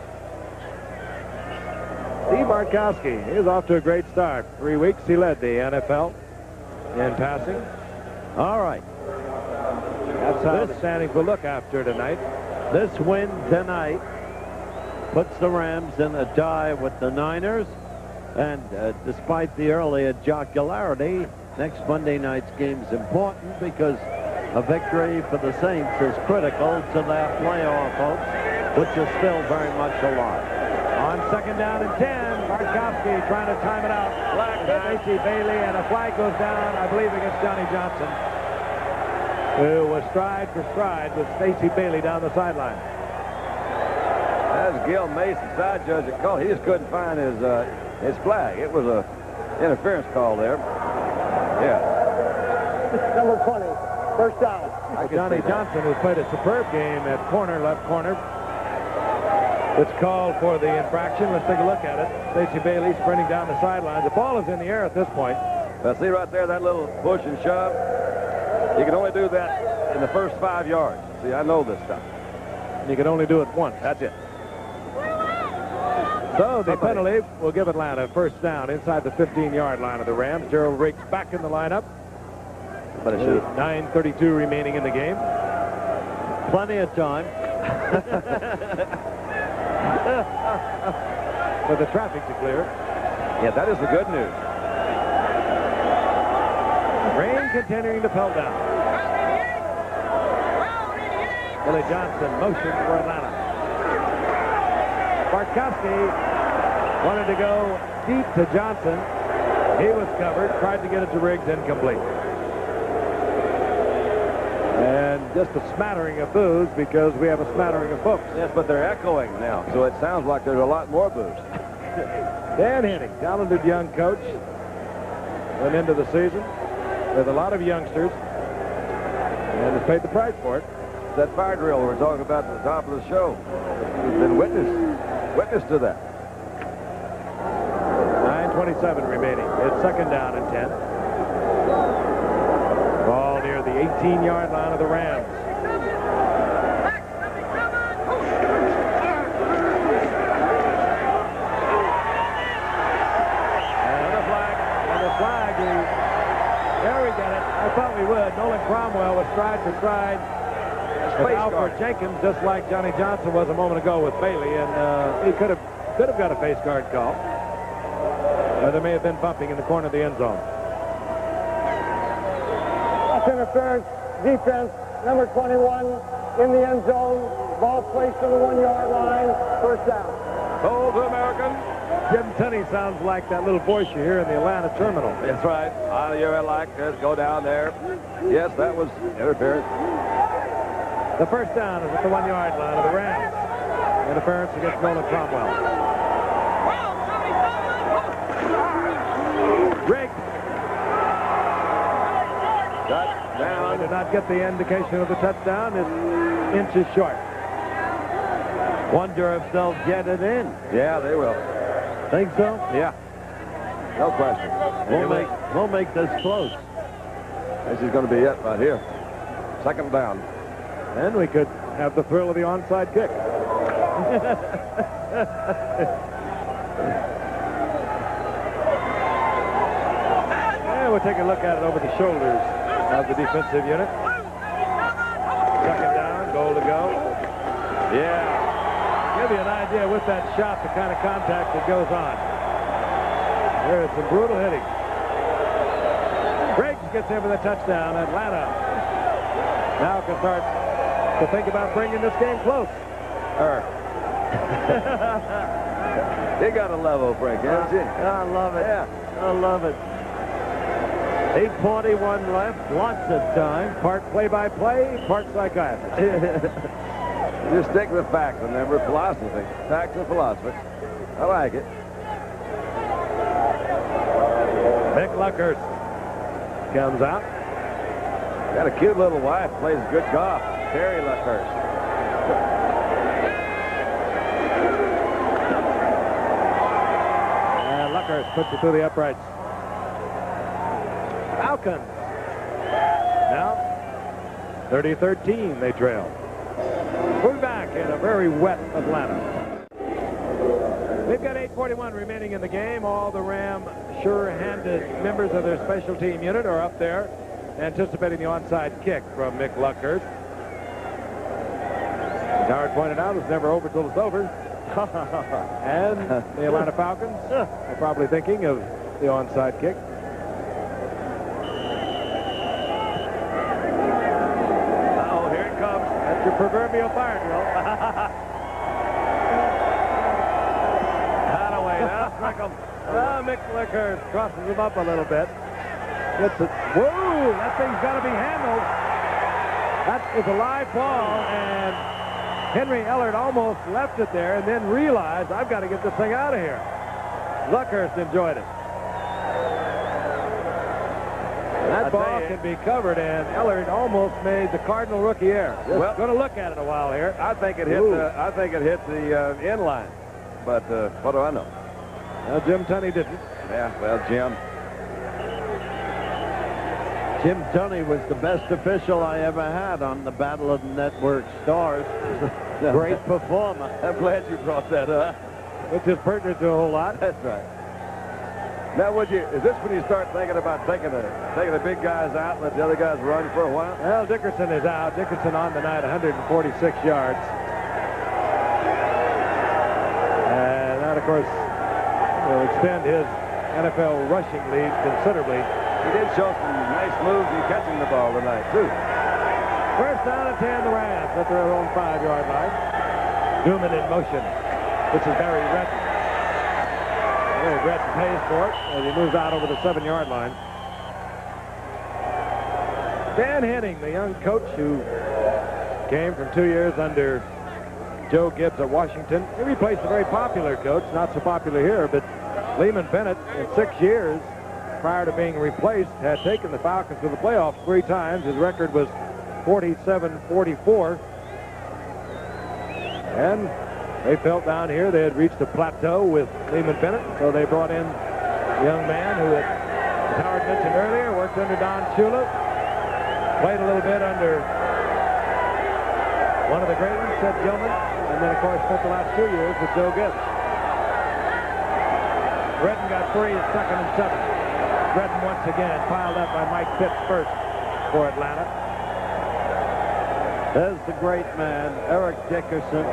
B: Steve Bartkowski is off to a great start. 3 weeks he led the NFL in passing.
A: All right.
B: That's how the standings will look after tonight.
A: This win tonight puts the Rams in a tie with the Niners. And despite the earlier jocularity, next Monday night's game is important because a victory for the Saints is critical to their playoff hopes, which is still very much alive.
B: On second down and 10, Bartkowski trying to time it out. Stacey Bailey, and a flag goes down, I believe, against Johnny Johnson, who was stride for stride with Stacey Bailey down the sideline.
C: That's Gil Mason, side judge at call. He just couldn't find his flag. It was a interference call there. Yeah.
D: Number 20, first down.
B: Johnny Johnson, who played a superb game at corner, left corner. It's called for the infraction. Let's take a look at it. Stacey Bailey sprinting down the sidelines. The ball is in the air at this point.
C: Now, see right there, that little push and shove? You can only do that in the first 5 yards. See, I know this stuff.
B: You can only do it once.
C: That's it.
B: So the penalty will give Atlanta first down inside the 15-yard line of the Rams. Gerald Riggs back in the lineup.
C: But it should.
B: 9:32 remaining in the game.
A: Plenty of time.
B: For the traffic to clear.
C: Yeah, that is the good news.
B: Rain continuing to pelt down. Billy Johnson motion for Atlanta. Bartkowski wanted to go deep to Johnson. He was covered, tried to get it to Riggs, incomplete. And just a smattering of boos because we have a smattering of folks.
C: Yes, but they're echoing now, so it sounds like there's a lot more boos.
B: Dan Henning, talented young coach, went into the season with a lot of youngsters and has paid the price for it.
C: That fire drill we were talking about at the top of the show. We've been witness to that.
B: 9:27 remaining. It's second down and 10. Ball near the 18-yard line of the Rams. And the flag. There we get it. I thought we would. Nolan Cromwell was stride for stride. Alfred Jenkins, just like Johnny Johnson was a moment ago with Bailey, and he could have got a face guard call. There may have been bumping in the corner of the end zone.
D: Pass interference, defense, number 21 in the end zone. Ball placed on the 1-yard line, first down.
C: Hold to American.
B: Jim Tunney sounds like that little voice you hear in the Atlanta terminal.
C: That's right. I like this. Go down there. Yes, that was interference.
B: The first down is at the 1-yard line of the Rams. Interference against Nolan Cromwell. Riggs.
C: Touchdown.
B: Did not get the indication of the touchdown. It's inches short.
A: Wonder if they'll get it in.
C: Yeah, they will.
A: Think so?
C: Yeah. No question.
A: We'll make this close.
C: This is going to be it right here. Second down.
B: And we could have the thrill of the onside kick. And we'll take a look at it over the shoulders of the defensive unit. Second down, goal to go. Yeah. Give you an idea with that shot, the kind of contact that goes on. There's some brutal hitting. Riggs gets in for the touchdown. Atlanta now can start to think about bringing this game close.
C: They got a level break, haven't you?
A: I love it.
C: Yeah.
A: I love it. 8:41 left. Lots of time.
B: Part play-by-play, part psychiatrist.
C: Just stick with facts, remember, philosophy. Facts and philosophy. I like it.
B: Mick Luckhurst comes out.
C: Got a cute little wife, plays good golf. Terry Luckhurst.
B: And Luckhurst puts it through the uprights. Falcons. Now, 30-13 they trail. We'll be back in a very wet Atlanta. We've got 8:41 remaining in the game. All the Ram sure-handed members of their special team unit are up there anticipating the onside kick from Mick Luckhurst. As Howard pointed out, it's never over till it's over. And the Atlanta Falcons are probably thinking of the onside kick.
A: Oh, here it comes.
B: That's your proverbial fire drill. Mick Luckhurst crosses him up a little bit. Gets it. Whoa! That thing's got to be handled. That is a live ball, and Henry Ellard almost left it there and then realized, I've got to get this thing out of here. Luckhurst enjoyed it. That ball can be covered, and Ellard almost made the Cardinal rookie error. Well, going to look at it a while here.
C: I think it hit the end line, but what do I know?
B: Well, Jim Tunney didn't.
C: Yeah, well, Jim
A: Tunney was the best official I ever had on the Battle of the Network Stars. Great performer.
C: I'm glad you brought that up.
B: Which is pertinent to a whole lot.
C: That's right. Now, is this when you start thinking about taking the big guys out and let the other guys run for a while?
B: Well, Dickerson is out. Dickerson on the night, 146 yards. And that, of course, will extend his NFL rushing lead considerably.
C: He did show some nice moves in catching the ball tonight, too.
B: First down and 10, the Rams at their own 5-yard line. Newman in motion. This is Barry Redden. Redden pays for it as he moves out over the 7-yard line. Dan Henning, the young coach who came from 2 years under Joe Gibbs at Washington. He replaced a very popular coach, not so popular here, but Lehman Bennett, in 6 years prior to being replaced, had taken the Falcons to the playoffs 3 times. His record was 47-44. And they felt down here they had reached a plateau with Lehman Bennett, so they brought in a young man who, as Howard mentioned earlier, worked under Don Shula, played a little bit under one of the great ones, Ted Gilman, and then, of course, spent the last 2 years with Joe Gibbs. Redden got free at 2nd and 7. Redden once again piled up by Mike Pitts first for Atlanta.
A: There's the great man, Eric Dickerson.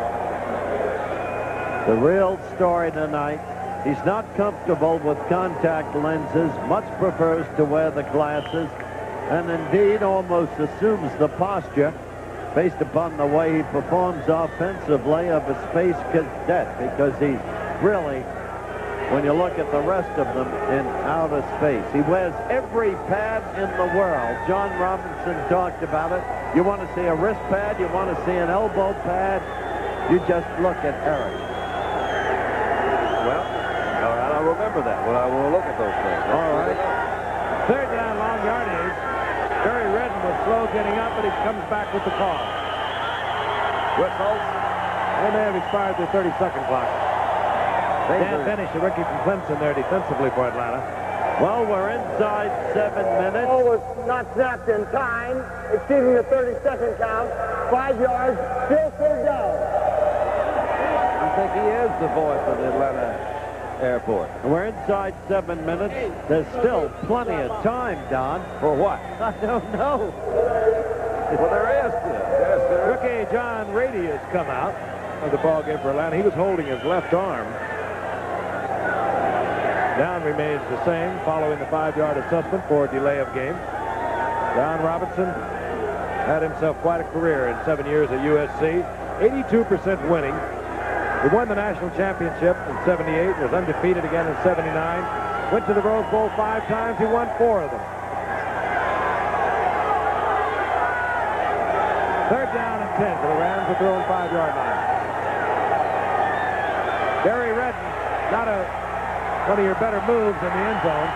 A: The real story tonight. He's not comfortable with contact lenses, much prefers to wear the glasses, and indeed almost assumes the posture based upon the way he performs offensively of a space cadet, because he's really, when you look at the rest of them, in outer space. He wears every pad in the world. John Robinson talked about it. You want to see a wrist pad, you want to see an elbow pad, you just look at Eric.
C: Well, all right, I'll remember that when I will look at those things.
B: All right. 3rd down, long yardage. Barry Redden was slow getting up, but he comes back with the call.
C: Whistles.
B: They may have expired the 30-second clock. Dan Benish, a rookie from Clemson there defensively for Atlanta.
A: Well, we're inside 7 minutes.
D: Ball was not snapped in time, exceeding the 30-second count. 5 yards, still 3rd down.
C: I think he is the voice of the Atlanta airport.
A: We're inside 7 minutes. There's still plenty of time, Don.
C: For what?
A: I don't know.
C: Well, there is. Yes, there is.
B: Rookie John Rady has come out of the ball game for Atlanta. He was holding his left arm. Down remains the same following the 5-yard assessment for delay of game. Don Robinson had himself quite a career in 7 years at USC. 82% winning. He won the national championship in 78, was undefeated again in 79. Went to the Rose Bowl 5 times. He won 4 of them. 3rd down and 10 for the Rams at their own 5-yard line. Barry Redden, not one of your better moves in the end zone.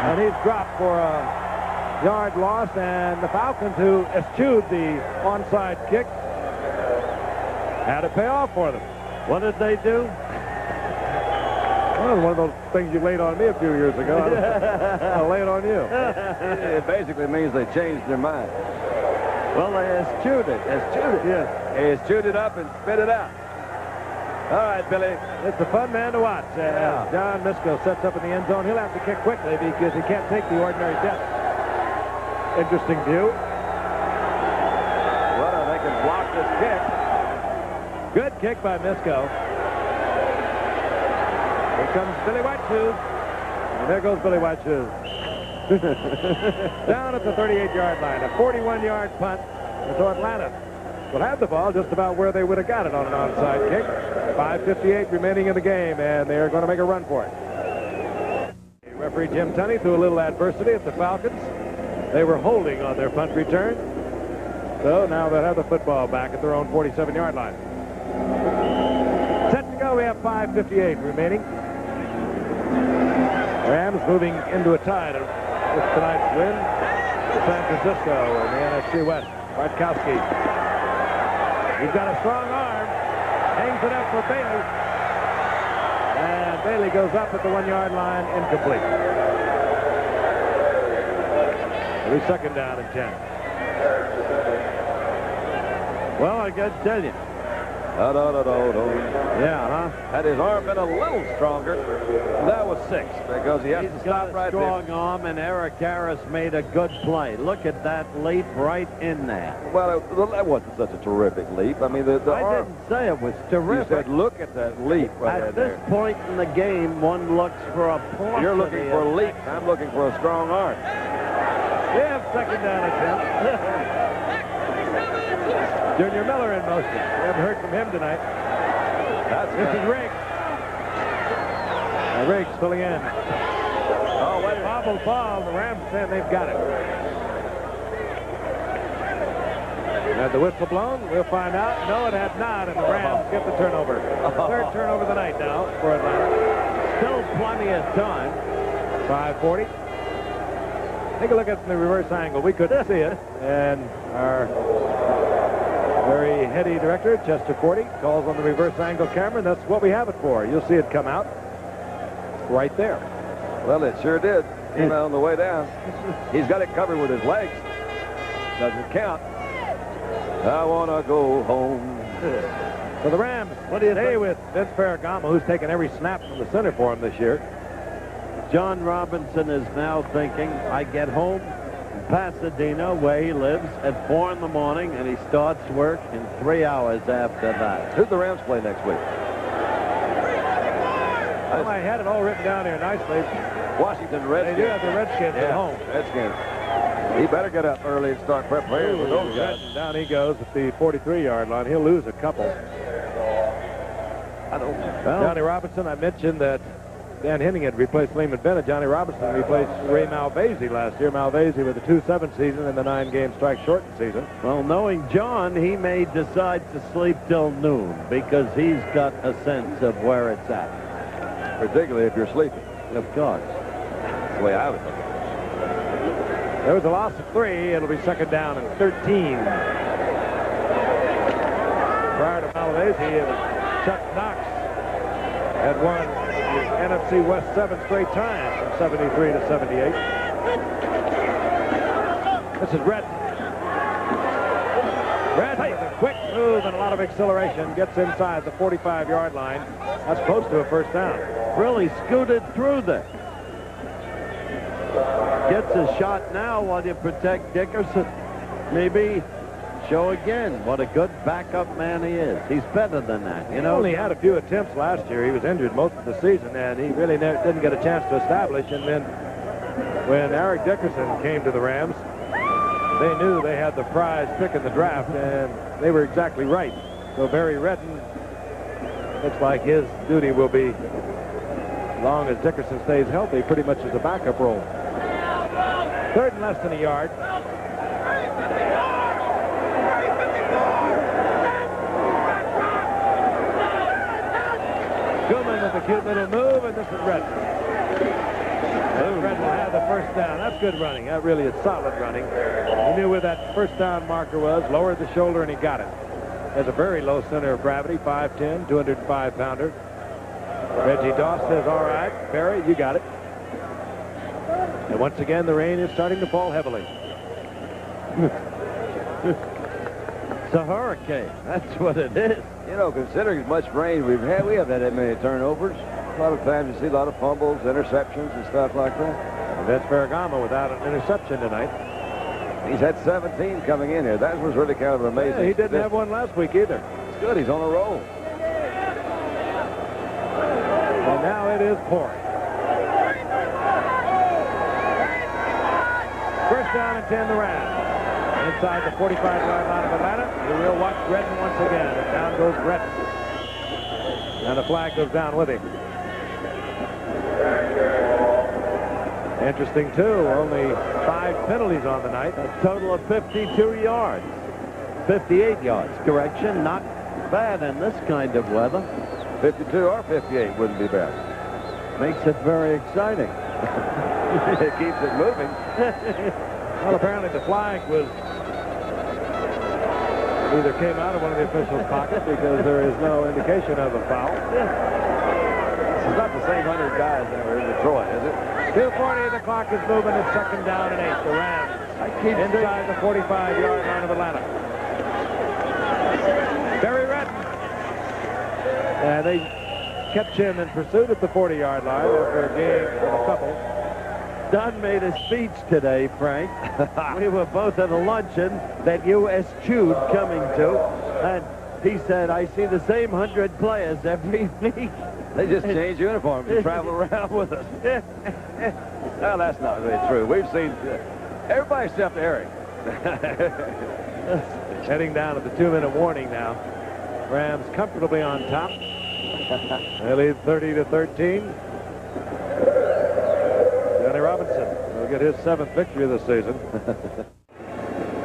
B: And he's dropped for a yard loss. And the Falcons, who eschewed the onside kick, had it pay off for them.
A: What did they do?
B: Well, one of those things you laid on me a few years ago. I'll lay it on you.
C: It basically means they changed their mind.
A: Well, they eschewed it. Eschewed it.
B: Yes.
C: He's chewed it up and spit it out. All right, Billy.
B: It's a fun man to watch. John Misko sets up in the end zone. He'll have to kick quickly because he can't take the ordinary depth. Interesting view.
C: Well, they can block this kick.
B: Good kick by Misko. Here comes Billy Whiteshoes. And there goes Billy Whiteshoes. Down at the 38-yard line. A 41-yard punt. And so Atlanta will have the ball just about where they would have got it on an onside kick. 5:58 remaining in the game, and they're going to make a run for it. Referee Jim Tunney threw a little adversity at the Falcons. They were holding on their punt return. So now they'll have the football back at their own 47-yard line. Set to go. We have 5:58 remaining. Rams moving into a tie with tonight's win to San Francisco in the NFC West. Bartkowski. He's got a strong arm. Hangs it up for Bailey. And Bailey goes up at the 1-yard line, incomplete. It'll be second down and 10.
A: Well, I got to tell you.
C: Yeah, huh? Had his arm been a little stronger, that was 6 because he has to stop right there.
A: He's got a strong arm, and Eric Harris made a good play. Look at that leap right in there.
C: Well, that wasn't such a terrific leap. I mean, the
A: I
C: arm.
A: didn't say it was terrific.
C: You said, look at that leap right
A: At
C: there.
A: this point in the game, one looks for a paucity.
C: You're looking for a leap. I'm looking for a strong arm.
B: We have second down and 10. Junior Miller in motion. We haven't heard from him tonight. This is Riggs. Riggs filling in.
C: Oh, wait.
B: Bobble ball. The Rams saying they've got it. Had the whistle blown? We'll find out. No, it had not, and the Rams get the turnover. Third turnover of the night now for Atlanta.
A: Still plenty of time.
B: 5:40. Take a look at the reverse angle. We couldn't see it, and our very heady director, Chester Forty, calls on the reverse angle camera, and that's what we have it for. You'll see it come out right there.
C: Well, it sure did. Came out on the way down. He's got it covered with his legs. Doesn't count. I want to go home.
B: So the Rams, what do you say with Vince Ferragamo, who's taken every snap from the center for him this year?
A: John Robinson is now thinking, I get home in Pasadena, where he lives, at 4 in the morning, and he starts work in 3 hours after that.
C: Who's the Rams play next week?
B: Well, I had it all written down here nicely.
C: Washington Redskins.
B: They do have the Redskins at home.
C: Redskins. He better get up early and start preparing for those guys.
B: Down he goes at the 43-yard line. He'll lose a couple. Johnny Robinson, I mentioned that Dan Henning had replaced Lehman Bennett. Johnny Robinson replaced Ray Malvasi last year. Malvasi with a 2-7 season and the 9-game strike-shortened season.
A: Well, knowing John, he may decide to sleep till noon because he's got a sense of where it's at.
C: Particularly if you're sleeping.
A: Of course.
C: That's the way I would look at it.
B: There was a loss of 3. It'll be second down and 13. Prior to Malvasi, Chuck Knox had won the NFC West 7 straight times from 73 to 78. This is Redden. Redden with a quick move and a lot of acceleration gets inside the 45-yard line. That's close to a first down.
A: Really scooted through there. Gets a shot now while you protect Dickerson. Maybe show again what a good backup man he is. He's better than that. You know,
B: He only had a few attempts last year. He was injured most of the season, and he really didn't get a chance to establish. And then when Eric Dickerson came to the Rams, they knew they had the prize pick in the draft, and they were exactly right. So Barry Redden, looks like his duty will be, as long as Dickerson stays healthy, pretty much as a backup role. Third and less than a yard. Gilman with a cute little move, and this is Redden. Redden will have the first down. That's good running. That really is solid running. He knew where that first down marker was, lowered the shoulder, and he got it. Has a very low center of gravity, 5'10", 205-pounder. Reggie Doss says, all right, Barry, you got it. And once again, the rain is starting to fall heavily.
A: It's a hurricane. That's what it is.
C: You know, considering as much rain we haven't had that many turnovers. A lot of times you see a lot of fumbles, interceptions, and stuff like that.
B: And that's Ferragamo without an interception tonight.
C: He's had 17 coming in here. That was really kind of amazing.
B: Yeah, he didn't have one last week either.
C: It's good. He's on a roll.
B: And now it is pouring. First down and 10, the Rams. Inside the 45-yard line of Atlanta. We will watch Redden once again. And down goes Redden. And the flag goes down with him. Interesting, too. Only 5 penalties on the night.
A: A total of 52 yards. 58 yards. Correction, not bad in this kind of weather.
C: 52 or 58 wouldn't be bad.
A: Makes it very exciting.
C: It keeps it moving.
B: Well, apparently the flag was either came out of one of the officials' pockets because there is no indication of a foul.
C: It's not the same 100 guys that were in Detroit, is it?
B: 2:40, the clock is moving. It's second down and 8. The Rams inside the 45-yard line of Atlanta. Barry Redden. And they kept him in pursuit at the 40-yard line after a game of a couple.
A: Dunn made a speech today, Frank. We were both at a luncheon that you eschewed coming to, and he said, I see the same 100 players every week.
C: They just change uniforms and travel around with us. No, that's not really true. We've seen everybody except Eric.
B: Heading down at the 2-minute warning now. Rams comfortably on top. They lead 30-13. Johnny Robinson will get his 7th victory of the season.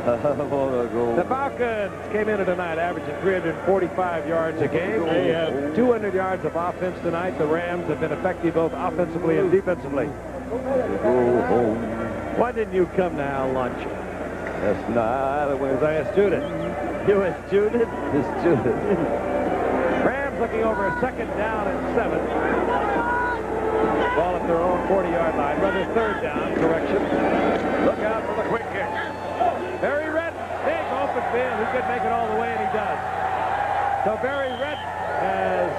B: The Falcons came in tonight averaging 345 yards a game. They have 200 yards of offense tonight. The Rams have been effective both offensively and defensively.
A: Why didn't you come to our lunch?
C: That's not
B: Was I eschewed it?
A: You eschewed it?
C: Eschewed it.
B: Rams looking over a second down and 7. Ball at their own 40-yard line. Rather third down. Correction. Look out for the quick kick. Barry Redden, big open field. He could make it all the way, and he does. So Barry Redden has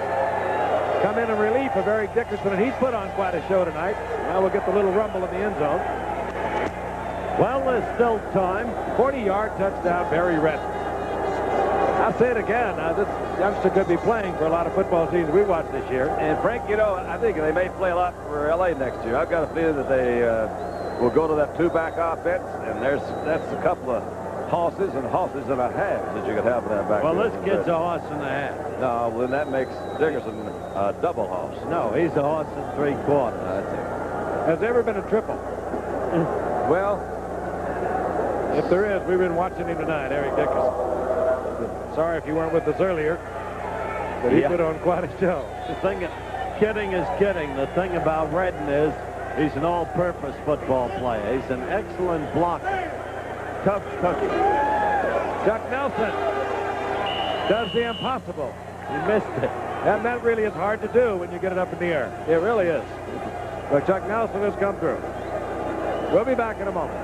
B: come in relief of Eric Dickerson, and he's put on quite a show tonight. Now we'll get the little rumble in the end zone.
A: Well, there's still time.
B: 40-yard touchdown, Barry Redden. I'll say it again. This youngster could be playing for a lot of football seasons we watched this year.
C: And Frank, you know, I think they may play a lot for L.A. next year. I've got a feeling that they will go to that 2-back offense, and that's a couple of horses and a half that you could have in that back.
A: Well, this kid's a horse and a half.
C: No, well, then that makes Dickerson a double horse.
A: No, he's a horse and 3/4.
C: That's it.
B: Has there ever been a triple?
C: Well,
B: if there is, we've been watching him tonight, Eric Dickerson. Sorry if you weren't with us earlier, but he put on quite a show.
A: The thing, kidding is kidding. The thing about Redden is he's an all-purpose football player. He's an excellent blocker. Tough cookie.
B: Chuck Nelson does the impossible.
A: He missed it.
B: And that really is hard to do when you get it up in the air. It really is. But Chuck Nelson has come through. We'll be back in a moment.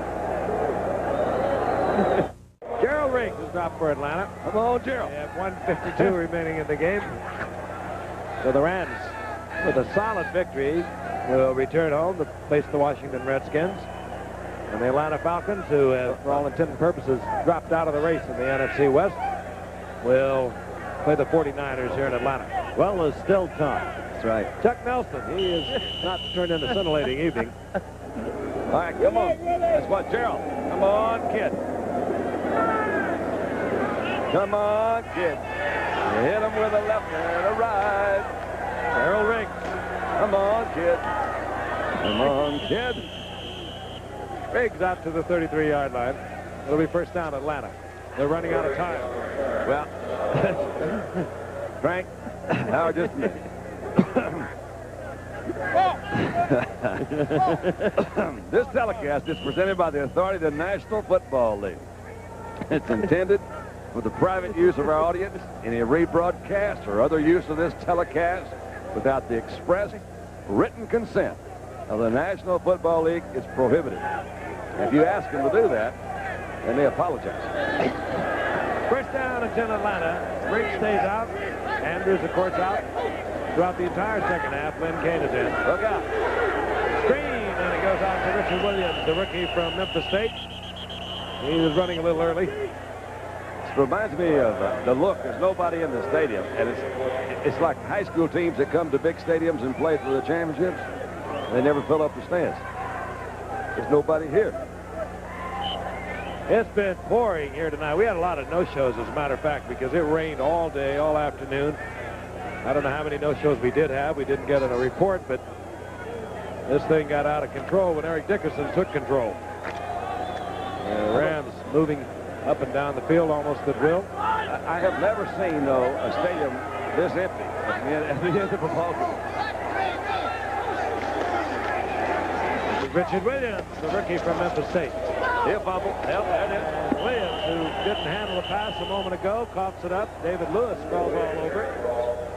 B: Gerald Riggs is dropped for Atlanta.
C: come on, Gerald.
B: They have 1:52 remaining in the game. So the Rams, with a solid victory, will return home to face the Washington Redskins. And the Atlanta Falcons, who have, for all intents and purposes, dropped out of the race in the NFC West, will play the 49ers here in Atlanta.
A: Well, there's still time.
C: That's right.
B: Chuck Nelson, he is not turned in a scintillating evening.
C: All right, come on. That's what, Gerald.
B: Come on, kid.
C: Come on, kid. You hit him with a left and a right.
B: Gerald Riggs.
C: Come on, kid. Come on, kid.
B: Riggs out to the 33-yard line. It'll be first down, Atlanta. They're running out of time.
C: Well, Frank, Howard just... This telecast is presented by the authority of the National Football League. It's intended for the private use of our audience. Any rebroadcast or other use of this telecast without the express written consent of the National Football League, it's prohibited. If you ask them to do that, then they apologize.
B: First down and 10 Atlanta. Briggs stays out. Andrews, of course, out throughout the entire second half. Lynn Kane is in.
C: Look out.
B: Screen, and it goes out to Richard Williams, the rookie from Memphis State. He was running a little early.
C: This reminds me of the look. There's nobody in the stadium, and it's like high school teams that come to big stadiums and play for the championships. They never fill up the stands. There's nobody here.
B: It's been pouring here tonight. We had a lot of no-shows, as a matter of fact, because it rained all day, all afternoon. I don't know how many no-shows we did have. We didn't get in a report, but this thing got out of control when Eric Dickerson took control. The Rams moving up and down the field almost at will.
C: I have never seen, though, a stadium this empty at the end of a ball game.
B: Richard Williams, the rookie from Memphis State.
C: He'll fumble.
B: Yep, there it is. Williams, who didn't handle the pass a moment ago, coughs it up. David Lewis spells all over it.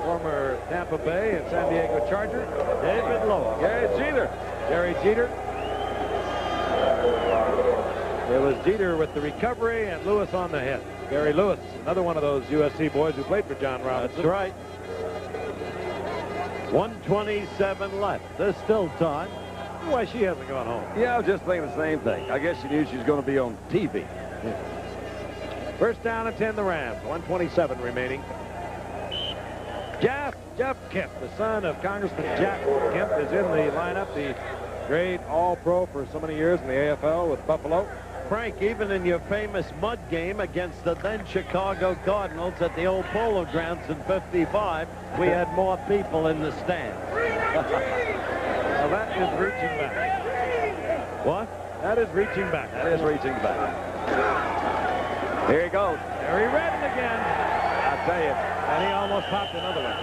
B: Former Tampa Bay and San Diego Charger. David Lewis.
C: Gary Jeter.
B: Gary Jeter. It was Jeter with the recovery and Lewis on the hit. Gary Lewis, another one of those USC boys who played for John Robinson.
A: That's right. 1:27 left. There's still time.
B: Why she hasn't gone home.
C: Yeah, I was just thinking the same thing. I guess she knew she was going to be on TV.
B: First down and 10, the Rams. 1:27 remaining. Jeff Kemp, the son of Congressman Jack Kemp, is in the lineup. The great All-Pro for so many years in the AFL with Buffalo.
A: Frank, even in your famous mud game against the then Chicago Cardinals at the old Polo Grounds in '55, we had more people in the stands.
B: Well, that is reaching back.
A: What?
B: That is reaching back.
C: That is reaching back. Here he goes.
B: Harry Redden again.
C: I tell you.
B: And he almost popped another one.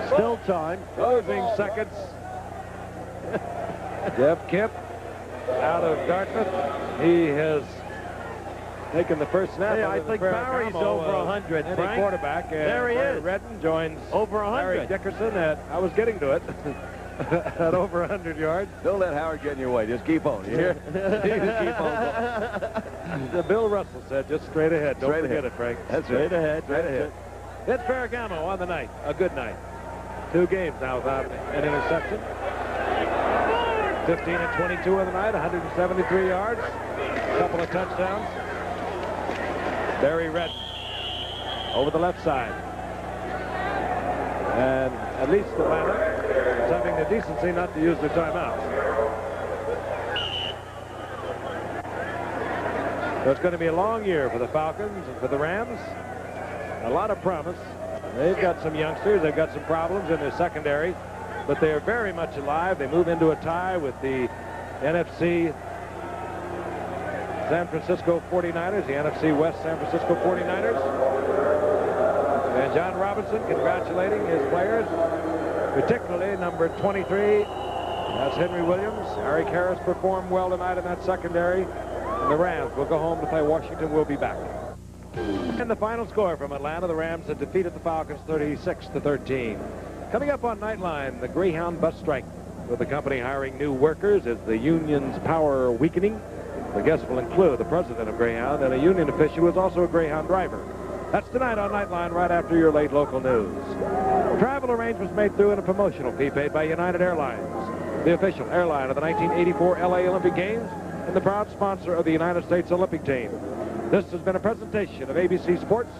A: Still time.
B: Closing seconds. Jeff Kemp out of Dartmouth. He has taken the first snap.
A: Hey, I think Barry's over 100,
B: any
A: Frank.
B: quarterback. And
A: There he is.
B: Redden joins
A: Over 100.
B: Harry Dickerson at, I was getting to it, at over 100 yards.
C: Don't let Howard get in your way. Just keep on. You hear? Just keep on going.
B: Bill Russell said, just straight ahead. Don't
C: Straight
B: forget
C: ahead.
B: it, Frank.
C: That's
A: Straight
C: right.
A: ahead.
C: Straight ahead.
B: It's Ferragamo on the night. A good night. 2 games now without an interception. 15 and 22 on the night, 173 yards, a couple of touchdowns. Barry Redden over the left side. And at least Atlanta is having the decency not to use their timeouts. So it's going to be a long year for the Falcons and for the Rams. A lot of promise. They've got some youngsters. They've got some problems in their secondary. But they are very much alive. They move into a tie with the NFC San Francisco 49ers, the NFC West San Francisco 49ers. And John Robinson congratulating his players, particularly number 23. That's Henry Williams. Eric Harris performed well tonight in that secondary. And the Rams will go home to play Washington. We'll be back. And the final score from Atlanta, the Rams had defeated the Falcons 36-13. Coming up on Nightline, the Greyhound bus strike, with the company hiring new workers as the union's power weakening. The guests will include the president of Greyhound and a union official who is also a Greyhound driver. That's tonight on Nightline, right after your late local news. Travel arrangements made through and a promotional fee paid by United Airlines, the official airline of the 1984 LA Olympic Games and the proud sponsor of the United States Olympic team. This has been a presentation of ABC Sports.